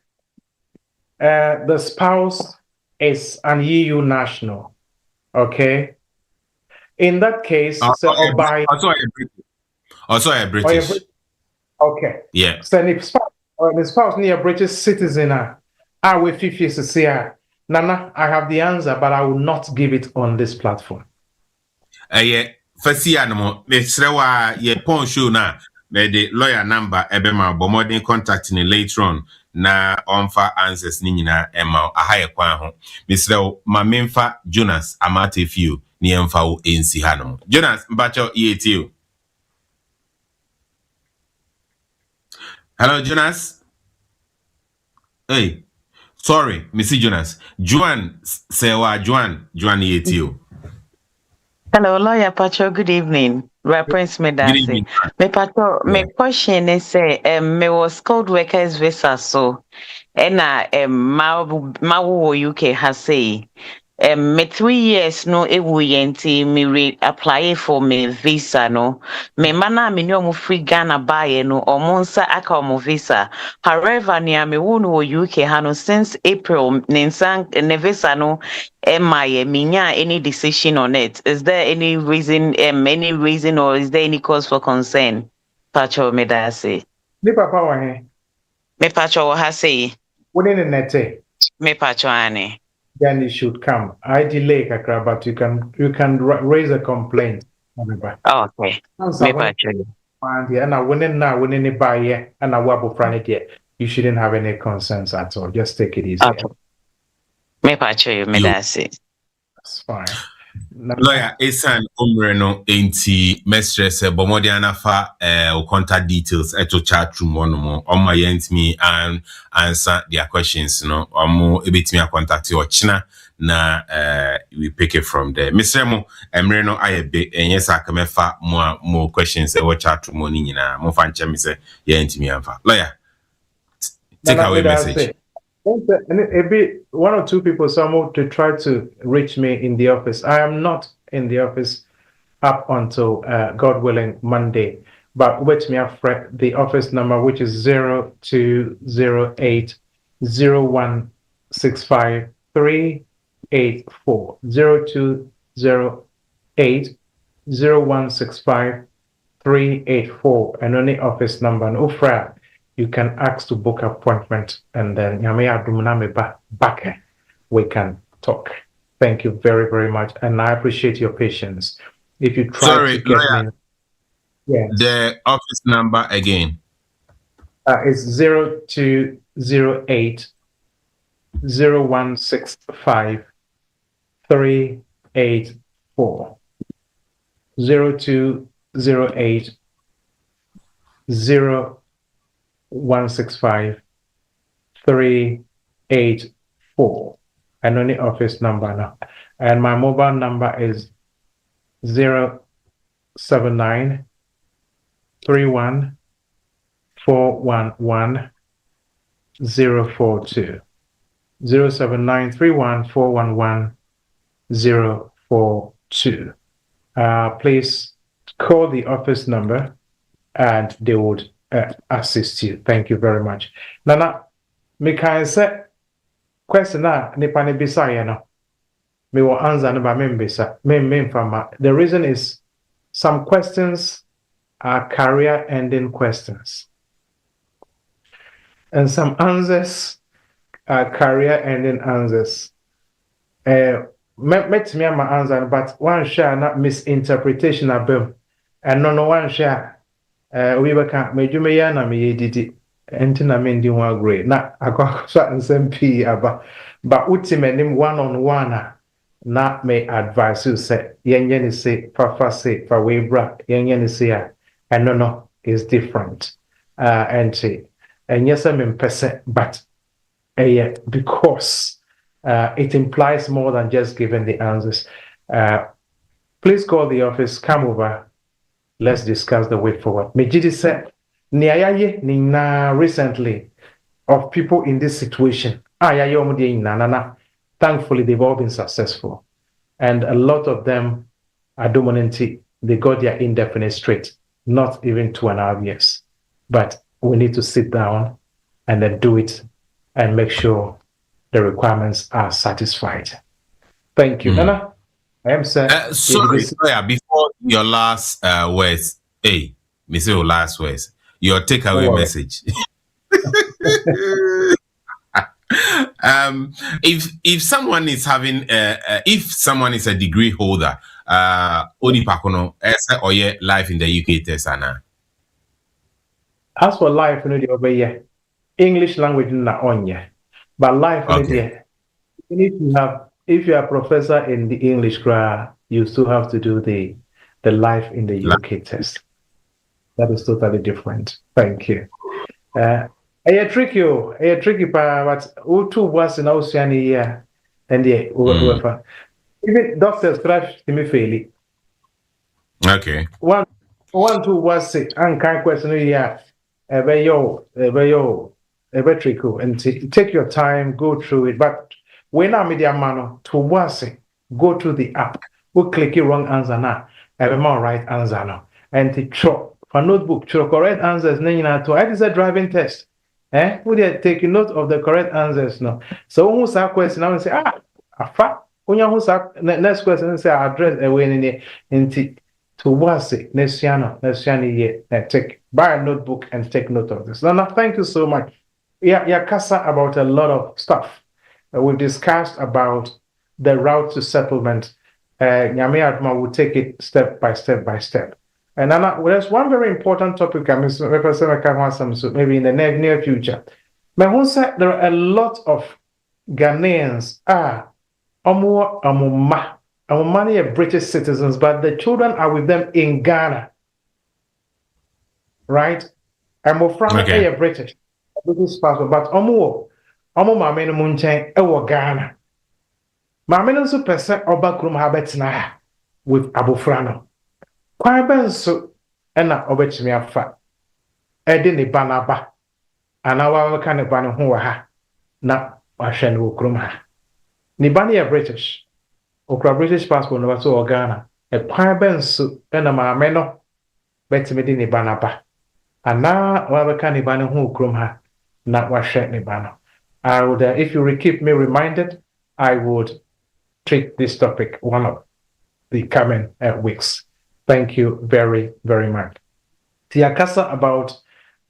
the spouse is an EU national, okay? In that case, also a British. Okay. Yeah. So the spouse near British citizen, I will 50 years to say, Nana, I have the answer, but I will not give it on this platform. Yeah. First year, no, the Srewa, ye pon show na. The lawyer number ebema bo modern contact ni later on na onfa answers ni nyina ema ahaye kwan ho misre ma memfa Jonas amate fio ni emfa wo ensi hanom Jonas mbacho yetio. Hello Jonas. Hey, sorry Missy Jonas Juan sewa Juan yetio. Hello, Lawyer Pacho. Good evening. Prince Medasi. Me Pacho, me question is say, me was skilled workers visa so, and ma UK has say, me 3 years no yenti me apply for me visa no, me mana me no free Ghana buy no or monsa aka mo visa. However, near me wonu UK hano since April ninsan ne visa no. Minya any decision on it? Is there any reason or is there any cause for concern? Pacho Medasi. Me papa wa he. Me Pacho wa say. When in nete. Me Pacho ane. Then it should come. I delay kakra, but you can raise a complaint. Oh, okay. Me Pacho. And I winning buy here and I wabu planet here. You shouldn't have any concerns at all. Just take it easy. Okay. Me Pacho Medasi. That's fine. Lawyer Esan Umreno enti mistress bomodiana fa contact details eto chat room one more on my me and answer their questions no omo ebetimi contact you china na we pick it from there. Mr. Mo Emreno ayebe yes akamefa more questions e watch chat room ni nyina mo fa nche me say ye ntimi anfa. Lawyer take away message. Maybe 1 or 2 people somehow to try to reach me in the office. I am not in the office up until God willing Monday. But wait me up for the office number, which is 0208 0165 384 0208 0165 384 and only office number and Ufra. You can ask to book appointment and then back we can talk. Thank you very, very much. And I appreciate your patience. If you try to get me. Yes. The office number again. It's 0208 0165 384. 0208 0165 384 and only office number now. And my mobile number is 079 31 411 042 079 31 411 042. Please call the office number and they would assist you. Thank you very much. Nana, me can say question na nipa ne bisa ye no. Me will answer no ba me bisa. Me fama. The reason is some questions are career ending questions. and some answers are career-ending answers. Met me my answer, but one share not misinterpretation of them, and no one share. We were can't make you me and me did it. And I mean, you want great. Not I got certain SMP about, but ultimately one-on-one. Not may advise you say, yen say, papa say, for we bra, yen say, and no, is different. And say, and yes, I'm in person, but because it implies more than just giving the answers. Please call the office, come over, let's discuss the way forward. Mejidi said, Niaye Nina recently of people in this situation. Thankfully, they've all been successful. And a lot of them are dominant. They got their indefinite straight, not even 2.5 years. But we need to sit down and then do it and make sure the requirements are satisfied. Thank you. Nana, I am saying. Sorry, before your last words, your last words, your takeaway message. If someone is having if someone is a degree holder, Oni Pakono, or life in the UK test, Anna. As for life, English language na onye, but life, if you are a professor in the English class, you still have to do the life in the UK test. That is totally different. Thank you. Tricky, but all two was in Oceania year, and even doctors crash to me fairly. Okay. One, two was sick, and kind question, tricky, and take your time, go through it. But when I'm media man to was go to the app, we click the wrong answer now, more right answer now, and to chop for notebook, to correct answers, to I is a driving test. Would you take note of the correct answers now? So who's that question? I will say, who's next question? Say address away into to was it next year, take buy a notebook and take note of this. Now, thank you so much. Yeah, Kasa about a lot of stuff. We've discussed about the route to settlement. Nyame Adma will take it step by step. And there's one very important topic maybe in the near future. But there are a lot of Ghanaians many are British citizens, but the children are with them in Ghana. Right? And more from British passport, but Mamma Munchen Ghana. Mamma so percent Oba Krum Habetsna with Abufrano. Kwan so na obetimi afa ede ne banaba ana wa ka ne ban ho wa ha na wa hwe ne okrom ha ne ban ye British okra British passport no so Ghana e kwan so na maame no betimi de ne banaba ana wa ka ne ban ho okrom ha na wa hwe ne ban. I would if you keep me reminded, I would treat this topic one of the coming weeks. Thank you very, very much. Tiakasa about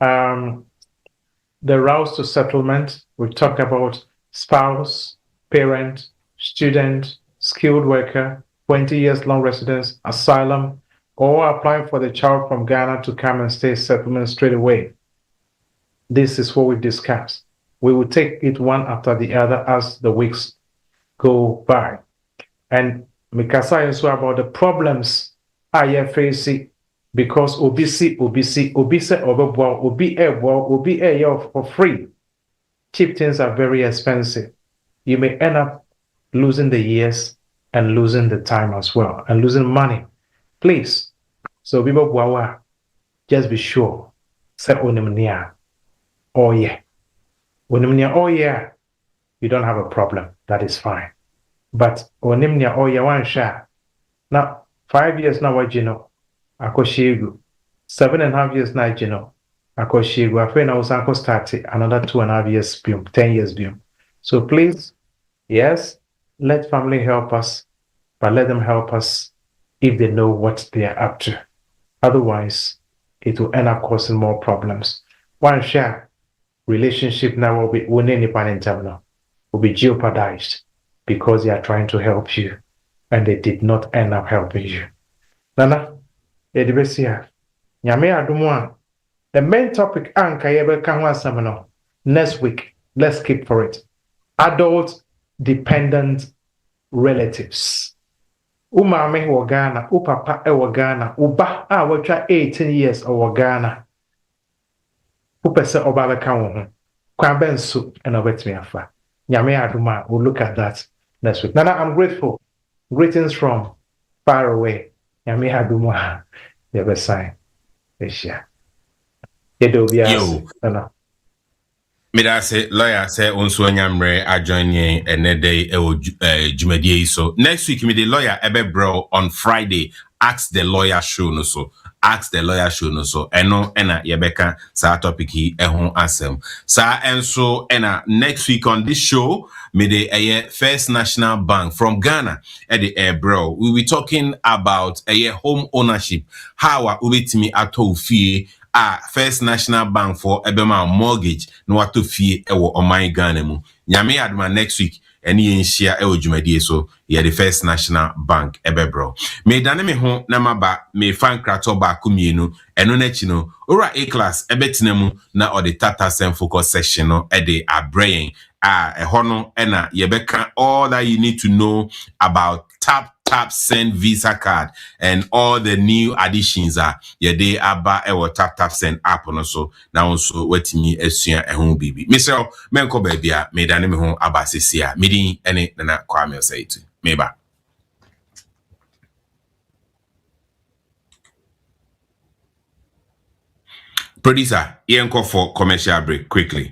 the routes to settlement. We talk about spouse, parent, student, skilled worker, 20 years long residence, asylum, or applying for the child from Ghana to come and stay settlement straight away. This is what we discussed. We will take it one after the other as the weeks go by. And Mikasa is about the problems I face because obisi for free. Cheap things are very expensive. You may end up losing the years and losing the time as well and losing money. Please, so people just be sure. Say onimnia. Oh yeah. Onimnia, oh yeah. You don't have a problem. That is fine. But onimnia, oh yeah, one share. Now 5 years now, what you know, Akoshigu. 7.5 years now, you know, Akoshigu. I feel now started another 2.5 years, 10 years. So please, yes, let family help us, but let them help us if they know what they are up to. Otherwise, it will end up causing more problems. One share, relationship now will be will be jeopardized because they are trying to help you and they did not end up helping you. Nana, Edibesia, Nyame Adumwa, the main topic anka yebe kanwa samano next week. Let's keep for it. Adult dependent relatives. Umame wa Ghana, upapa wa Ghana, uba wacha 18 years wa Ghana. Upese oba kanwo Kwabensu and obetmi afa. Nyame Aduma, we'll look at that next week. Nana, I'm grateful. Greetings from far away. Nyame Aduma, the sign. Asia. Yo. Nana. Meda say lawyer say onso nyamre adjoin yen enede jumedie so next week me the lawyer ebe bro on Friday ask the lawyer show no so eno ena yebeka sa topic hi ehun asem sa enso ena next week on this show me the First National Bank from Ghana at the bro we will be talking about home ownership how ubetimi ato fie First National Bank for Ebema mortgage no wato fie ewo oman Ghana mu nyame aduma next week eni enhia ewo dwumadie so ye the First National Bank ebebro me dane me ho na maba me fan krato ba kumienu eno na chi no ora A class ebetina mu na or the Tata Sen focus section no e de abrain eho no ena yebeka all that you need to know about Tap Send Visa card and all the new additions are they aba ewo Tap Send app no so now also wetimi esua ehun bibi Mr. Menko babia me dane me ho aba sesia medi ene na Kwame say to meba producer yenko for commercial break quickly.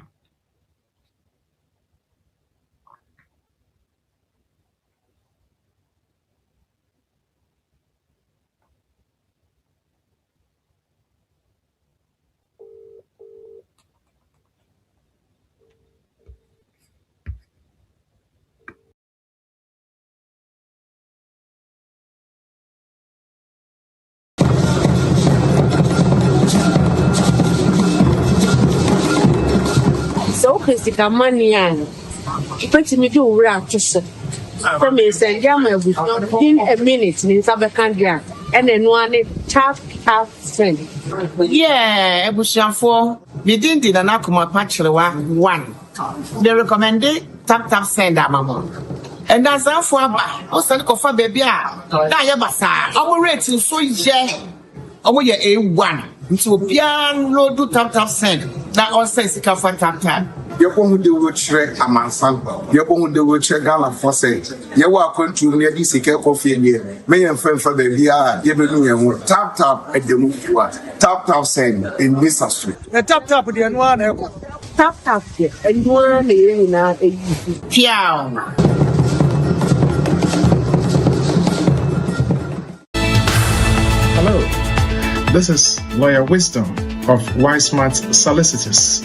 So physical money and pretty me do rap just for me send jam in a minute in Sabakandia and then one tap send. Yeah, Ebusiafo, we didn't did an akuma patchlewa one. They recommended tap send mama. And that's how for also for baby. Yabasa, our rating so yeah. Our year A1. So piano do tap send. That also is a for tap. Yɛbɔ de wɔkyerɛ amansan yɛbɔ de wɔkyerɛ Ghana fɔsɛ yɛwɔ akwantu ne adi sika kɔfie nie me yɛn fɛnfa baabi a yɛbɛnu yɛn ho tap ɛdɛmu fuwa tap send in this street the tap de no ana ɛkɔ tap yɛ ɛnua na yɛ nyinaa ɛyi piao. Hello, this is Lawyer Wisdom of Wismart Solicitors.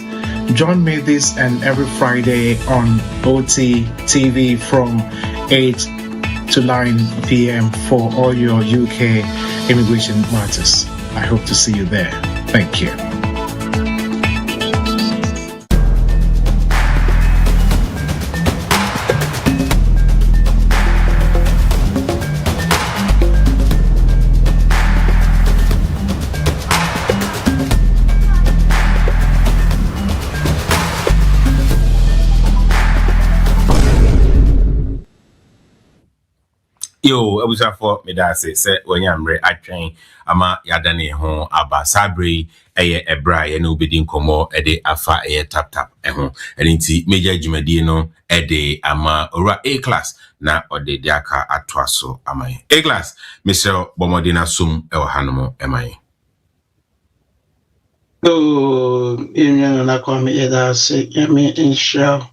Join me this and every Friday on OT TV from 8 to 9 p.m. for all your UK immigration matters. I hope to see you there. Thank you. Yo, Abusafo medase se wanyamre atwen ama yadane ho aba sabre ebra ye no bedi nkomo ede afa tap ho enti meja dwumadie no ede ama ora A class na ode diaka atwaso amaye A class Mr. Bomodina sum ewo hanomo emaye Union na kwame edase yemi insha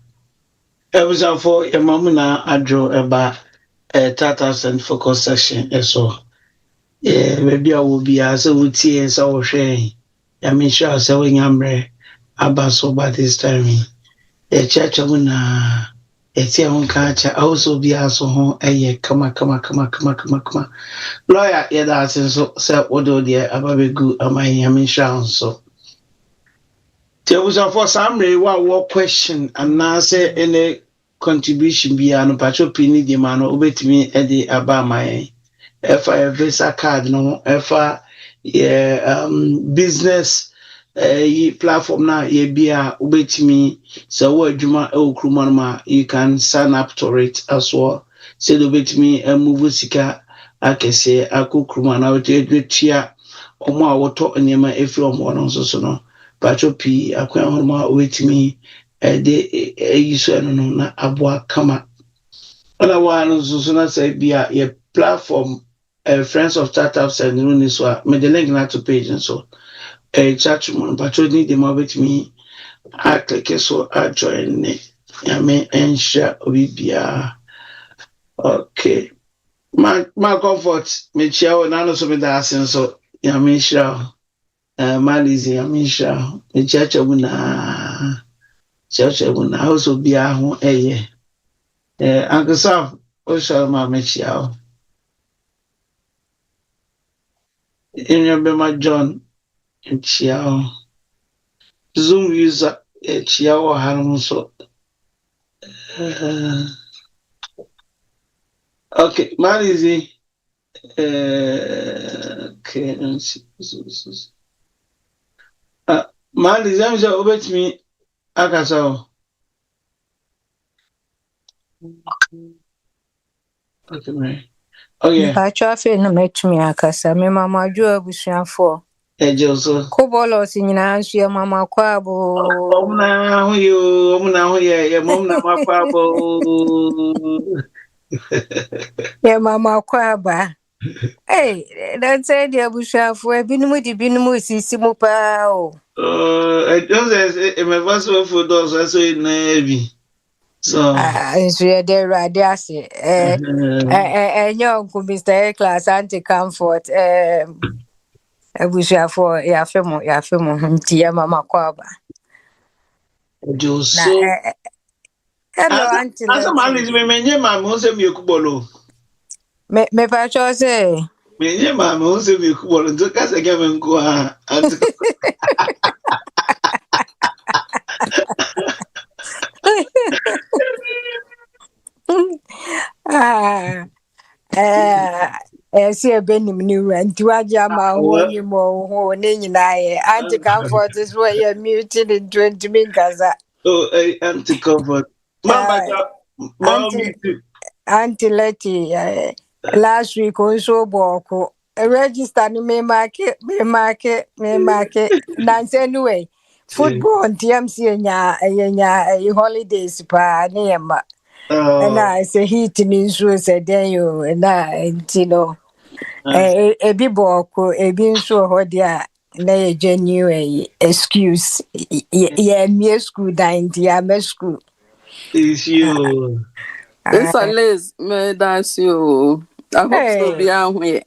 Abusafo yamamuna adro eba Tata Send focus section so maybe I will be as a wutie so share sure say we nyamre abaso by this time church na etia on kacha also be aso ho kama lawyer that so say odo there ababegu amai sure so There was a for some what question and now say any contribution be an patcho pini the man obey me Eddie about my a visa card no business platform na ye bia obey me so what juma ma you can sign up to it as well. Say obey me move sika akese akukruma na wetia omo awoto enema efi omo no so no patcho pi akwa horma wetimi de yiso no na aboa kama ona wa no so na say bia ye platform friends of startups and no so me the link na to page so chat mo patcho ni de ma wetimi a click so a join ne ya me ensure obi bia okay my comfort me chia na no so me da asen so ya me sure Malizi Amisha, the church of Una, also be a home, Uncle Sam, also my Michelle. In your Bema John, and Chiao Zoom user, Chiao Harmonso. Okay, Malizi, okay, let's see. Mali zamja obet me akasa. Okay, Mary. Oh yeah. Pacho afi no metumi akasa me mama ju abusuafo. Ejoso. Kobolo si nyina ansu ya mama kwabo. Omna ho ye mom na makwabo. Ya mama kwaba. Hey, that's it the abusuafo ebinumu di binumu sisi mu pa o. Just my first one for those so in heavy. So nso de rade ase enyo Mr. Class anti comfort abusuafo ya femo nti ya mama kwaba Joso hello auntie asa mali me menye mama o se mi ekubolo me pa cho se menye mama o se mi ekubolo nto ka se ga me nko ha si ebenim ni rent waja ma woni mo ho ne nyina ye anti comfort is where you muted in 20 minutes. Oh, anti comfort Auntie Letty last week also boko register ni me market nanse anyway football TMC nya holidays pa ne yema. And I say heat in so said then you and no a biboko a being so hot there na genuine excuse me school dying dear school is you it's a Liz me dance you I hope so be out here